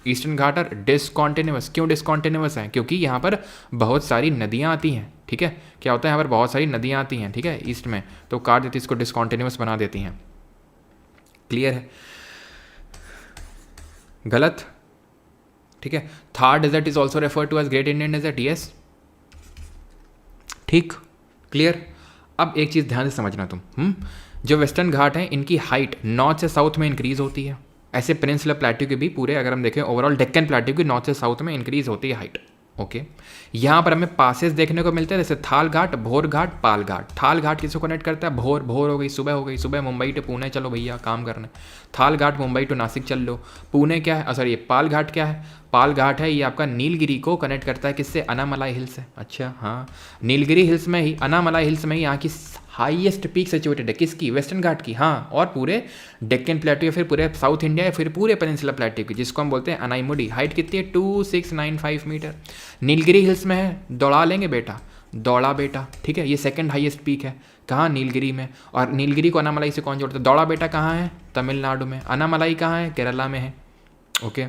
eastern Ghat are discontinuous. क्यों डिसकॉन्टिन्यूस हैं? क्योंकि यहाँ पर बहुत सारी नदियाँ आती हैं, ठीक है। क्या होता है, यहाँ पर बहुत सारी नदियाँ आती हैं, ठीक है, ईस्ट में, तो काट देती, इसको डिसकॉन्टिन्यूस बना देती हैं। क्लियर है? गलत, ठीक है। Thar desert is also refer to as great Indian desert, yes, ठीक, क्लियर। अब एक चीज़ ध्यान से समझना तुम, जो वेस्टर्न घाट हैं इनकी हाइट नॉर्थ से साउथ में इंक्रीज होती है। ऐसे पेनिनसुलर प्लेट्यू की भी पूरे अगर हम देखें ओवरऑल डेक्कन प्लेट्यू की नॉर्थ से साउथ में इंक्रीज होती है हाइट, ओके। यहाँ पर हमें पासेस देखने को मिलते हैं, जैसे थाल घाट, भोर घाट, पाल घाट। थाल घाट किसको कनेक्ट करता है? भोर, भोर हो गई, सुबह हो गई, सुबह मुंबई टू पुणे चलो भैया काम करने। थाल घाट मुंबई टू नासिक चल लो। पुणे क्या है, सॉरी, पाल घाट क्या है? पाल घाट है ये आपका नीलगिरी को कनेक्ट करता है, किससे? अनामलाई हिल्स से। अच्छा, हाँ, नीलगिरी हिल्स में ही, अनामलाई हिल्स में ही यहाँ की हाईएस्ट पीक सिचुएटेड है, किसकी? वेस्टर्न घाट की, हाँ। और पूरे डेक्कन प्लेट्यू या फिर पूरे साउथ इंडिया या फिर पूरे पेनिनसुला प्लेट्यू की, जिसको हम बोलते हैं अनाईमुडी। हाइट कितनी है? 2695 मीटर। नीलगिरी हिल्स में है, दौड़ा लेंगे बेटा, दौड़ा बेटा, ठीक है। ये सेकंड हाईएस्ट पीक है, कहाँ? नीलगिरी में। और नीलगिरी को अनामलाई से कौन जोड़ता है? दौड़ा बेटा कहाँ है? तमिलनाडु में। अनामलाई कहाँ है? केरला में है, ओके।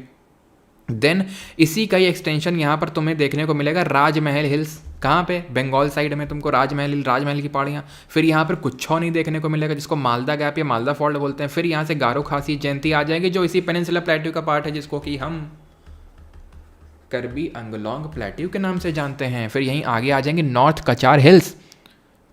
देन इसी का ही एक्सटेंशन यहाँ पर तुम्हें देखने को मिलेगा, राजमहल हिल्स। कहाँ पे? बंगाल साइड में तुमको राजमहल हिल, राजमहल की पहाड़ियाँ। फिर यहाँ पर कुछ नहीं देखने को मिलेगा, जिसको मालदा गैप या मालदा फॉल्ट बोलते हैं। फिर यहाँ से गारो खासी जयंती आ जाएगी, जो इसी पेनिनसुला प्लेट्यू का पार्ट है, जिसको कि हम करबी अंगलोंग प्लेट्यू के नाम से जानते हैं। फिर यहीं आगे आ जाएंगे नॉर्थ कचार हिल्स,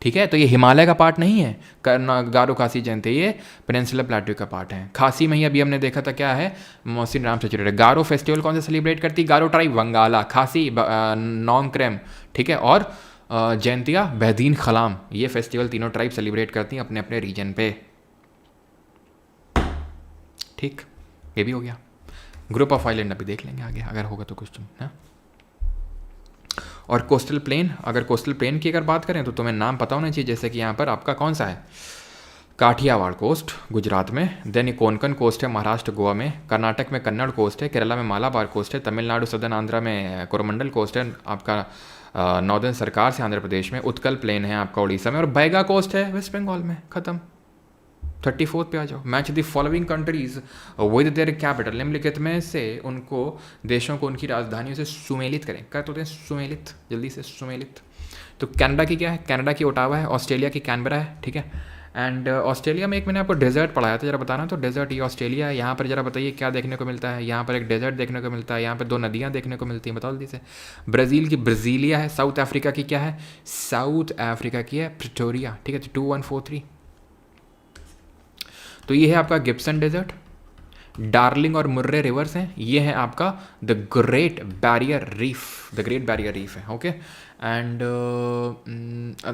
ठीक है। तो ये हिमालय का पार्ट नहीं है, गारो खासी जयंती, ये पेनिनसुला प्लेट्यू का पार्ट है। खासी में ही अभी हमने देखा था क्या है, मोहसिन राम से रिलेटेड। गारो फेस्टिवल कौन से सेलिब्रेट करती? गारो ट्राइब वंगाला, खासी नोंगक्रेम, ठीक है। और जयंतिया बहदीन खलाम, ये फेस्टिवल तीनों ट्राइब सेलिब्रेट करती हैं अपने अपने रीजन पे, ठीक। ये भी हो गया। ग्रुप ऑफ आइलैंड अभी देख लेंगे आगे अगर होगा तो कुछ तुम, है। और कोस्टल प्लेन, अगर कोस्टल प्लेन की अगर बात करें तो तुम्हें नाम पता होना चाहिए, जैसे कि यहाँ पर आपका कौन सा है? काठियावाड़ कोस्ट गुजरात में, देन ये कोंकण कोस्ट है महाराष्ट्र गोवा में, कर्नाटक में कन्नड़ कोस्ट है, केरला में मालाबार कोस्ट है, तमिलनाडु सदर्न आंध्रा में कोरोमंडल कोस्ट है आपका, नॉर्दर्न सरकार से आंध्र प्रदेश में, उत्कल प्लेन है आपका उड़ीसा में, और बैगा कोस्ट है वेस्ट बंगाल में। खत्म। 34 पे आ जाओ। Match the following countries with their capital, निम्नलिखित में से उनको देशों को उनकी राजधानियों से सुमेलित करें। क्या होते हैं सुमेलित? जल्दी से सुमेलित। तो कनाडा की क्या है? कनाडा की ओटावा है, ऑस्ट्रेलिया की कैनबरा है, ठीक है। एंड ऑस्ट्रेलिया में एक मैंने आपको डेजर्ट पढ़ाया था, जरा बताना। तो डेजर्ट ये ऑस्ट्रेलिया है, यहाँ पर जरा बताइए क्या देखने को मिलता है? यहाँ पर एक डेजर्ट देखने को मिलता है, यहाँ पर 2 नदियाँ देखने को मिलती हैं, बताओ जल्दी से। ब्राज़ील की ब्राज़ीलिया है, साउथ अफ्रीका की क्या है? साउथ अफ्रीका की है प्रिटोरिया, ठीक है। तो 2143। तो ये है आपका गिब्सन डेजर्ट, डार्लिंग और मुर्रे रिवर्स हैं, ये है आपका the great barrier reef, the great barrier reef है, ओके। एंड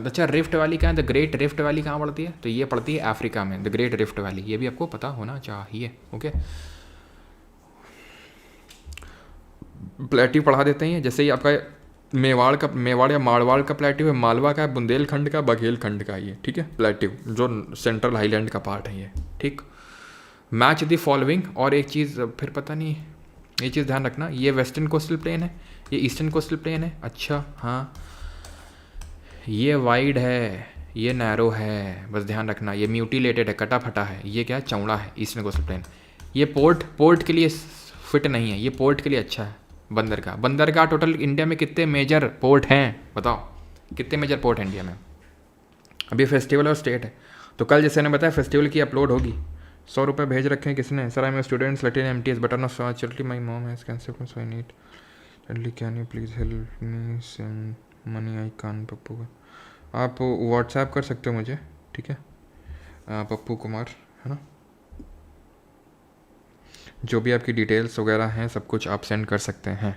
अच्छा, रिफ्ट वैली कहाँ है? द ग्रेट रिफ्ट वैली कहाँ पड़ती है? तो ये पड़ती है अफ्रीका में, द ग्रेट रिफ्ट वैली, ये भी आपको पता होना चाहिए, ओके। प्लेट्यू पढ़ा देते हैं, जैसे ही आपका मेवाड़ या मारवाड़ का प्लेट्यू है, मालवा का, बुंदेलखंड का, बघेलखंड का, ये ठीक है प्लेट्यू, जो सेंट्रल हाईलैंड का पार्ट है ये, ठीक। Match the following. और एक चीज़ फिर पता नहीं, ये चीज़ ध्यान रखना, ये वेस्टर्न कोस्टल प्लेन है, ये ईस्टर्न कोस्टल प्लेन है, अच्छा हाँ। ये वाइड है, ये नैरो है, बस ध्यान रखना। ये म्यूटिलेटेड है, कटा फटा है, ये क्या है? चौड़ा है, ईस्टर्न कोस्टल प्लेन। ये पोर्ट के लिए फिट नहीं है, ये पोर्ट के लिए अच्छा है। बंदरगाह टोटल इंडिया में कितने मेजर पोर्ट हैं बताओ? कितने मेजर पोर्ट हैं इंडिया में? अभी फेस्टिवल और स्टेट है, तो कल जैसे ने बताया फेस्टिवल की अपलोड होगी। 100 रुपये भेज रखे हैं किसने? Sir I am student selected MTS button of charity, my mom has cancelled so I need charity, can you please help me send money I can. Pappu का आप व्हाट्सएप कर सकते हो मुझे, ठीक है, पप्पू कुमार, है ना। जो भी आपकी डिटेल्स वगैरह हैं सब कुछ आप सेंड कर सकते हैं,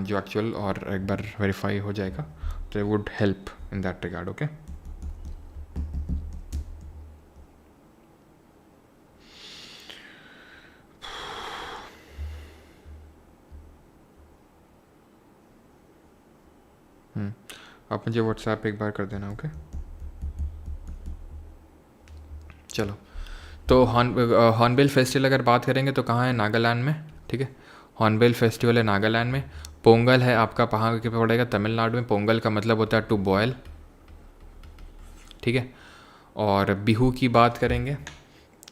जो एक्चुअल, और एक बार वेरीफाई हो जाएगा तो would help in that regard, okay. आप मुझे व्हाट्सएप एक बार कर देना, ओके। चलो, तो हॉर्नबिल फेस्टिवल अगर बात करेंगे तो कहाँ है? नागालैंड में, ठीक है। हॉर्नबिल फेस्टिवल है नागालैंड में। पोंगल है आपका कहाँ के पड़ेगा? तमिलनाडु में। पोंगल का मतलब होता है टू बॉयल, ठीक है। और बिहू की बात करेंगे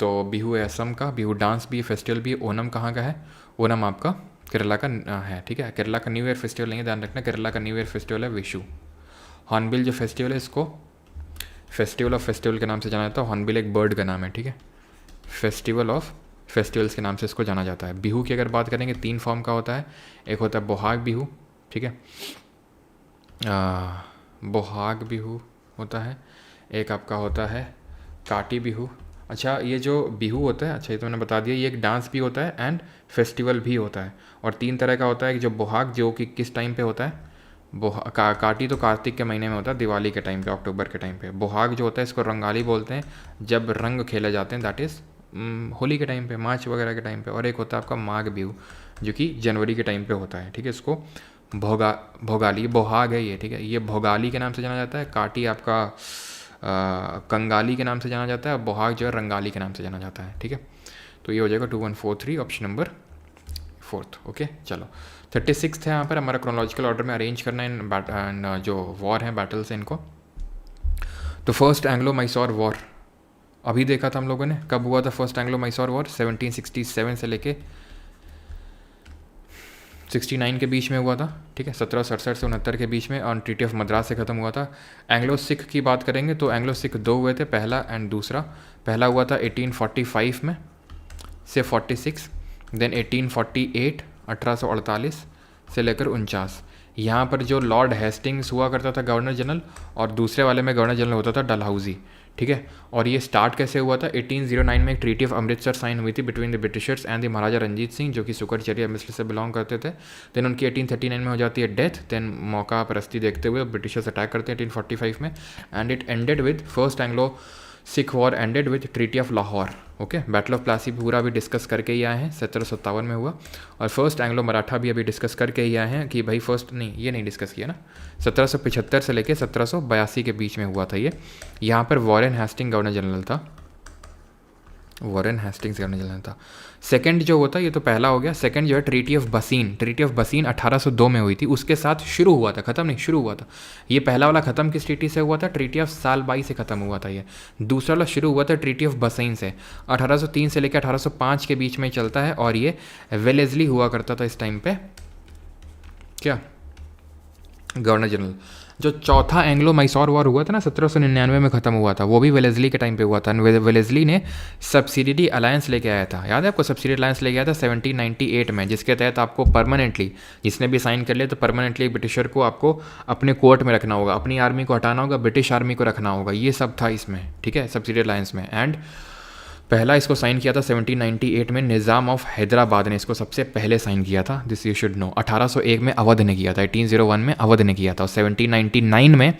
तो बिहू है असम का, बिहू डांस भी है, फेस्टिवल भी है। ओनम कहाँ का है? ओनम आपका केरला का है, ठीक है। केरला का न्यू ईयर फेस्टिवल नहीं है, ध्यान रखना, केरला का न्यू ईयर फेस्टिवल है विशु। हॉर्नबिल जो फेस्टिवल है इसको फेस्टिवल ऑफ फेस्टिवल के नाम से जाना जाता है। हॉर्नबिल एक बर्ड का नाम है, ठीक है। फेस्टिवल ऑफ फेस्टिवल्स के नाम से इसको जाना जाता है। बिहू की अगर बात करेंगे 3 फॉर्म का होता है, एक होता है बोहाग बिहू, ठीक है, बोहाग बिहू होता है, एक आपका होता है काटी बिहू। अच्छा ये जो बिहू होता है, अच्छा ये तो मैंने बता दिया, ये एक डांस भी होता है एंड फेस्टिवल भी होता है। और 3 तरह का होता है कि जो बोहाग जो कि किस टाइम पे होता है, काटी तो कार्तिक के महीने में होता है, दिवाली के टाइम पे, अक्टूबर के टाइम पे। बोहाग जो होता है इसको रंगाली बोलते हैं, जब रंग खेले जाते हैं, दैट इज़ होली के टाइम पे, मार्च वगैरह के टाइम पे। और एक होता है आपका माघ बिहू जो कि जनवरी के टाइम पे होता है, ठीक है। इसको भोगाली, बोहाग है ये, ठीक है, ये भोगाली के नाम से जाना जाता है। काटी आपका कंगाली के नाम से जाना जाता है, और बोहाग जो है रंगाली के नाम से जाना जाता है, ठीक है। तो ये हो जाएगा 2143 ऑप्शन नंबर 4th। ओके चलो 36 है यहाँ पर हमारा क्रोनोलॉजिकल ऑर्डर में अरेंज करना है जो वॉर हैं बैटल्स हैं इनको। तो फर्स्ट एंग्लो मैसूर वॉर अभी देखा था हम लोगों ने, कब हुआ था फर्स्ट एंग्लो मैसूर वॉर? 1767 से लेके 69 के बीच में हुआ था, ठीक है। 1767 से 69 के बीच में ऑन ट्रीटी ऑफ मद्रास से ख़त्म हुआ था। एंग्लो सिख की बात करेंगे तो एंग्लो सिख 2 हुए थे, पहला एंड दूसरा। पहला हुआ था 1845 में से 46, देन 1848 1848 से लेकर 49। यहाँ पर जो लॉर्ड हेस्टिंग्स हुआ करता था गवर्नर जनरल, और दूसरे वाले में गवर्नर जनरल होता था डलहौजी, ठीक है। और ये स्टार्ट कैसे हुआ था? 1809 में एक ट्रीटी ऑफ अमृतसर साइन हुई थी between the Britishers and the Maharaja Ranjit Singh, जो कि सुकरचर्या मिस्र से बिलोंग करते थे। देन उनकी 1839 में हो जाती है डेथ। देन मौका परस्ती देखते हुए ब्रिटिशर्स अटैक करते हैं 1845 में, and it ended with first Anglo Sikh war ended with treaty of Lahore. Okay, battle of Plassey पूरा भी डिस्कस करके ही आए हैं, 1757 में हुआ। और फर्स्ट एंग्लो मराठा भी अभी डिस्कस करके ही आए हैं कि भाई फर्स्ट नहीं, ये नहीं डिस्कस किया ना, 1775 से लेके 1782 के बीच में हुआ था ये। यहाँ पर वॉरेन हेस्टिंग गवर्नर जनरल था, वॉरेन हेस्टिंग्स गवर्नर जनरल था। सेकंड जो होता है, ये तो पहला हो गया। सेकंड जो है ट्रीटी ऑफ बसीन, ट्रीटी ऑफ बसीन 1802 में हुई थी, उसके साथ शुरू हुआ था, खत्म नहीं, शुरू हुआ था। ये पहला वाला खत्म किस ट्रीटी से हुआ था? ट्रीटी ऑफ सालबाई से खत्म हुआ था ये। दूसरा वाला शुरू हुआ था ट्रीटी ऑफ बसीन से, 1803 से लेकर 1805 के बीच में चलता है। और ये वेलेस्ली हुआ करता था इस टाइम पे, क्या, गवर्नर जनरल। जो चौथा एंग्लो मैसूर वॉर हुआ था ना, 1799 में ख़त्म हुआ था, वो भी वेलेस्ली के टाइम पे हुआ था। वेलेस्ली ने सब्सिडियरी अलायंस लेके आया था, याद है आपको? सब्सिडियरी अलायंस लेके आया था 1798 में, जिसके तहत आपको परमानेंटली, जिसने भी साइन कर लिया तो परमानेंटली ब्रिटिशर को आपको अपने कोर्ट में रखना होगा, अपनी आर्मी को हटाना होगा, ब्रिटिश आर्मी को रखना होगा, ये सब था इसमें, ठीक है, सब्सिडियरी अलायंस में। एंड पहला इसको साइन किया था 1798 में, निज़ाम ऑफ हैदराबाद ने इसको सबसे पहले साइन किया था, दिस यू शुड नो। 1801 में अवध ने किया था, 1801 में अवध ने किया था। और 1799 में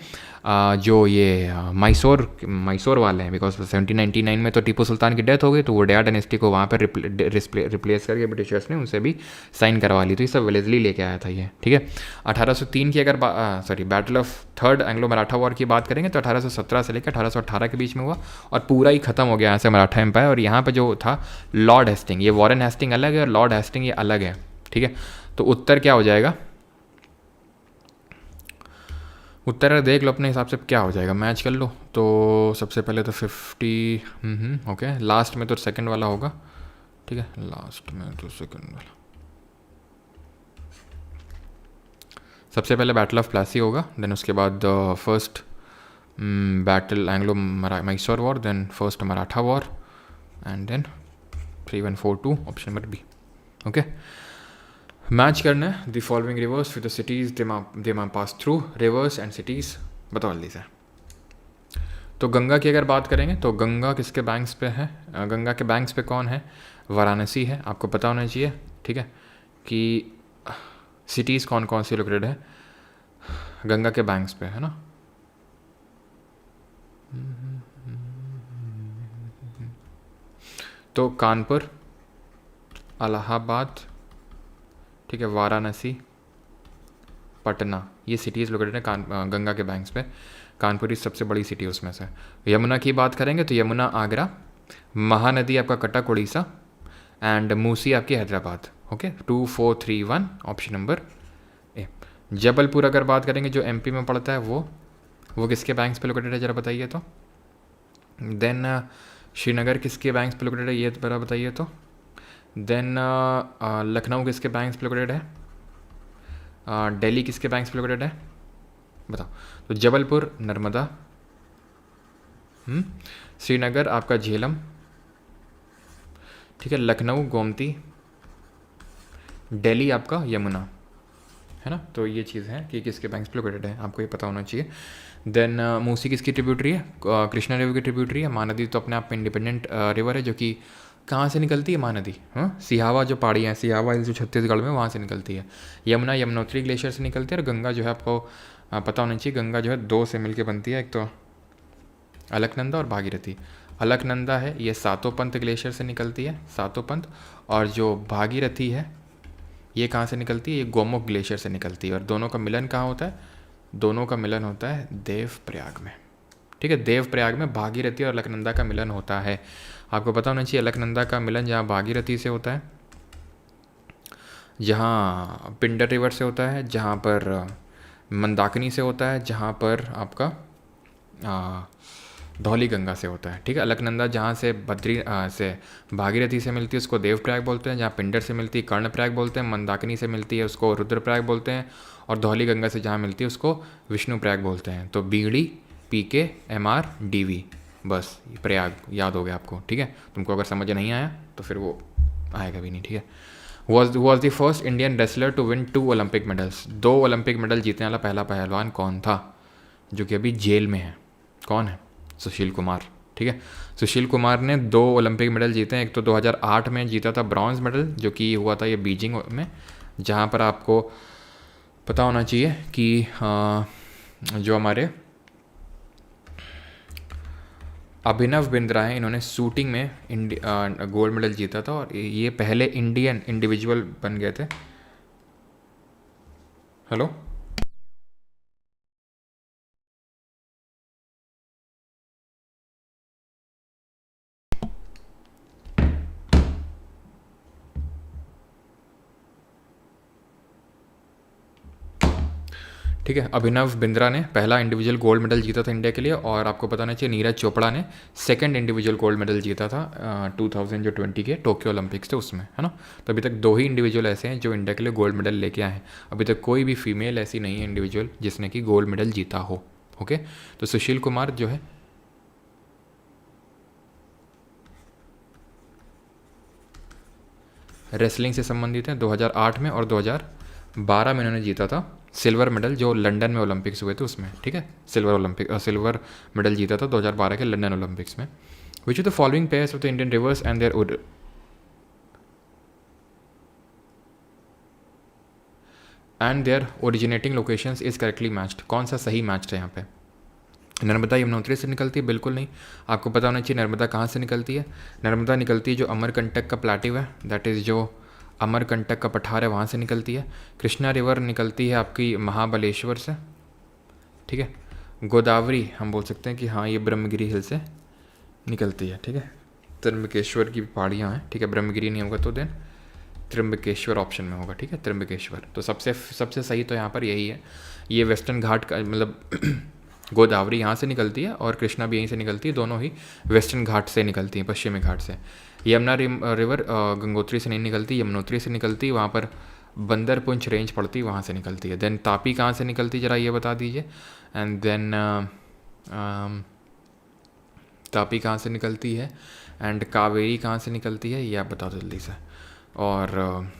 जो ये मैसूर वाले हैं, बिकॉज 1799 में तो टीपू सुल्तान की डेथ हो गई, तो वो डेया डायनेस्टी को वहाँ पर रिप्लेस करके ब्रिटिशर्स ने उनसे भी साइन करवा ली। तो ये सब वेलेस्ली लेके आया था ये, ठीक है। 1803 की अगर battle of third Anglo Maratha war की बात करेंगे तो 1817 से लेकर 1818 के बीच में हुआ, और पूरा ही खत्म हो गया यहाँ से मराठा एम्पायर। और यहाँ पर जो था लॉर्ड हेस्टिंग, ये वॉरेन हेस्टिंग अलग है और लॉर्ड हेस्टिंग ये अलग है, ठीक है। तो उत्तर क्या हो जाएगा? उत्तर देख लो अपने हिसाब से क्या हो जाएगा, मैच कर लो। तो सबसे पहले तो 50, ओके, लास्ट में तो सेकंड वाला होगा, ठीक है, लास्ट में तो सेकंड वाला। सबसे पहले बैटल ऑफ प्लासी होगा, देन उसके बाद first battle Anglo Mysore war, then first Maratha war, and then 3142 option number B. Okay, match करना है the following rivers with the cities they may pass through, rivers and cities बताओ जल्दी से। तो गंगा की अगर बात करेंगे तो गंगा किसके बैंक्स पे है? गंगा के बैंक्स पे कौन है? वाराणसी है, आपको पता होना चाहिए, ठीक है, कि सिटीज़ कौन कौन सी लोकेटेड है गंगा के बैंक्स पे, है ना। तो कानपुर, इलाहाबाद, ठीक है, वाराणसी, पटना, ये सिटीज़ लोकेटेड है गंगा के बैंक्स पे। कानपुर ही सबसे बड़ी सिटी उसमें से। यमुना की बात करेंगे तो यमुना आगरा, महानदी आपका कटक उड़ीसा, एंड मूसी आपकी Hyderabad. Okay, 2431 option number A. Jabalpur अगर बात करेंगे जो एमपी में पड़ता है, वो किसके बैंक्स पे लोकेटेड है ज़रा बताइए तो। देन श्रीनगर किसके बैंक्स पे लोकेटेड है, ये तो बड़ा बताइए तो। देन लखनऊ किसके बैंक्स पे लोकेटेड है, दिल्ली किसके बैंक्स पे लोकेटेड है, बताओ। तो जबलपुर नर्मदा, श्रीनगर आपका झेलम, ठीक है, लखनऊ गोमती, दिल्ली आपका यमुना, है ना। तो ये चीज़ है कि किसके बैंक्स पे लोकेटेड है, आपको ये पता होना चाहिए। देन मूसी किसकी ट्रिब्यूटरी है, कृष्णा रिवर की ट्रिब्यूटरी है। महानदी तो अपने आप में इंडिपेंडेंट रिवर है, जो कि कहाँ से निकलती है महानदी, हाँ, सिहावा जो पहाड़ियाँ हैं, सिहावा हिल्स जो छत्तीसगढ़ में, वहाँ से निकलती है। यमुना यमुनोत्री ग्लेशियर से निकलती है। और गंगा जो है आपको पता होना चाहिए, गंगा जो है दो से मिलकर बनती है, एक तो अलकनंदा और भागीरथी। अलकनंदा है ये सातोपंथ ग्लेशियर से निकलती है, सातोपंथ। और जो भागीरथी है ये कहाँ से निकलती है, ये गोमुख ग्लेशियर से निकलती है। और दोनों का मिलन कहाँ होता है, दोनों का मिलन होता है देवप्रयाग में, ठीक है। देवप्रयाग में भागीरथी और अलकनंदा का मिलन होता है। आपको पता होना चाहिए अलकनंदा का मिलन जहाँ भागीरथी से होता है, जहाँ पिंडर रिवर से होता है, जहाँ पर मंदाकिनी से होता है, जहाँ पर आपका धौली गंगा से होता है, ठीक है। अलकनंदा जहाँ से से भागीरथी से मिलती है उसको देवप्रयाग बोलते हैं, जहाँ पिंडर से मिलती है कर्णप्रयाग बोलते हैं, मंदाकिनी से मिलती है उसको रुद्रप्रयाग बोलते हैं, और धौली गंगा से जहाँ मिलती है उसको विष्णुप्रयाग बोलते हैं। तो बीड़ी, पीके, एमआर, डीवी, बस प्रयाग याद हो गया आपको, ठीक है। तुमको अगर समझ नहीं आया तो फिर वो आएगा भी नहीं, ठीक है। Was the first Indian wrestler to win 2 Olympic medals. 2 Olympic medal जीतने वाला पहला पहलवान कौन था, जो कि अभी जेल में है, कौन है, सुशील कुमार, ठीक है। सुशील कुमार ने 2 ओलंपिक मेडल जीते हैं। एक तो 2008 में जीता था ब्रॉन्ज मेडल, जो कि हुआ था ये बीजिंग में, जहाँ पर आपको पता होना चाहिए कि जो हमारे अभिनव बिंद्रा हैं, इन्होंने शूटिंग में गोल्ड मेडल जीता था, और ये पहले इंडियन इंडिविजुअल बन गए थे। हेलो, ठीक है। अभिनव बिंद्रा ने पहला इंडिविजुअल गोल्ड मेडल जीता था इंडिया के लिए। और आपको बताना चाहिए नीरज चोपड़ा ने सेकंड इंडिविजुअल गोल्ड मेडल जीता था 2020 के टोक्यो ओलंपिक्स थे उसमें, है ना। तो अभी तक 2 ही इंडिविजुअल ऐसे हैं जो इंडिया के लिए गोल्ड मेडल लेके आए हैं। अभी तक कोई भी फीमेल ऐसी नहीं है इंडिविजुअल जिसने कि गोल्ड मेडल जीता हो, ओके। तो सुशील कुमार जो है रेसलिंग से संबंधित है, 2008 में और 2012 में इन्होंने जीता था सिल्वर मेडल, जो लंदन में ओलंपिक्स हुए थे उसमें, ठीक है। सिल्वर मेडल जीता था 2012 के लंदन ओलंपिक्स में। Which of the following pairs of the Indian rivers and their originating locations is correctly matched. कौन सा सही मैच है यहाँ पे, नर्मदा यमुनोत्री से निकलती है, बिल्कुल नहीं। आपको पता होना चाहिए नर्मदा कहाँ से निकलती है। नर्मदा निकलती है जो अमरकंटक का प्लाटिव है, दैट इज़ जो अमरकंटक का पठार है, वहाँ से निकलती है। कृष्णा रिवर निकलती है आपकी महाबलेश्वर से, ठीक है। गोदावरी हम बोल सकते हैं कि हाँ ये ब्रह्मगिरी हिल से निकलती है, ठीक है। त्र्यंबकेश्वर की पहाड़ियाँ हैं, ठीक है। ब्रह्मगिरी नहीं होगा तो देन त्र्यंबकेश्वर ऑप्शन में होगा, ठीक है, त्र्यंबकेश्वर। तो सबसे सबसे सही तो यहाँ पर यही है। ये वेस्टर्न घाट का मतलब गोदावरी यहाँ से निकलती है और कृष्णा भी यहीं से निकलती है, दोनों ही वेस्टर्न घाट से निकलती हैं, पश्चिमी घाट से। यमुना रिवर गंगोत्री से नहीं निकलती, यमुनोत्री से निकलती, वहाँ पर बंदरपुंछ रेंज पड़ती है, वहाँ से निकलती है। देन तापी कहाँ से निकलती है ज़रा ये बता दीजिए। एंड देन तापी कहाँ से निकलती है, एंड कावेरी कहाँ से निकलती है ये आप बता दो जल्दी से। और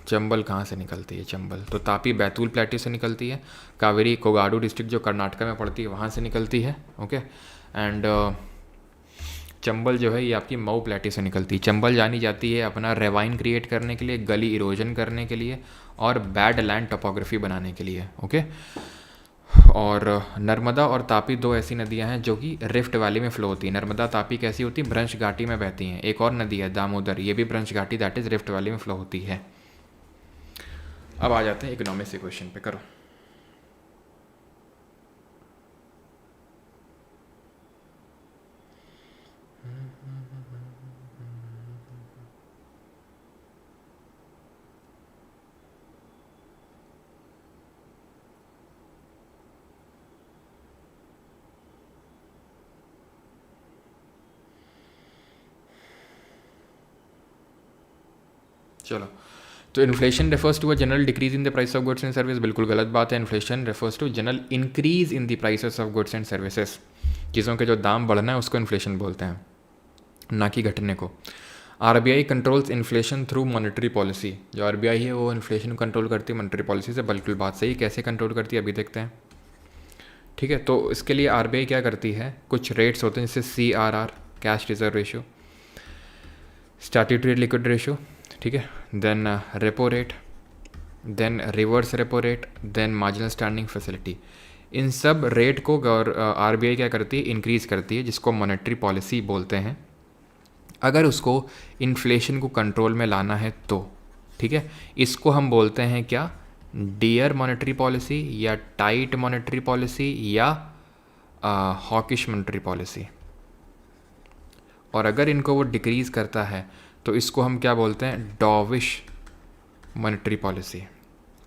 चंबल कहाँ से निकलती है, चंबल तो तापी बैतूल प्लेट्यू से निकलती है। कावेरी कोगाडू डिस्ट्रिक्ट जो कर्नाटका में पड़ती है वहाँ से निकलती है, ओके। एंड चंबल जो है ये आपकी मऊ प्लेट्यू से निकलती है। चंबल जानी जाती है अपना रेवाइन क्रिएट करने के लिए, गली इरोजन करने के लिए, और बैड लैंड टोपोग्राफी बनाने के लिए, ओके। और नर्मदा और तापी 2 ऐसी नदियां हैं जो कि रिफ्ट वैली में फ्लो होती है। नर्मदा तापी कैसी होती है, भ्रंश घाटी में बहती हैं। एक और नदी है दामोदर, ये भी भ्रंश घाटी दैट इज रिफ्ट वैली में फ्लो होती है। अब आ जाते हैं इकोनॉमिक्स के क्वेश्चन पे, करो। चलो, तो inflation refers to a general decrease in the price of goods and service, बिल्कुल गलत बात है। Inflation refers to general increase in the prices of goods and services. चीज़ों के जो दाम बढ़ना है उसको इन्फ्लेशन बोलते हैं, ना कि घटने को। RBI controls inflation through monetary policy. जो आरबीआई है वो इन्फ्लेशन कंट्रोल करती है मॉनेटरी पॉलिसी से। बिल्कुल बात सही। कैसे कंट्रोल करती है अभी देखते हैं। ठीक है, तो इसके लिए आरबीआई क्या करती है, कुछ रेट्स होते हैं जैसे CRR, cash reserve ratio, statutory liquid ratio, ठीक है, then repo rate, then reverse repo rate, then marginal standing facility. इन सब रेट को आरबीआई क्या करती है, इंक्रीज़ करती है, जिसको मॉनेटरी पॉलिसी बोलते हैं, अगर उसको इन्फ्लेशन को कंट्रोल में लाना है तो। ठीक है, इसको हम बोलते हैं क्या, डियर मॉनेटरी पॉलिसी या टाइट मॉनेटरी पॉलिसी या हॉकिश मॉनेटरी पॉलिसी। और अगर इनको वो डिक्रीज़ करता है तो इसको हम क्या बोलते हैं, डॉविश मॉनेटरी पॉलिसी।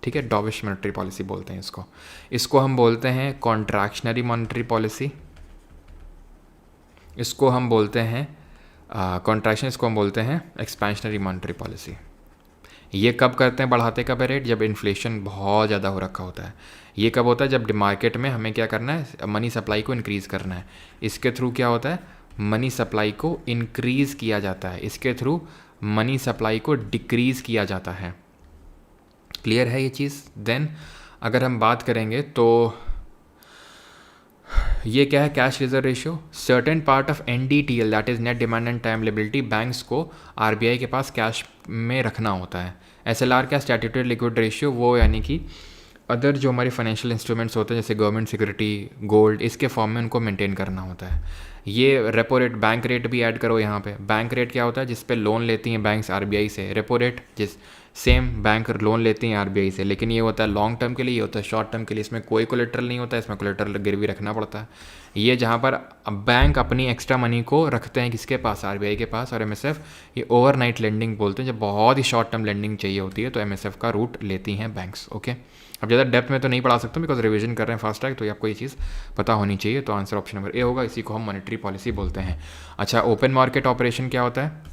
ठीक है, डॉविश मॉनेटरी पॉलिसी बोलते हैं इसको। इसको हम बोलते हैं कॉन्ट्रैक्शनरी मॉनेटरी पॉलिसी। इसको हम बोलते हैं कॉन्ट्रैक्शन, इसको हम बोलते हैं एक्सपेंशनरी मॉनेटरी पॉलिसी। ये कब करते हैं, बढ़ाते कब है रेट, जब इन्फ्लेशन बहुत ज़्यादा हो रखा होता है। ये कब होता है, जब मार्केट में हमें क्या करना है, मनी सप्लाई को इंक्रीज़ करना है। इसके थ्रू क्या होता है, मनी सप्लाई को इंक्रीज़ किया जाता है, इसके थ्रू मनी सप्लाई को डिक्रीज़ किया जाता है। क्लियर है ये चीज़। देन अगर हम बात करेंगे तो ये क्या है, cash reserve ratio. Certain part of NDTL, that is net demand and time liability, banks को आरबीआई के पास कैश में रखना होता है। SLR क्या, स्टैट्यूटरी लिक्विड रेशियो, वो यानी कि अदर जो हमारे फाइनेंशियल इंस्ट्रूमेंट्स होते हैं जैसे गवर्नमेंट सिक्योरिटी, गोल्ड, इसके फॉर्म में उनको मेंटेन करना होता है। ये रेपो रेट, बैंक रेट भी ऐड करो यहाँ पे। बैंक रेट क्या होता है, जिस पे लोन लेती हैं बैंक्स आरबीआई से। रेपो रेट जिस सेम बैंक लोन लेती हैं आरबीआई से, लेकिन ये होता है लॉन्ग टर्म के लिए, ये होता है शॉर्ट टर्म के लिए। इसमें कोई कोलेट्रल नहीं होता है, इसमें कोलेट्रल गिरवी रखना पड़ता है। ये जहाँ पर बैंक अपनी एक्स्ट्रा मनी को रखते हैं किसके पास, आरबीआई के पास। और एमएसएफ ये ओवरनाइट लेंडिंग बोलते हैं, जब बहुत ही शॉर्ट टर्म लेंडिंग चाहिए होती है तो एमएसएफ का रूट लेती हैं बैंक्स। ओके, अब ज़्यादा डेप्थ में तो नहीं पढ़ा सकता बिकॉज रिवीजन कर रहे हैं फास्ट ट्रैक, तो आपको ये चीज़ पता होनी चाहिए। तो आंसर ऑप्शन नंबर ए होगा, इसी को हम मॉनेटरी पॉलिसी बोलते हैं। अच्छा, ओपन मार्केट ऑपरेशन क्या होता है,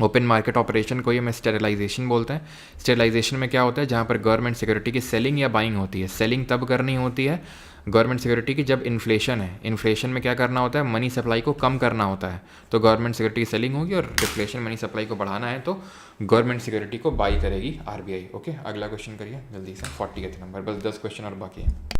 ओपन मार्केट ऑपरेशन को ही हम स्टेरिलाइजेशन बोलते हैं। स्टेरिलाइजेशन में क्या होता है, जहाँ पर गवर्नमेंट सिक्योरिटी की सेलिंग या बाइंग होती है। सेलिंग तब करनी होती है गवर्नमेंट सिक्योरिटी की जब इन्फ्लेशन है। इन्फ्लेशन में क्या करना होता है, मनी सप्लाई को कम करना होता है, तो गवर्नमेंट सिक्योरिटी की सेलिंग होगी। और डिफ्लेशन, मनी सप्लाई को बढ़ाना है तो गवर्नमेंट सिक्योरिटी को बाई करेगी आरबीआई। ओके, अगला क्वेश्चन करिए जल्दी से, 40 नंबर, बस 10 क्वेश्चन और बाकी है।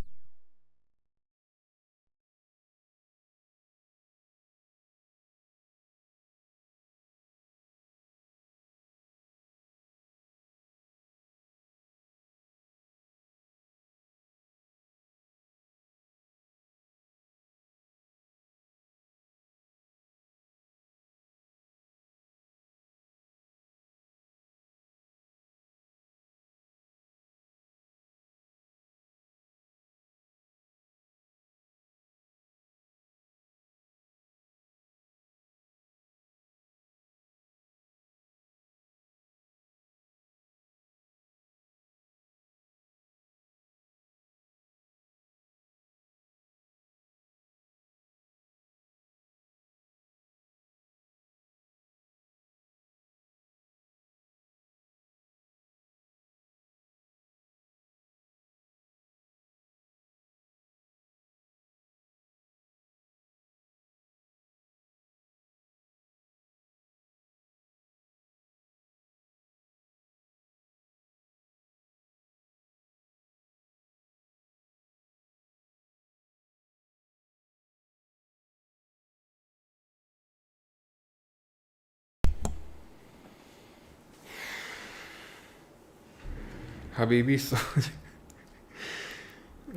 हबीबी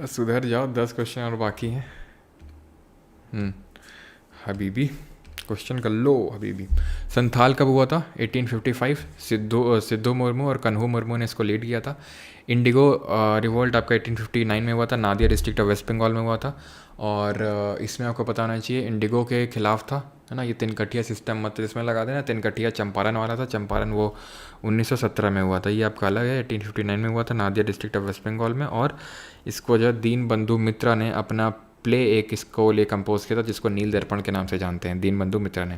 सुधर जाओ, 10 क्वेश्चन और बाकी हैं। हबीबी क्वेश्चन कर लो हबीबी। संथाल कब हुआ था, 1855। सिद्धू मुर्मू और कन्हू मुर्मू ने इसको लीड किया था। इंडिगो रिवोल्ट आपका 1859 में हुआ था, Nadia district of west Bengal में हुआ था। और इसमें आपको पता होना चाहिए इंडिगो के खिलाफ था, है ना। ये तिनकटिया सिस्टम मत इसमें लगा देना, तिनकटिया चंपारण वाला था। चंपारण वो 1917 में हुआ था, ये आपका अलग है। 1859 में हुआ था, Nadia district of west Bengal में। और इसको जो दीन बंधु मित्रा ने अपना प्ले एक इसको लिए कंपोज किया था, जिसको नील दर्पण के नाम से जानते हैं, दीन बंधु मित्रा ने।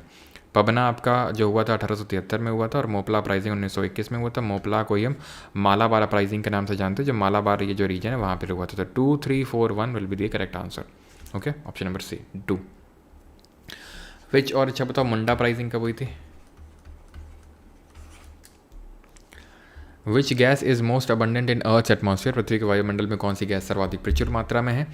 पबना आपका जो हुआ था 1873 में हुआ था, और मोपला अपराइजिंग 1921 में हुआ था। मोपला को ही हम मालाबार अपराइजिंग के नाम से जानते हैं, जो मालाबार ये जो रीजन है वहाँ पर हुआ था। तो 2 3 4 1 will be the correct answer. Okay, option number C 2। Which, और अच्छा बताओ मुंडा अपराइजिंग कब हुई थी? Which gas is most abundant in earth atmosphere, पृथ्वी के वायुमंडल में कौन सी गैस सर्वाधिक प्रचुर मात्रा में है?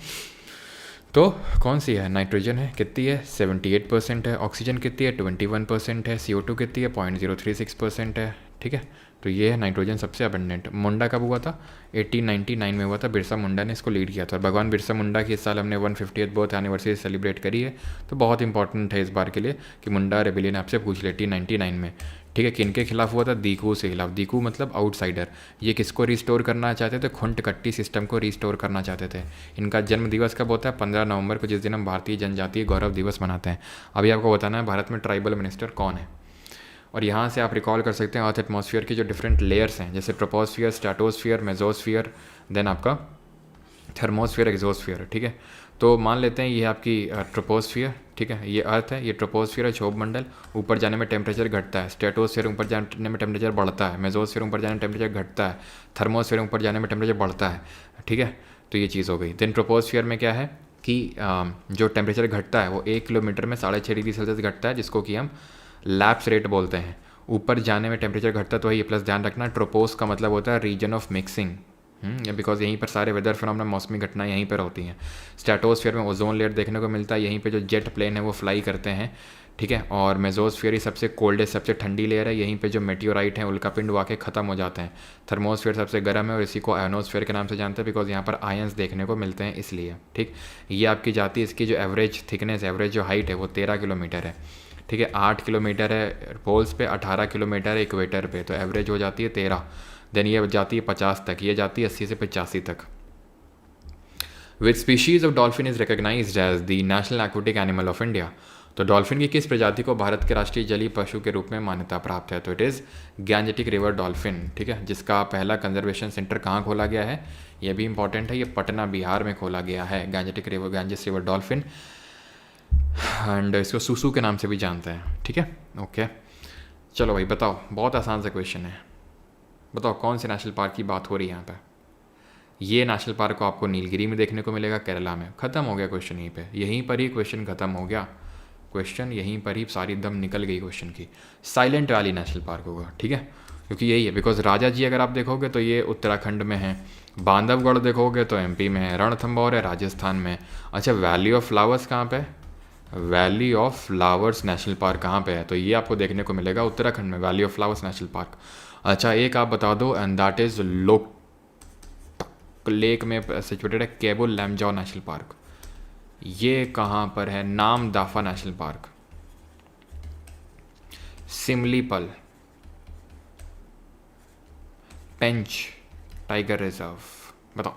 तो कौन सी है? नाइट्रोजन है, कितनी है? 78% है। ऑक्सीजन कितनी है? 21% है। CO2 कितनी है? 0.036% है। ठीक है, तो ये है नाइट्रोजन सबसे अबंडेंट। मुंडा कब हुआ था? 1899 में हुआ था, बिरसा मुंडा ने इसको लीड किया था। और भगवान बिरसा मुंडा की इस साल हमने 150th बर्थ एनिवर्सरी सेलिब्रेट करी है, तो बहुत इंपॉर्टेंट है इस बार के लिए कि मुंडा रेबिलियन आपसे पूछ ले 1899 में। ठीक है, किन के खिलाफ हुआ था? दीकू से खिलाफ। दीकू मतलब आउटसाइडर। ये किसको रिस्टोर करना चाहते थे? खुंट कट्टी सिस्टम को रिस्टोर करना चाहते थे। इनका जन्म दिवस कब होता है? 15 नवंबर को, जिस दिन हम भारतीय जनजातीय गौरव दिवस मनाते हैं। अभी आपको बताना है भारत में ट्राइबल मिनिस्टर कौन है। और यहाँ से आप रिकॉल कर सकते हैं अर्थ एटमॉस्फेयर की जो डिफरेंट लेयर्स हैं, जैसे ट्रोपोस्फियर, स्ट्रेटोस्फियर, मेजोस्फियर, देन आपका थर्मोस्फियर, एक्सोस्फियर। ठीक है, तो मान लेते हैं ये आपकी ट्रोपोस्फियर। ठीक है, ये अर्थ है, ये ट्रोपोस्फियर है, क्षोभ मंडल। ऊपर जाने में टेम्परेचर घटता है। स्ट्रेटोस्फियर ऊपर जाने में टेम्परेचर बढ़ता है। मेजोस्फियर ऊपर जाने में टेम्परेचर घटता है। थर्मोस्फियर ऊपर जाने में टेम्परेचर बढ़ता है। ठीक है, तो ये चीज़ हो गई। देन ट्रोपोस्फियर में क्या है कि जो टेम्परेचर घटता है वो 1 किलोमीटर में 6.5 डिग्री सेल्सियस घटता है, जिसको कि हम लैप्स रेट बोलते हैं। ऊपर जाने में टेम्परेचर घटता है, तो ये प्लस ध्यान रखना, ट्रोपोस का मतलब होता है रीजन ऑफ मिक्सिंग, बिकॉज यहीं पर सारे वेदर फिनोमेना, मौसमी घटनाएं यहीं पर होती हैं। स्ट्रेटोस्फीयर में ओजोन लेयर देखने को मिलता है, यहीं पे जो जेट प्लेन है वो फ्लाई करते हैं। ठीक है, और मेजोस्फीयर ही सबसे कोल्डेस्ट, सबसे ठंडी लेयर है, यहीं पे जो मेटियोराइट हैं, उल्कापिंड वाकई ख़त्म हो जाते हैं। थर्मोस्फीयर सबसे गर्म है और इसी को आयोनोस्फीयर के नाम से जानते हैं, बिकॉज यहाँ पर आयंस देखने को मिलते हैं इसलिए। ठीक, ये आपकी जाती है, इसकी जो एवरेज थिकनेस, एवरेज जो हाइट है वो 13 किलोमीटर है। ठीक है, 8 किलोमीटर है पोल्स पे, 18 किलोमीटर है इक्वेटर पे, तो एवरेज हो जाती है 13। देन ये जाती है 50 तक, ये जाती है 80 से 85 तक। Which species of dolphin is recognised as the national aquatic animal of India, तो डॉल्फिन की किस प्रजाति को भारत के राष्ट्रीय जलीय पशु के रूप में मान्यता प्राप्त है? तो it is Gangetic river dolphin. ठीक है, जिसका पहला कंजर्वेशन सेंटर कहाँ खोला गया है, ये भी इंपॉर्टेंट है, ये पटना बिहार में खोला गया है, Gangetic river, Ganges river dolphin, and इसको सुसु के नाम से भी जानते हैं। ठीक है, ओके, चलो भाई बताओ, बहुत आसान सा क्वेश्चन है, बताओ कौन से नेशनल पार्क की बात हो रही है यहाँ पे? ये नेशनल पार्क को आपको नीलगिरी में देखने को मिलेगा, केरला में। ख़त्म हो गया क्वेश्चन यहीं पे, यहीं पर ही क्वेश्चन ख़त्म हो गया, क्वेश्चन यहीं पर ही सारी दम निकल गई क्वेश्चन की। साइलेंट वैली नेशनल पार्क होगा। ठीक है, क्योंकि यही है, बिकॉज राजा जी अगर आप देखोगे तो ये उत्तराखंड में है, बांधवगढ़ देखोगे तो MP में है, रणथंभौर है राजस्थान में। अच्छा, वैली ऑफ फ्लावर्स कहाँ पे? Valley of flowers national park कहाँ पे है? तो ये आपको देखने को मिलेगा उत्तराखंड में, valley of flowers national park. अच्छा, एक आप बता दो, and that is Loktak lake में सिचुएटेड है केबुल लैमजाओ नेशनल पार्क। ये कहाँ पर है? नाम दाफा नेशनल पार्क, सिमलीपल, पेंच टाइगर रिजर्व। बताओ,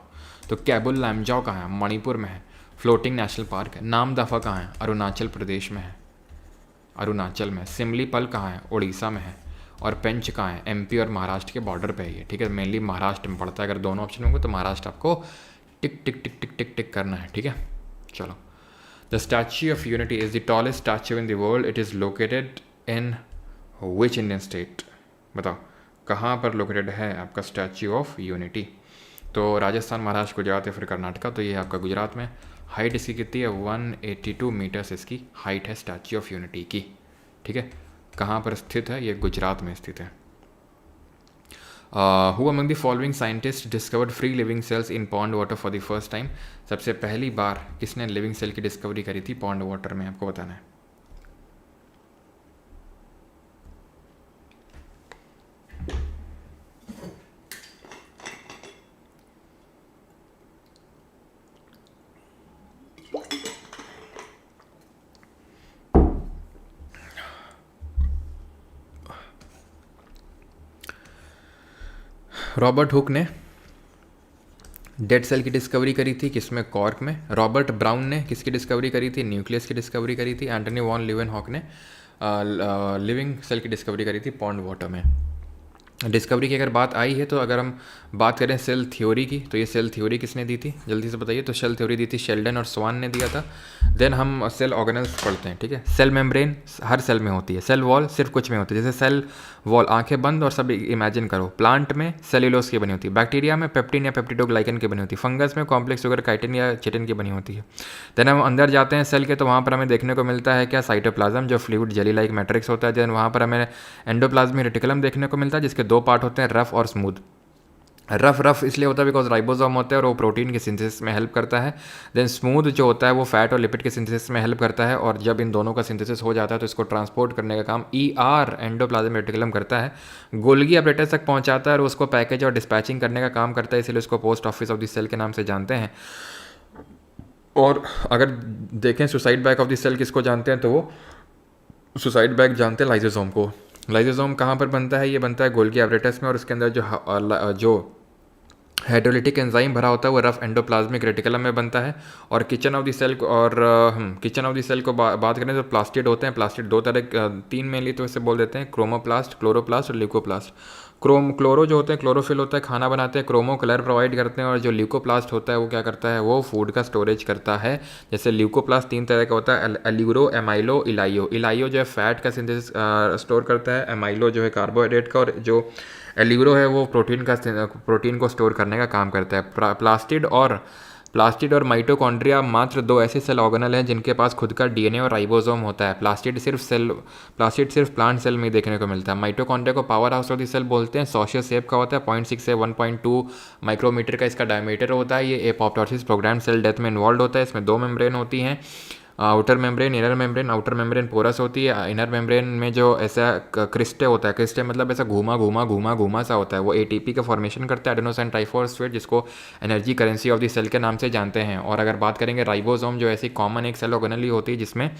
तो केबुल लैमजाओ कहाँ है? मणिपुर में है, फ्लोटिंग नेशनल पार्क है। नाम दफा कहाँ है? अरुणाचल प्रदेश में है, अरुणाचल में। सिमलीपल कहाँ है? उड़ीसा में है। और पेंच कहाँ है? MP और महाराष्ट्र के बॉर्डर पे है ये। ठीक है, मेनली महाराष्ट्र में पड़ता है, अगर दोनों ऑप्शन होंगे तो महाराष्ट्र आपको टिक टिक टिक टिक टिक टिक करना है। ठीक है, चलो। The statue of unity is the tallest statue in the world, it is located in which Indian state? बताओ कहाँ पर लोकेटेड है आपका स्टैच्यू ऑफ यूनिटी? तो राजस्थान, महाराष्ट्र, गुजरात या फिर कर्नाटका? तो ये है आपका गुजरात में। हाइट इसकी कितनी है? 182 मीटर्स इसकी हाइट है स्टैच्यू ऑफ यूनिटी की। ठीक है, कहाँ पर स्थित है? ये गुजरात में स्थित है। Who among the following scientist discovered free living cells in pond water for the first time? सबसे पहली बार किसने लिविंग सेल की डिस्कवरी करी थी पॉन्ड वाटर में? आपको बताना है। रॉबर्ट हुक ने डेड सेल की डिस्कवरी करी थी, किसमें? कॉर्क में। रॉबर्ट ब्राउन ने किसकी डिस्कवरी करी थी? न्यूक्लियस की डिस्कवरी करी थी। एंटनी वॉन लीवेनहॉक ने लिविंग सेल की डिस्कवरी करी थी पॉन्ड वाटर में। डिस्कवरी की अगर बात आई है, तो अगर हम बात करें सेल थ्योरी की, तो ये सेल थ्योरी किसने दी थी, जल्दी से बताइए। तो सेल थ्योरी दी थी शेल्डन और स्वान ने दिया था। देन हम सेल ऑर्गेनल्स पढ़ते हैं, ठीक है। सेल मेम्ब्रेन हर सेल में होती है, सेल वॉल सिर्फ कुछ में होती है, जैसे सेल वॉल आंखें बंद और सब इमेजिन करो। प्लांट में सेल्यूलोज की बनी होती है, बैक्टीरिया में पेप्टिन या पेप्टिडोग्लाइकन की बनी होती है, फंगस में कॉम्प्लेक्स शुगर काइटिन या चिटिन की बनी होती है। देन हम अंदर जाते हैं सेल के, तो वहाँ पर हमें देखने को मिलता है क्या, साइटोप्लाज्म जो फ्लूइड जेली लाइक मैट्रिक्स होता है। देन वहाँ पर हमें एंडोप्लाज्मिक रेटिकुलम देखने को मिलता है, जिसके दो पार्ट होते हैं, रफ और स्मूथ। रफ इसलिए होता है बिकॉज राइबोसोम होता है और वो प्रोटीन के सिंथेसिस में हेल्प करता है। देन स्मूथ जो होता है वो फैट और लिपिड के सिंथेसिस में हेल्प करता है, और जब इन दोनों का सिंथेसिस हो जाता है तो इसको ट्रांसपोर्ट करने का काम एंडोप्लाज्मिक रेटिकुलम करता है। गोल्गी अपरेटस तक पहुंचाता है और उसको पैकेज और डिस्पैचिंग करने का काम करता है, इसलिए उसको post office of the cell के नाम से जानते हैं। और अगर देखें suicide bag of the cell किसको जानते हैं, तो वो सुसाइड बैग जानते हैं लाइजोसोम को। लाइजोसोम कहाँ पर बनता है, ये बनता है गोल्गी एपरेटस में, और उसके अंदर जो हाइड्रोलिटिक एंजाइम भरा होता है वो रफ एंडोप्लाज्मिक रेटिकुलम में बनता है। और किचन ऑफ द सेल को, और किचन ऑफ द सेल को बात करें तो प्लास्टिड होते हैं। प्लास्टिड दो तरह, तीन मेनली तो इसे बोल देते हैं, क्रोमोप्लास्ट, क्लोरोप्लास्ट और ल्यूकोप्लास्ट। क्लोरो जो होते हैं क्लोरोफिल होता है, खाना बनाते हैं। क्रोमो कलर प्रोवाइड करते हैं, और जो ल्यूकोप्लास्ट होता है वो क्या करता है, वो फूड का स्टोरेज करता है। जैसे ल्यूकोप्लास्ट तीन तरह का होता है, एल्यूरो, एमाइलो, इलाइयो। इलाइयो जो है फैट का सिंथेसिस स्टोर करता है, एमाइलो जो है कार्बोहाइड्रेट का, और जो एल्यूरो है वो प्रोटीन को स्टोर करने का काम करता है। प्लास्टिड और माइटोकॉन्ड्रिया मात्र दो ऐसे सेल ऑर्गेनल हैं जिनके पास खुद का डीएनए और राइबोसोम होता है। प्लास्टिड सिर्फ प्लांट सेल में ही देखने को मिलता है। माइटोकॉन्ड्रिया को power house of the cell बोलते हैं। सॉशियस शेप का होता है, 0.6 से 1.2 माइक्रोमीटर का इसका डायमीटर होता है। ये एपोप्टोसिस प्रोग्राम सेल डेथ में इन्वॉल्व होता है। इसमें दो मेम्ब्रेन होती हैं, outer membrane, inner membrane. Outer membrane porous होती है, इनर मेम्ब्रेन में जो ऐसा क्रिस्टे होता है, क्रिस्टे मतलब ऐसा घूमा सा होता है, वो एटीपी का फॉर्मेशन करता है, एडेनोसिन ट्राइफॉस्फेट, जिसको energy currency of the cell के नाम से जानते हैं। और अगर बात करेंगे राइबोसोम, जो ऐसी कॉमन एक सेल ऑर्गेनल ही होती है जिसमें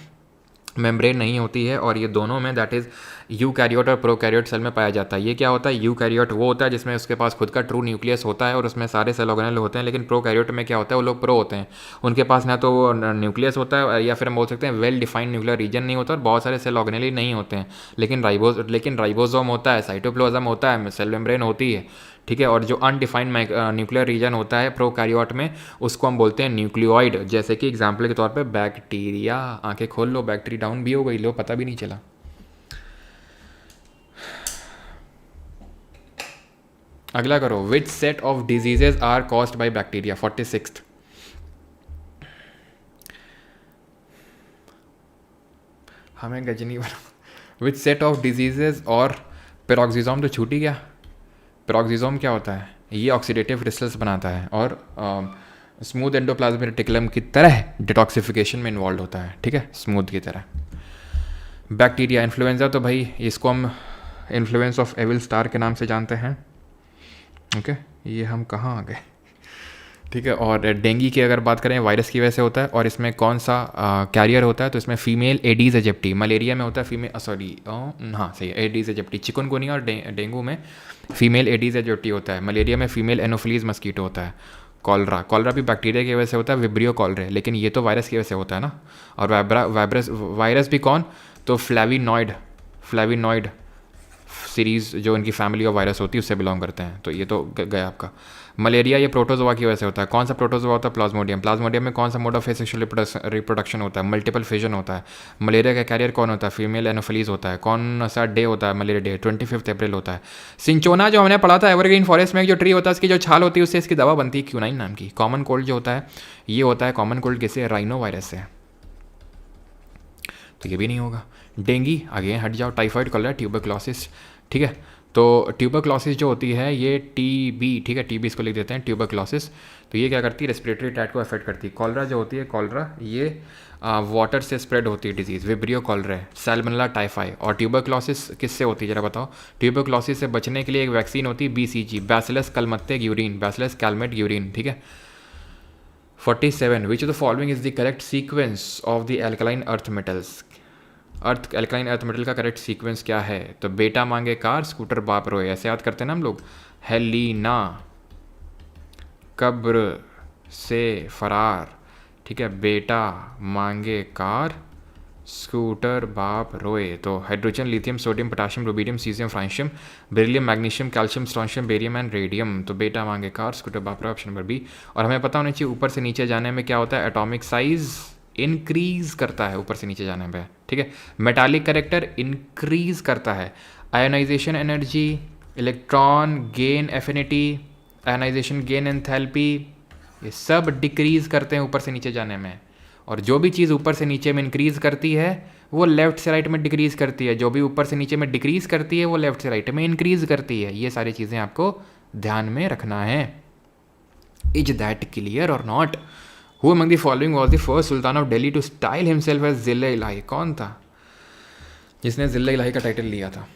मेम्ब्रेन नहीं होती है, और ये दोनों में दैट इज़ यूकैरियोट और प्रोकैरियोट सेल में पाया जाता है। ये क्या होता है, यूकैरियोट वो होता है जिसमें उसके पास खुद का ट्रू न्यूक्लियस होता है और उसमें सारे सेल ऑर्गेनल होते हैं। लेकिन प्रोकैरियोट में क्या होता है, वो लोग प्रो होते हैं, उनके पास ना तो वो न्यूक्लियस होता है, या फिर हम बोल सकते हैं वेल डिफाइंड न्यूक्लियर रीजन नहीं होता, और बहुत सारे सेल ऑर्गेनल ही नहीं होते हैं। लेकिन राइबोसोम होता है, साइटोप्लाज्म होता है, सेल मेम्ब्रेन होती है, ठीक है। और जो अनडिफाइंड न्यूक्लियर रीजन होता है प्रोकैरियोट में, उसको हम बोलते हैं न्यूक्लियोइड। जैसे कि एग्जाम्पल के तौर पे बैक्टीरिया, आंखें खोल लो, बैक्टीरी डाउन भी हो गई, लो पता भी नहीं चला। अगला करो, which set of diseases are caused by bacteria, 46th। हमें गजनी बना। विच सेट ऑफ डिजीजेज, और पेरोक्सिसोम तो छूट ही गया। पेरोक्सिसोम क्या होता है, ये ऑक्सीडेटिव क्रिस्टल्स बनाता है, और स्मूथ एंडोप्लाज्मिक रेटिकुलम की तरह डिटॉक्सिफिकेशन में इन्वॉल्व होता है, ठीक है, स्मूथ की तरह। बैक्टीरिया, इन्फ्लुएंजा, तो भाई इसको हम इन्फ्लुएंस ऑफ एविल स्टार के नाम से जानते हैं, ओके। ये हम कहाँ आ गए, ठीक है। और डेंगू की अगर बात करें, वायरस की वजह से होता है, और इसमें कौन सा कैरियर होता है, तो इसमें फीमेल एडीज एजिप्टी। मलेरिया में होता है फीमेल, हाँ सही है, एडीज एजिप्टी। चिकनगुनिया और डेंगू में फीमेल एडीज एजिप्टी होता है। मलेरिया में फीमेल एनोफिलीज मस्कीटो होता है। कॉलरा भी बैक्टीरिया की वजह से होता है, विब्रियो कॉलरे, लेकिन ये तो वायरस की वजह से होता है ना। और वायरस भी कौन, तो फ्लैविनॉइड सीरीज़ जो इनकी फैमिली ऑफ वायरस होती है उससे बिलोंग करते हैं। तो ये तो गया आपका। मलेरिया ये प्रोटोजोआ की वजह से होता है। कौन सा प्रोटोजोआ होता है, प्लाज्मोडियम में कौन सा मोड ऑफ सेक्सुअल रिप्रोडक्शन होता है, मल्टीपल फिजन होता है। मलेरिया का कैरियर कौन होता है, फीमेल एनोफिलीज होता है। कौन सा डे होता है, मलेरिया डे 25 अप्रैल होता है। सिंचोना जो हमने पढ़ा था, एवरग्रीन फॉरेस्ट में जो ट्री होता है, इसकी जो छाल होती है उससे इसकी दवा बनती है, क्यूनाइन नाम की। कॉमन कोल्ड जो होता है, ये होता है कॉमन कोल्ड किससे, राइनो वायरस से, तो ये भी नहीं होगा। डेंगी आगे हट जाओ, टाइफाइड, कॉलरा, ट्यूबरक्लोसिस, ठीक है। तो ट्यूबरक्लोसिस जो होती है ये टीबी, ठीक है, टीबी इसको लिख देते हैं, ट्यूबरक्लोसिस। तो ये क्या करती है, रेस्पिरेटरी ट्रैक्ट को अफेक्ट करती है। कॉलरा जो होती है, कॉलरा ये वाटर से स्प्रेड होती है disease, vibrio cholera, Salmonella typhi. और ट्यूबरक्लोसिस किससे होती है, जरा बताओ। ट्यूबरक्लोसिस से बचने के लिए एक वैक्सीन होती है, BCG, बैसिलस कैलमेट ग्यूरिन, ठीक है। 47, विच of the following is the correct sequence of the alkaline earth metals. Alkaline earth metal का करेक्ट सीक्वेंस क्या है, तो बेटा मांगे कार, स्कूटर बाप रोए, ऐसे याद करते हैं ना हम लोग। हेलीना, कब्र से फरार, ठीक है, बेटा मांगे कार, स्कूटर बाप रोए। तो hydrogen, lithium, sodium, potassium, rubidium, caesium, francium, beryllium, magnesium, calcium, strontium, barium and radium. तो बेटा मांगे कार, स्कूटर बाप रोए, ऑप्शन नंबर बी। और हमें पता होना चाहिए ऊपर से नीचे जाने में क्या होता है, एटॉमिक साइज इंक्रीज करता है ऊपर से नीचे जाने में, ठीक है। मेटालिक करेक्टर इंक्रीज करता है। Ionization energy, electron gain affinity, ionization gain enthalpy, ये सब डिक्रीज करते हैं ऊपर से नीचे जाने में। और जो भी चीज़ ऊपर से नीचे में इंक्रीज़ करती है वो लेफ्ट से राइट में डिक्रीज़ करती है, जो भी ऊपर से नीचे में डिक्रीज़ करती है वो लेफ्ट से राइट में इंक्रीज़ करती है। ये सारी चीज़ें आपको ध्यान में रखना है। इज दैट क्लियर और not? Who among the following was the first sultan of Delhi to style himself as Zille Ilahi? कौन था जिसने जिले इलाही का टाइटल लिया था?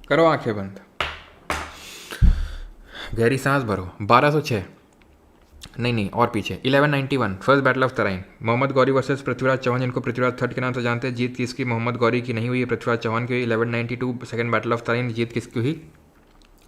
करो आंखें बंद, गहरी सांस भरो। 1206 नहीं और पीछे 1191 first battle of Tarain, Muhammad Ghori versus Prithviraj Chauhan, जिनको पृथ्वीराज थर्ड के नाम से जानते हैं। जीत किसकी? मोहम्मद गौरी की नहीं हुई, पृथ्वीराज चौहान की हुई। 1192 सेकंड बैटल ऑफ तराइन, जीत किसकी हुई?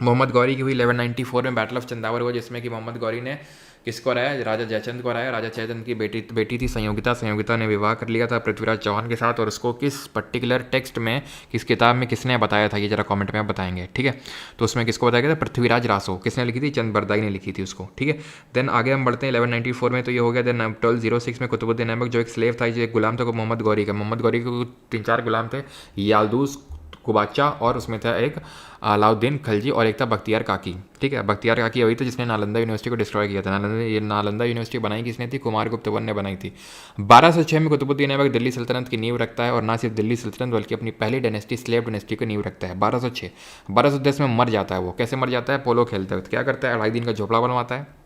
मोहम्मद गौरी की हुई। 1194 में बैटल ऑफ चंदावर हुआ, जिसमें कि मोहम्मद गौरी ने किसको हराया? राजा जयचंद को हराया। राजा जयचंद की बेटी थी संयोगिता ने विवाह कर लिया था पृथ्वीराज चौहान के साथ। और उसको किस पर्टिकुलर टेक्स्ट में, किस किताब में किसने बताया था, ये जरा कमेंट में आप बताएंगे, ठीक है। तो उसमें किसको बताया गया था? पृथ्वीराज रासो। किसने लिखी थी? चंद बरदाई ने लिखी थी उसको, ठीक है। देन आगे हम बढ़ते हैं 1194 में, तो ये हो गया। देन 1206 में कुतुबुद्दीन ऐबक, जो एक स्लेव था, जो एक गुलाम था, मोहम्मद गौरी का। मोहम्मद गौरी के 3-4 गुलाम थे, याल्दूस, कुबाचा, और उसमें था एक अलाउद्दीन खलजी, और एक था बख्तियार काकी, ठीक है। बख्तियार काकी वही था जिसने नालंदा यूनिवर्सिटी को डिस्ट्रॉय किया था। नालंदा यूनिवर्सिटी बनाई किसने थी? कुमार गुप्त वन ने बनाई थी। 1206 में कुतुबुद्दीन ऐबक दिल्ली सल्तनत की नींव रखता है, और ना सिर्फ दिल्ली सल्तनत बल्कि अपनी पहली डायनेस्टी स्लेव डायनेस्टी की नींव रखता है। 1206। 1210 में मर जाता है वो। कैसे मर जाता है? पोलो खेलते वक्त क्या करता है? अलाउद्दीन का झोपड़ा बनवाता है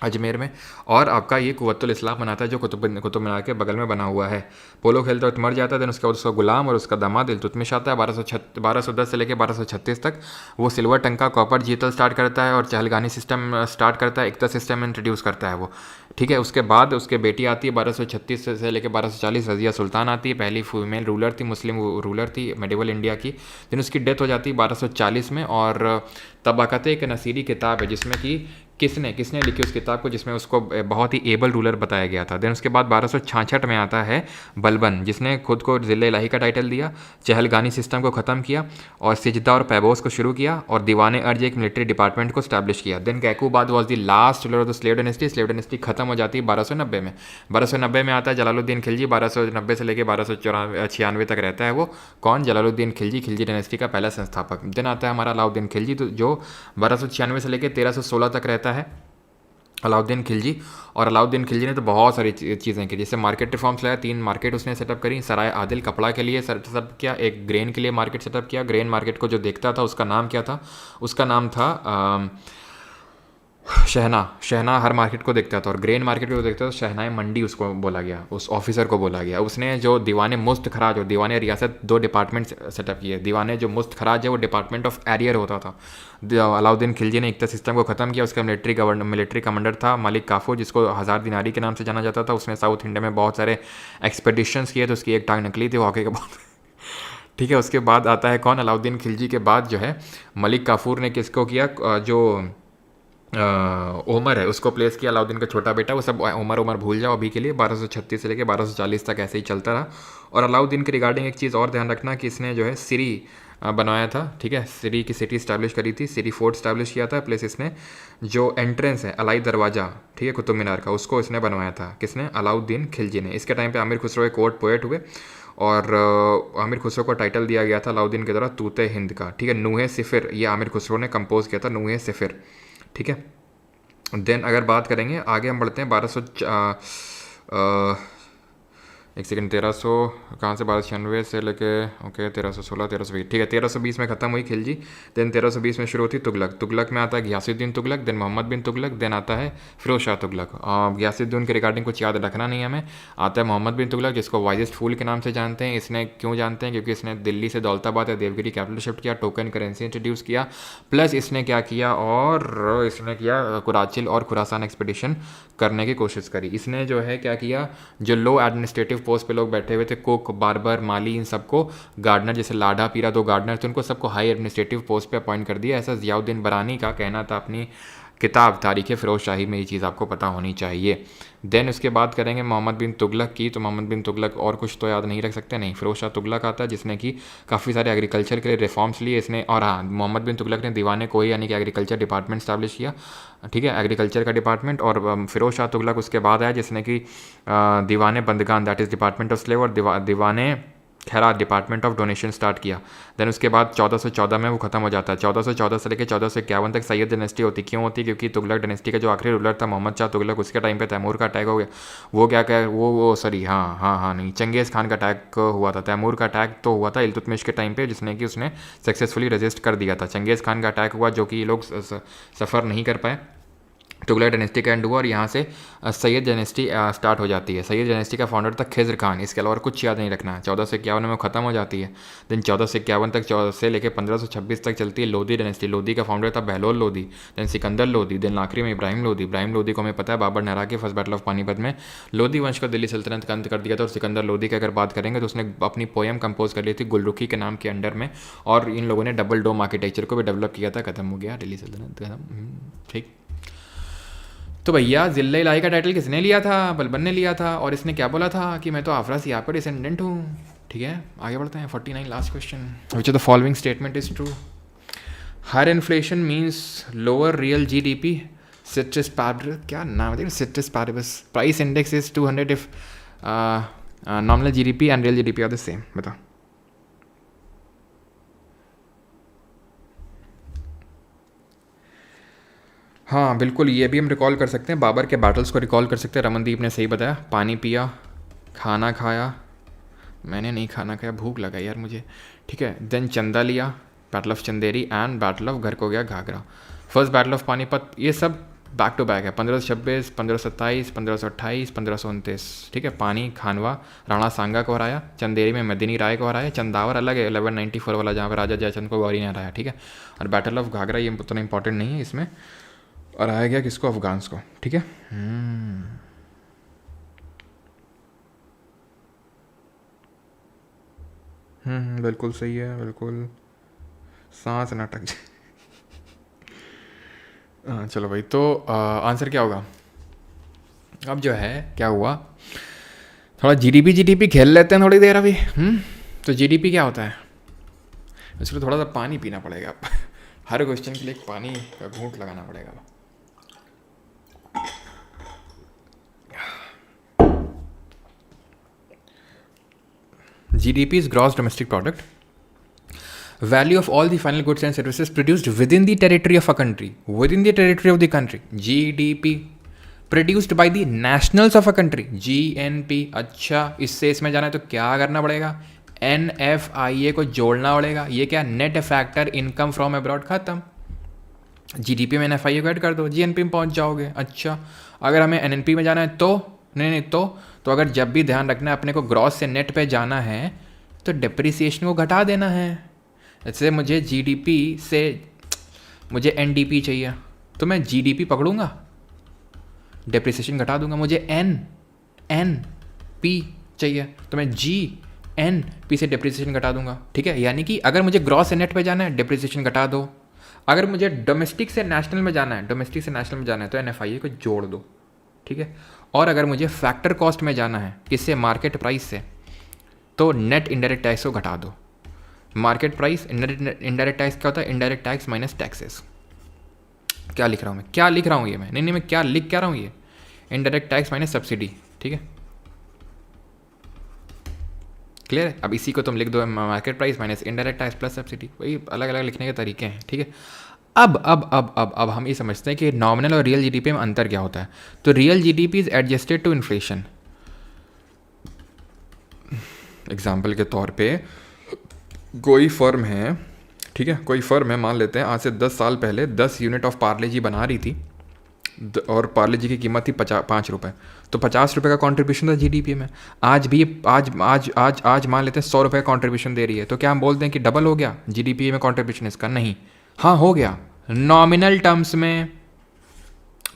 अजमेर में, और आपका ये कुव्वतुल इस्लाम बनाता है, जो कुतुब मीनार के बगल में बना हुआ है। पोलो खेलते वक्त मर जाता है। देन उसके बाद उसका गुलाम और उसका दामाद इल्तुतमिश आता है। 1210 से लेकर 1236 तक वो सिल्वर टंका कॉपर जीतल स्टार्ट करता है, और चहलगानी सिस्टम स्टार्ट करता है, इक्ता सिस्टम इंट्रोड्यूस करता है वो, ठीक है। उसके बाद उसके बेटी आती है 1236 से लेकर 1240, रजिया सुल्तान आती है, पहली फीमेल रूलर थी, मुस्लिम रूलर थी मेडिवल इंडिया की। देन उसकी डेथ हो जाती है 1240 में। और तबाकत एक नसीरी किताब है, जिसमें कि किसने लिखी उस किताब को, जिसमें उसको बहुत ही एबल रूलर बताया गया था। देन उसके बाद 1266 में आता है बलबन, जिसने खुद को ज़िले इलाही का टाइटल दिया, चहलगानी सिस्टम को ख़त्म किया, और सिजदा और पैबोस को शुरू किया, और दीवाने अर्ज एक मिलिट्री डिपार्टमेंट को स्टैब्लिश किया। Then Kaiqubad was the last ruler of the slave dynasty. Slave dynasty खत्म हो जाती है 1290 में। 1290 में आता है जलालुद्दीन खिलजी। 1290 से लेकर 1296 तक रहता है वो। कौन? जलालुद्दीन खिलजी, खिलजी डायनेस्टी का पहला संस्थापक। देन आता है हमारा अलाउद्दीन खिलजी, जो 1296 से लेकर 1316 तक रहता है अलाउद्दीन खिलजी। और अलाउद्दीन खिलजी ने तो बहुत सारी चीज़ें की, जैसे मार्केट रिफॉर्म्स लाया, 3 मार्केट उसने सेटअप करी। सराय आदिल कपड़ा के लिए सेटअप किया, एक ग्रेन के लिए मार्केट सेटअप किया। ग्रेन मार्केट को जो देखता था उसका नाम क्या था? उसका नाम था शहना हर मार्केट को देखता था, और ग्रेन मार्केट को देखता था शहनाए मंडी उसको बोला गया, उस ऑफिसर को बोला गया। उसने जो दीवाने मुस्त खराज और दीवाने रियासत 2 डिपार्टमेंट सेटअप किए। दीवाने जो मुस्त खराज है वो डिपार्टमेंट ऑफ एरियर होता था। अलाउद्दीन खिलजी ने इक्ता सिस्टम को ख़त्म किया। उसका मिलिट्री कमांडर था मलिक काफूर, जिसको 1000 दिनारी के नाम से जाना जाता था। उसने साउथ इंडिया में बहुत सारे एक्सपेडिशंस किए, तो उसकी एक टांग निकली थी हॉकी के बाद ठीक है। उसके बाद आता है कौन? अलाउद्दीन खिलजी के बाद जो है मलिक काफूर ने किसको किया? जो उमर है उसको प्लेस किया, अलाउद्दीन का छोटा बेटा। वो सब उमर भूल जाओ अभी के लिए। 1236 से लेकर 1240 तक ऐसे ही चलता रहा। और अलाउद्दीन के रिगार्डिंग एक चीज़ और ध्यान रखना कि इसने जो है सिरी बनवाया था, ठीक है। सिरी की सिटी स्टैब्लिश करी थी, सिरी फोर्ट स्टैब्लिश किया था। प्लस इसने जो एंट्रेंस है अलाई दरवाज़ा, ठीक है, कुतुब मीनार का, उसको इसने बनवाया था। किसने? अलाउद्दीन खिलजी ने। इसके टाइम पे आमिर खुसरो एक कोर्ट पोएट हुए, और आमिर खुसरो को टाइटल दिया गया था अलाउद्दीन के द्वारा तूते हिंद का, ठीक है। नूहे सिफिर, ये आमिर खुसरो ने कंपोज किया था, नूहे सिफिर, ठीक है। देन अगर बात करेंगे आगे हम बढ़ते हैं 1200 एक सेकंड 1300 कहाँ से 1296 से लेके ओके 1316 1320, ठीक है। 1320 में ख़त्म हुई खिलजी। देन 1320 में शुरू होती तुगलक में आता है घियासुद्दीन तुगलक, देन मोहम्मद बिन तुगलक, देन आता है फिरोज शाह तुगलक। घियासुद्दीन के रिगार्डिंग कुछ याद रखना नहीं है हमें। आता है मोहम्मद बिन तुगलक, जिसको वाइजेस्ट फूल के नाम से जानते हैं। इसने क्यों जानते हैं? क्योंकि इसने दिल्ली से दौलताबाद या देवगिरी कैपिटल शिफ्ट किया, टोकन करेंसी इंट्रोड्यूस किया, प्लस इसने क्या किया? और इसने किया कुराचिल और खुरासान एक्सपीडिशन करने की कोशिश करी। इसने जो है क्या किया? जो लो एडमिनिस्ट्रेटिव पोस्ट पे लोग बैठे हुए थे, कुक, बार्बर, माली, इन सबको गार्डनर, जैसे लाडा पीरा 2 गार्डनर थे, उनको सबको हाई एडमिनिस्ट्रेटिव पोस्ट पे अपॉइंट कर दिया। ऐसा ज़ियाउद्दीन बरानी का कहना था अपनी किताब तारीख़ फ़िरोज़ शाही में, ये चीज़ आपको पता होनी चाहिए। देन उसके बाद करेंगे मोहम्मद बिन तुगलक की। तो मोहम्मद बिन तुगलक और कुछ तो याद नहीं रख सकते, नहीं, फ़िरोज़ शाह तुगलक आता है जिसने कि काफ़ी सारे एग्रीकल्चर के लिए रिफॉर्म्स लिए इसने। और हाँ, मोहम्मद बिन तुगलक ने दीवाने कोई यानी कि एग्रीकल्चर डिपार्टमेंट स्टैब्लिश किया, ठीक है, एग्रीकल्चर का डिपार्टमेंट। और फ़िरोज़ शाह तुगलक उसके बाद आया जिसने कि दीवाने बंदगान that is department of slave और दीवाने खैरात डिपार्टमेंट ऑफ डोनेशन स्टार्ट किया। देन उसके बाद 1414 में वो खत्म हो जाता है। 1414 से लेकर 1451 तक सैयद डायनेस्टी होती। क्यों होती? क्योंकि तुगलक डायनेस्टी का जो आखिरी रूलर था मोहम्मद शाह तुगलक, उसके टाइम पे तैमूर का अटैक हो गया। वो क्या वो सॉरी हाँ नहीं, चंगेज़ खान का अटैक हुआ था। तैमूर का अटैक तो हुआ था इल्तुतमिश के टाइम पे, जिसने कि उसने सक्सेसफुली रेजिस्ट कर दिया था। चंगेज़ खान का अटैक हुआ जो कि ये लोग सफ़र नहीं कर पाए। तुगलक डायनेस्टी का एंड हुआ और यहाँ से सैयद डायनेस्टी स्टार्ट हो जाती है। सैयद डायनेस्टी का फाउंडर था खिज़्र खान। इसके अलावा कुछ याद नहीं रखना है। 1451 में वो ख़त्म हो जाती है। देन 1451 तक से लेकर 1526 तक चलती है लोधी डायनेस्टी। लोधी का फाउंडर था बहलोल लोधी। देन सिकंदर लोधी। देन आखिरी में इब्राहिम लोधी। इब्राहिम लोधी को हमें पता है बाबर ने हरा के फर्स्ट बैटल ऑफ पानीपत में लोधी वंश को दिल्ली सल्तनत का अंत कर दिया था। और सिकंदर लोधी की अगर बात करेंगे तो उसने अपनी पोएम कंपोज कर ली थी गुलरुखी के नाम के अंडर में। और इन लोगों ने डबल डोम आर्किटेक्चर को भी डेवलप किया था। खत्म हो गया दिल्ली सल्तनत, खत्म, ठीक। तो भैया ज़िले इलाही का टाइटल किसने लिया था? बलबन ने लिया था। और इसने क्या बोला था कि मैं तो आफरा सियाब का डिसेंडेंट हूँ, ठीक है। आगे बढ़ते हैं। 49 last question. Which of the following statement is true? Higher inflation means lower real GDP. Ceteris paribus, क्या नाम है? Ceteris paribus. Price index is 200 if nominal GDP and real GDP are the same. बताओ। हाँ बिल्कुल, ये भी हम recall कर सकते हैं, बाबर के बैटल्स को रिकॉल कर सकते हैं। रमनदीप ने सही बताया। पानी पिया, खाना खाया, मैंने नहीं खाना खाया, भूख लगा यार मुझे, ठीक है। देन चंदा लिया, battle of Chanderi and battle of घर को गया Ghaghra. First battle of Panipat, ये सब बैक टू बैक है। 1526, 1527, 1528, 1529, ठीक है। पानी खानवा राणा सांगा को हराया। चंदेरी में मदनी राय को हराया। चंदावर अलग है 1194 वाला, जहाँ पर राजा जयचंद को गौरी ने हराया, ठीक है। और बैटल ऑफ घाघरा ये उतना इंपॉर्टेंट नहीं है इसमें। और आया गया किसको? अफगान्स को, ठीक है। बिल्कुल सही है, बिल्कुल। सांस ना टक जाए। हाँ चलो भाई, तो आंसर क्या होगा? अब जो है क्या हुआ, थोड़ा जीडीपी खेल लेते हैं थोड़ी देर अभी। तो जीडीपी क्या होता है? इसके लिए थोड़ा सा पानी पीना पड़ेगा। हर क्वेश्चन के लिए एक पानी का घूंट लगाना पड़ेगा। GDP is gross domestic product, value of all the final goods and services produced within the territory of a country, within the territory of the country. GDP produced by the nationals of a country, GNP. अच्छा, इससे इसमें जाना है तो क्या करना पड़ेगा? NFIA को जोड़ना पड़ेगा। ये क्या? Net factor income from abroad. खत्म। GDP में NFIA को ऐड कर दो, GNP में पहुंच जाओगे। अच्छा, अगर हमें NNP में जाना है तो नहीं तो अगर जब भी ध्यान रखना है अपने को ग्रॉस से नेट पे जाना है तो डिप्रिसिएशन को घटा देना है। जैसे मुझे जीडीपी से मुझे एनडीपी चाहिए तो मैं जीडीपी पकड़ूंगा, डिप्रिसिएशन घटा दूंगा। मुझे एन पी चाहिए तो मैं GNP से डिप्रिसिएशन घटा दूंगा, ठीक है। यानी कि अगर मुझे ग्रॉस से नेट पे जाना है डिप्रिसिएशन घटा दो। अगर मुझे डोमेस्टिक से नेशनल में जाना है तो NFIA को जोड़ दो, ठीक है। और अगर मुझे फैक्टर कॉस्ट में जाना है, किससे? मार्केट प्राइस से, तो नेट इनडायरेक्ट टैक्स को घटा दो। मार्केट प्राइस, इनडायरेक्ट टैक्स क्या होता है? Indirect tax minus taxes. क्या लिख रहा हूँ मैं? क्या लिख रहा हूँ ये मैं? नहीं मैं क्या लिख क्या रहा हूँ ये? इनडायरेक्ट टैक्स माइनस सब्सिडी, ठीक है। क्लियर है? अब इसी को तुम लिख दो market price minus indirect tax plus subsidy. वही अलग अलग लिखने के तरीके हैं, ठीक है। अब हम ये समझते हैं कि नॉमिनल और रियल जीडीपी में अंतर क्या होता है। तो real GDP is adjusted to inflation. Example के तौर पे कोई फर्म है, ठीक है, कोई फर्म है, मान लेते हैं आज से 10 साल पहले 10 यूनिट ऑफ पार्ले जी बना रही थी और पार्ले जी की कीमत थी 5 रुपये, तो 50 रुपये का कंट्रीब्यूशन था जीडीपी में। आज भी आज मान लेते हैं 100 रुपये का कंट्रीब्यूशन दे रही है, तो क्या हम बोलते हैं कि डबल हो गया जीडीपी में कंट्रीब्यूशन इसका? नहीं, हाँ हो गया नॉमिनल टर्म्स में,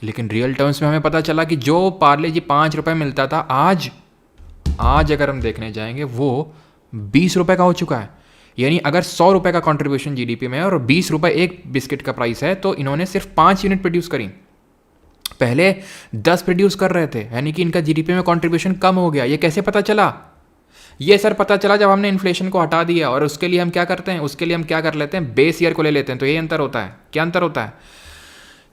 लेकिन रियल टर्म्स में हमें पता चला कि जो पार्ले जी 5 रुपये मिलता था आज आज अगर हम देखने जाएंगे वो 20 रुपए का हो चुका है। यानी अगर 100 रुपए का कंट्रीब्यूशन जीडीपी में है और 20 रुपए एक बिस्किट का प्राइस है, तो इन्होंने सिर्फ 5 यूनिट प्रोड्यूस करी, पहले 10 प्रोड्यूस कर रहे थे, यानी कि इनका जीडीपी में कंट्रीब्यूशन कम हो गया। ये कैसे पता चला? ये सर पता चला जब हमने इन्फ्लेशन को हटा दिया। और उसके लिए हम क्या करते हैं, उसके लिए हम क्या कर लेते हैं, बेस ईयर को ले लेते हैं। तो ये अंतर होता है। क्या अंतर होता है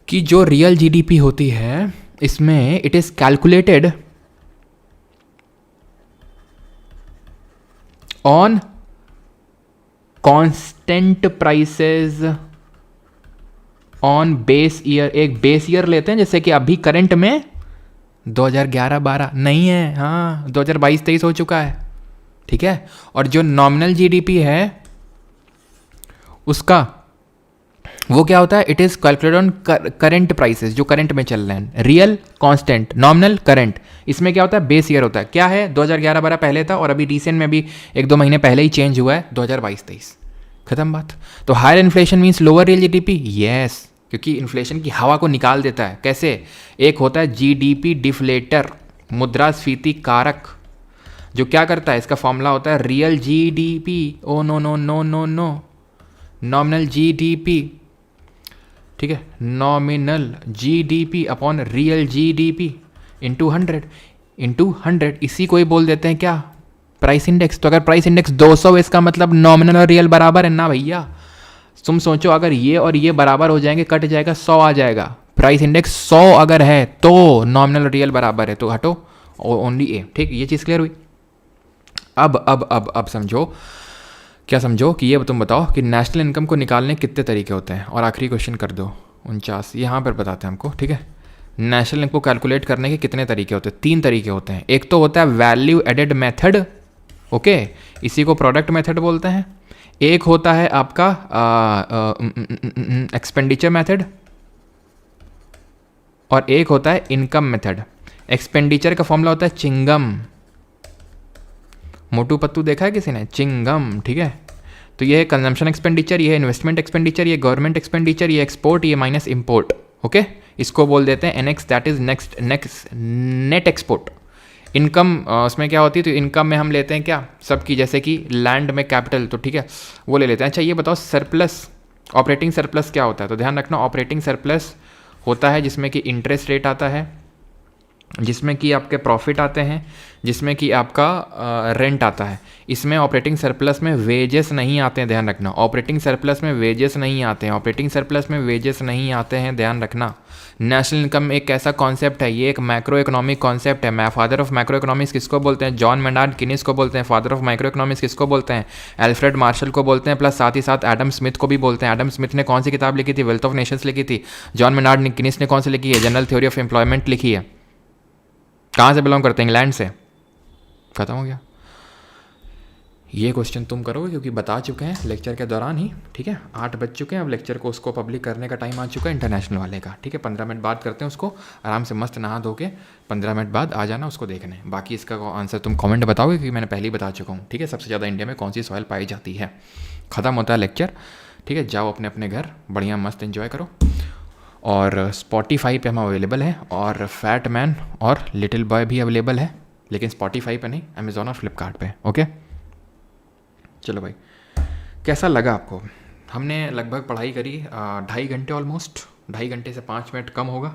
कि जो रियल जीडीपी होती है इसमें it is calculated on constant prices on base year. एक बेस ईयर लेते हैं, जैसे कि अभी करंट में 2011-12 नहीं है, हाँ 2022-23 हो चुका है, ठीक है। और जो नॉमिनल जीडीपी है उसका वो क्या होता है, it is calculated on current prices, जो करंट में चल रहे हैं। Real constant, nominal, current. इसमें क्या होता है, बेस ईयर होता है। क्या है, 2011-12 पहले था और अभी रिसेंट में भी 1-2 महीने पहले ही चेंज हुआ है, 2022-23, खत्म बात। तो higher inflation means lower real GDP, yes, क्योंकि इन्फ्लेशन की हवा को निकाल देता है। कैसे? एक होता है जीडीपी डिफ्लेटर, मुद्रास्फीति कारक, जो क्या करता है, इसका फॉर्मूला होता है real GDP, oh no no no no no, nominal GDP, ठीक है, nominal GDP upon real GDP into 100। इसी को ही बोल देते हैं क्या, प्राइस इंडेक्स। तो अगर प्राइस इंडेक्स 200 है, इसका मतलब नॉमिनल और रियल बराबर है ना भैया। तुम सोचो, अगर ये और ये बराबर हो जाएंगे, कट जाएगा, 100 आ जाएगा। प्राइस इंडेक्स 100 अगर है तो नॉमिनल और रियल बराबर है, तो हटो ओनली ए। ठीक, ये चीज़ क्लियर हुई। अब समझो, क्या समझो कि ये तुम बताओ कि नेशनल इनकम को निकालने कितने तरीके होते हैं। और आखिरी क्वेश्चन कर दो 49, यहाँ पर बताते हैं हमको, ठीक है। नेशनल इनकम को कैलकुलेट करने के कितने तरीके होते हैं? 3 तरीके होते हैं। एक तो होता है वैल्यू एडेड मेथड, ओके, इसी को प्रोडक्ट मेथड बोलते हैं। एक होता है आपका एक्सपेंडिचर मेथड, और एक होता है इनकम मेथड। एक्सपेंडिचर का फॉर्मूला होता है चिंगम, मोटू पत्तू देखा है किसी ने, चिंगम, ठीक है। तो ये है कंजम्पशन एक्सपेंडिचर, ये है इन्वेस्टमेंट एक्सपेंडिचर, ये गवर्नमेंट एक्सपेंडिचर, ये एक्सपोर्ट, ये माइनस इंपोर्ट, ओके। इसको बोल देते हैं NX, that is next net export. Income उसमें क्या होती है, तो इनकम में हम लेते हैं क्या सबकी, जैसे कि लैंड में कैपिटल, तो ठीक है वो ले लेते हैं। अच्छा ये बताओ सरप्लस, ऑपरेटिंग सरप्लस क्या होता है? तो ध्यान रखना, ऑपरेटिंग सरप्लस होता है जिसमें कि इंटरेस्ट रेट आता है, जिसमें कि आपके प्रॉफिट आते हैं, जिसमें कि आपका रेंट आता है। इसमें ऑपरेटिंग सरप्लस में वेजेस नहीं आते हैं, ध्यान रखना। ऑपरेटिंग सरप्लस में वेजेस नहीं आते हैं, ऑपरेटिंग सरप्लस में वेजेस नहीं आते हैं, ध्यान रखना। नेशनल इनकम एक ऐसा कॉन्सेप्ट है, ये एक मैक्रो इकोनॉमिक कॉन्सेप्ट है। फादर ऑफ मैक्रो इकोनॉमिक्स किसको बोलते हैं? जॉन मेनार्ड किनीस को बोलते हैं। फादर ऑफ माइक्रो इकोनॉमिक्स किसको बोलते हैं? एल्फ्रेड मार्शल को बोलते हैं, प्लस साथ ही साथ एडम स्मिथ को भी बोलते हैं। एडम स्मिथ ने कौन सी किताब लिखी थी? वेल्थ ऑफ नेशंस लिखी थी। जॉन मेनार्ड किनीस ने कौन सी लिखी है? जनरल थ्योरी ऑफ एम्प्लॉयमेंट लिखी है। कहाँ से बिलोंग करते हैं? इंग्लैंड से। खत्म हो गया। ये क्वेश्चन तुम करोगे क्योंकि बता चुके हैं लेक्चर के दौरान ही, ठीक है। 8 बज चुके हैं, अब लेक्चर को उसको पब्लिक करने का टाइम आ चुका है इंटरनेशनल वाले का, ठीक है। 15 मिनट बाद करते हैं उसको, आराम से मस्त नहा धो के 15 मिनट बाद आ जाना उसको देखने। बाकी इसका आंसर तुम कमेंट बताओगे क्योंकि मैंने पहले ही बता चुका हूँ, ठीक है। सबसे ज़्यादा इंडिया में कौन सी सॉइल पाई जाती है। ख़त्म होता है लेक्चर, ठीक है। जाओ अपने अपने घर, बढ़िया मस्त इन्जॉय करो। और स्पॉटिफाई पे हम अवेलेबल है, और फैट मैन और लिटिल बॉय भी अवेलेबल है, लेकिन स्पॉटिफाई पे नहीं, अमेजोन और फ्लिपकार्ट पे, ओके। चलो भाई, कैसा लगा आपको? हमने लगभग पढ़ाई करी 2.5 घंटे, ऑलमोस्ट 2.5 घंटे से 5 मिनट कम होगा।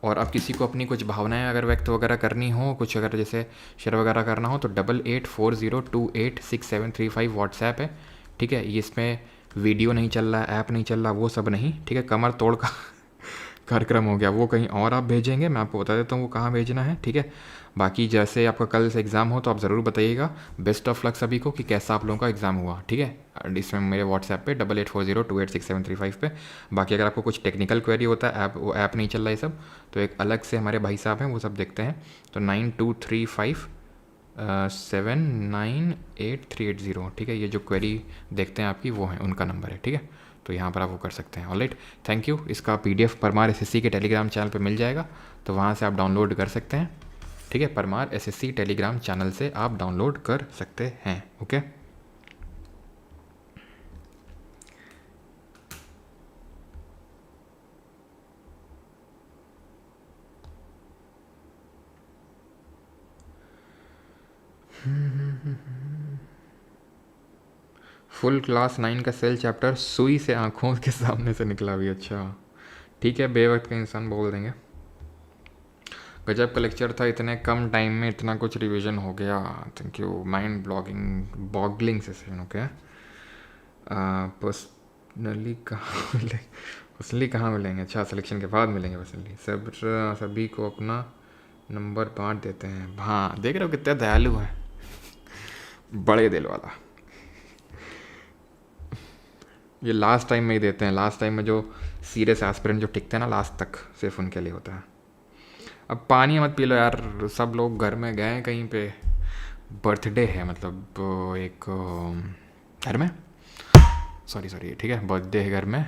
और अब किसी को अपनी कुछ भावनाएं अगर व्यक्त वगैरह करनी हो, कुछ अगर जैसे शेयर वगैरह करना हो, तो 8840286735 व्हाट्सएप है, ठीक है। ये इसमें वीडियो नहीं चल रहा, ऐप नहीं चल रहा, वो सब नहीं, ठीक है। कमर तोड़ का कार्यक्रम हो गया, वो कहीं और आप भेजेंगे, मैं आपको बता देता हूँ वो कहाँ भेजना है, ठीक है। बाकी जैसे आपका कल से एग्ज़ाम हो तो आप ज़रूर बताइएगा। बेस्ट ऑफ लक सभी को कि कैसा आप लोगों का एग्ज़ाम हुआ, ठीक है। इसमें मेरे व्हाट्सएप पे 8840286735 पे। बाकी अगर आपको कुछ टेक्निकल क्वेरी होता है, वो ऐप नहीं चल रहा है सब, तो एक अलग से हमारे भाई साहब हैं, वो सब देखते हैं। तो 9235798380, ठीक है। ये जो क्वेरी देखते हैं आपकी, वो है उनका नंबर है, ठीक है। तो यहाँ पर आप वो कर सकते हैं। Alright, thank you. इसका PDF परमार SSC के टेलीग्राम चैनल पे मिल जाएगा, तो वहाँ से आप डाउनलोड कर सकते हैं, ठीक है। परमार SSC टेलीग्राम चैनल से आप डाउनलोड कर सकते हैं, ओके। फुल क्लास 9 का सेल चैप्टर सुई से आंखों के सामने से निकला भी। अच्छा ठीक है, बेवक्त का इंसान बोल देंगे। गजब का लेक्चर था, इतने कम टाइम में इतना कुछ रिवीजन हो गया। Thank you. Mind boggling session. Okay. Personally कहाँ मिले, पर्सनली कहाँ मिलेंगे? अच्छा सिलेक्शन के बाद मिलेंगे पर्सनली। सभी को अपना नंबर बांट देते हैं। हाँ देख रहे हो कितने दयालु हैं, बड़े दिल वाला। ये लास्ट टाइम में ही देते हैं, लास्ट टाइम में जो सीरियस एस्पिरेंट जो टिकते हैं ना लास्ट तक, सिर्फ उनके लिए होता है। अब पानी मत पी लो यार, सब लोग घर में गए कहीं पे, बर्थडे है मतलब एक घर में, सॉरी ठीक है, बर्थडे है घर में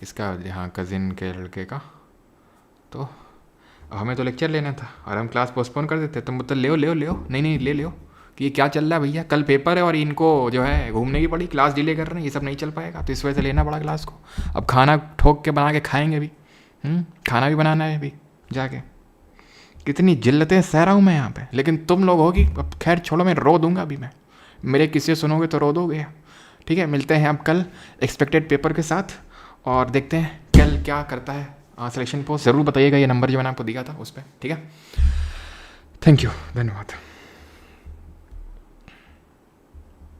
इसका, हाँ कज़िन के लड़के का। तो हमें तो लेक्चर लेना था और हम क्लास पोस्टपोन कर देते। तुम मतलब ले हो नहीं ले लियो कि ये क्या चल रहा है भैया, कल पेपर है और इनको जो है घूमने की पड़ी, क्लास डिले कर रहे हैं, ये सब नहीं चल पाएगा, तो इस वजह से लेना पड़ा क्लास को। अब खाना ठोक के बना के खाएंगे भी, खाना भी बनाना है अभी जाके। कितनी जिल्लतें सह रहा हूँ मैं यहाँ पे, लेकिन तुम लोग होगी। अब खैर छोड़ो, मैं रो दूंगा अभी मैं, मेरे किस्से सुनोगे तो रो दोगे। ठीक है, मिलते हैं अब कल एक्सपेक्टेड पेपर के साथ और देखते हैं कल क्या करता है। सिलेक्शन पोस्ट ज़रूर बताइएगा, ये नंबर जो मैंने आपको दिया था उस पर। ठीक है, थैंक यू, धन्यवाद।